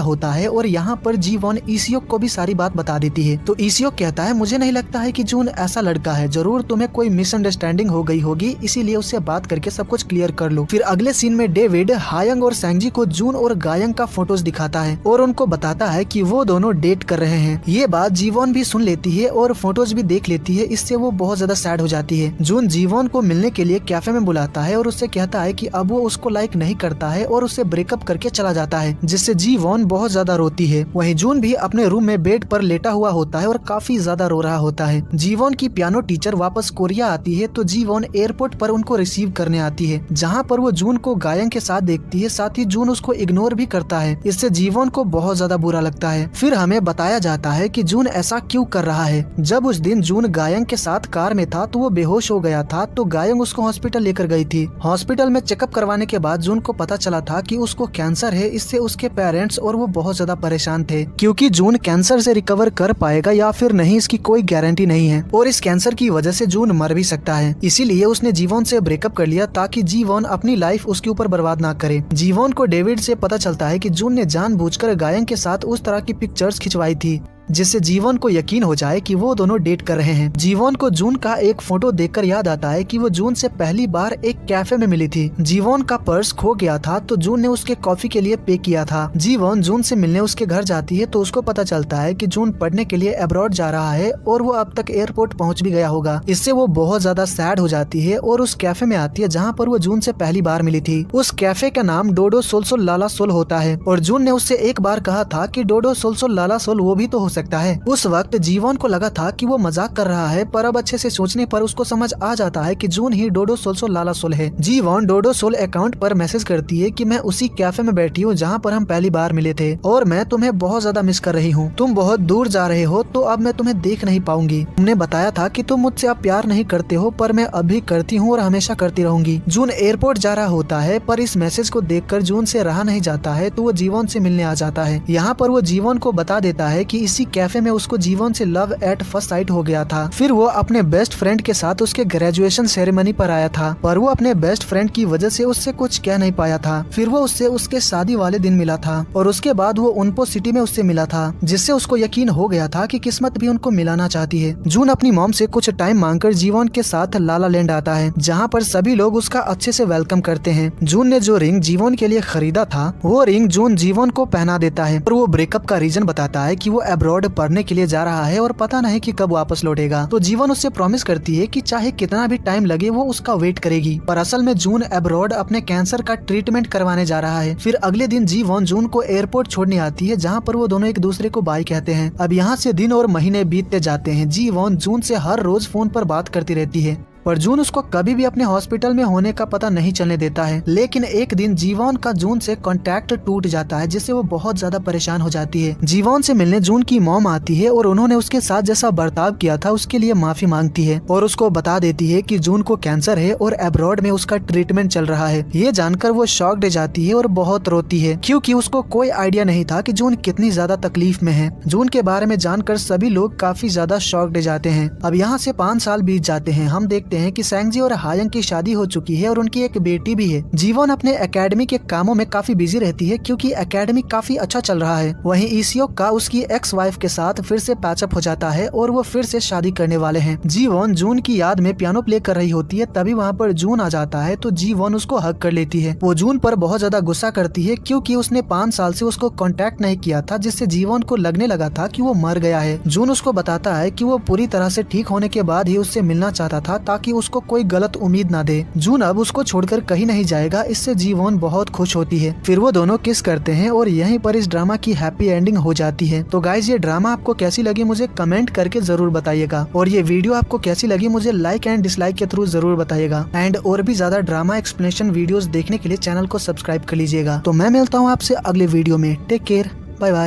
होता है और यहाँ पर जीवॉन ईसियोक को भी सारी बात बता देती है। तो ईसियोक कहता है मुझे नहीं लगता है कि जून ऐसा लड़का है, जरूर तुम्हें कोई मिसअंडरस्टैंडिंग हो गई होगी, इसीलिए उससे बात करके सब कुछ क्लियर कर लो। फिर अगले सीन में डेविड हायंग और सैंगजी को जून और गायंग का फोटोज दिखाता है और उनको बताता है कि वो दोनों डेट कर रहे हैं। ये बात जीवॉन भी सुन लेती है और फोटोज भी देख लेती है। इससे वो बहुत ज्यादा सैड हो जाती है। जून जीवॉन को मिलने के लिए कैफे में बुलाता है और उससे कहता है कि अब वो उसको लाइक नहीं करता है और उससे ब्रेकअप करके चला जाता है, जिससे जी वॉन बहुत ज्यादा रोती है। वहीं जून भी अपने रूम में बेड पर लेटा हुआ होता है और काफी ज्यादा रो रहा होता है। जी वॉन की पियानो टीचर वापस कोरिया आती है तो जी वॉन एयरपोर्ट पर उनको रिसीव करने आती है, जहाँ पर वो जून को गायंग के साथ देखती है। साथ ही जून उसको इग्नोर भी करता है। इससे जी वॉन को बहुत ज्यादा बुरा लगता है। फिर हमें बताया जाता है कि जून ऐसा क्यों कर रहा है। जब उस दिन जून गायंग के साथ कार में था तो वो बेहोश हो गया था, तो गायंग उसको हॉस्पिटल लेकर गई थी। हॉस्पिटल में चेकअप करवाने के बाद जून को पता चला था कि उसको कैंसर है। इससे उसके पेरेंट्स और वो बहुत ज्यादा परेशान थे, क्योंकि जून कैंसर से रिकवर कर पाएगा या फिर नहीं इसकी कोई गारंटी नहीं है, और इस कैंसर की वजह से जून मर भी सकता है। इसीलिए उसने जीवोन से ब्रेकअप कर लिया ताकि जीवोन अपनी लाइफ उसके ऊपर बर्बाद ना करे। जीवोन को डेविड से पता चलता है कि जून ने जानबूझकर गायंग के साथ उस तरह की पिक्चर्स खिंचवाई थी, जिससे जीवन को यकीन हो जाए कि वो दोनों डेट कर रहे हैं। जीवन को जून का एक फोटो देखकर याद आता है कि वो जून से पहली बार एक कैफे में मिली थी। जीवन का पर्स खो गया था तो जून ने उसके कॉफी के लिए पे किया था। जीवन जून से मिलने उसके घर जाती है तो उसको पता चलता है कि जून पढ़ने के लिए अब्रॉड जा रहा है और वो अब तक एयरपोर्ट पहुंच भी गया होगा। इससे वो बहुत ज्यादा सैड हो जाती है और उस कैफे में आती है जहाँ पर वो जून से पहली बार मिली थी। उस कैफे का नाम डोडो सोलसोल लाला सोल होता है और जून ने उससे एक बार कहा था कि डोडो सोलसोल लाला सोल वो भी तो हो सकता है। उस वक्त जीवन को लगा था कि वो मजाक कर रहा है, पर अब अच्छे से सोचने पर उसको समझ आ जाता है कि जून ही डोडो सोलसोल लाला सोल है। जीवन डोडो सोल अकाउंट पर मैसेज करती है कि मैं उसी कैफे में बैठी हूँ जहाँ पर हम पहली बार मिले थे और मैं तुम्हें बहुत ज्यादा मिस कर रही हूँ। तुम बहुत दूर जा रहे हो तो अब मैं तुम्हें देख नहीं पाऊंगी। तुमने बताया था कि तुम मुझसे अब प्यार नहीं करते हो, पर मैं अभी करती हूँ और हमेशा करती रहूंगी। जून एयरपोर्ट जा रहा होता है, पर इस मैसेज को देखकर जून से रहा नहीं जाता है तो वो जीवन से मिलने आ जाता है। यहाँ पर वो जीवन को बता देता है कि इसी कैफे में उसको जीवन से लव एट फर्स्ट साइट हो गया था। फिर वो अपने बेस्ट फ्रेंड के साथ उसके ग्रेजुएशन सेरेमनी पर आया था, पर वो अपने बेस्ट फ्रेंड की वजह से उससे कुछ कह नहीं पाया था। फिर वो उससे उसके शादी वाले दिन मिला था और उसके बाद वो उनपो सिटी में उससे मिला था, जिससे उसको यकीन हो गया था कि किस्मत भी उनको मिलाना चाहती है। जून अपनी मॉम से कुछ टाइम मांगकर जीवन के साथ लाला लैंड आता है, जहाँ पर सभी लोग उसका अच्छे से वेलकम करते हैं। जून ने जो रिंग जीवन के लिए खरीदा था वो रिंग जून जीवन को पहना देता है और वो ब्रेकअप का रीजन बताता है कि वो अब्रॉड पढ़ने के लिए जा रहा है और पता नहीं कि कब वापस लौटेगा। तो जीवन उससे प्रॉमिस करती है कि चाहे कितना भी टाइम लगे वो उसका वेट करेगी, पर असल में जून अब्रॉड अपने कैंसर का ट्रीटमेंट करवाने जा रहा है। फिर अगले दिन जीवन जून को एयरपोर्ट छोड़ने आती है, जहाँ पर वो दोनों एक दूसरे को बाय कहते हैं। अब यहाँ से दिन और महीने बीतते जाते हैं। जीवन जून से हर रोज फोन पर बात करती रहती है, पर जून उसको कभी भी अपने हॉस्पिटल में होने का पता नहीं चलने देता है। लेकिन एक दिन जीवन का जून से कांटेक्ट टूट जाता है, जिससे वो बहुत ज्यादा परेशान हो जाती है। जीवन से मिलने जून की मॉम आती है और उन्होंने उसके साथ जैसा बर्ताव किया था उसके लिए माफी मांगती है और उसको बता देती है कि जून को कैंसर है और अब्रॉड में उसका ट्रीटमेंट चल रहा है। ये जानकर वो शॉक्ड हो जाती है और बहुत रोती है, क्योंकि उसको कोई आइडिया नहीं था कि जून कितनी ज्यादा तकलीफ में है। जून के बारे में जानकर सभी लोग काफी ज्यादा शॉक्ड हो जाते हैं। अब यहाँ से 5 साल बीत जाते हैं। हम देखते हैं कि सैंगजी और हायंग की शादी हो चुकी है और उनकी एक बेटी भी है। जीवन अपने एकेडमी के कामों में काफी बिजी रहती है, क्योंकि एकेडमी काफी अच्छा चल रहा है। वहीं ईसियोक का उसकी एक्स वाइफ के साथ फिर से पैचअप हो जाता है और वो फिर से शादी करने वाले हैं। जीवन जून की याद में पियानो प्ले कर रही होती है, तभी वहाँ पर जून आ जाता है तो जीवन उसको हग कर लेती है। वो जून पर बहुत ज्यादा गुस्सा करती है, क्योंकि उसने 5 साल से उसको कांटेक्ट नहीं किया था, जिससे जीवन को लगने लगा था कि वो मर गया है। जून उसको बताता है कि वो पूरी तरह से ठीक होने के बाद ही उससे मिलना चाहता था, ताकि उसको कोई गलत उम्मीद ना दे। जून अब उसको छोड़कर कहीं नहीं जाएगा। इससे जीवन बहुत खुश होती है। फिर वो दोनों किस करते हैं और यहीं पर इस ड्रामा की हैप्पी एंडिंग हो जाती है। तो गाइज, ये ड्रामा आपको कैसी लगी मुझे कमेंट करके जरूर बताइएगा, और ये वीडियो आपको कैसी लगी मुझे लाइक एंड डिसलाइक के थ्रू जरूर बताइएगा। एंड और भी ज्यादा ड्रामा एक्सप्लेनेशन वीडियोस देखने के लिए चैनल को सब्सक्राइब कर लीजिएगा। तो मैं मिलता हूँ आपसे अगले वीडियो में। Take care, bye bye.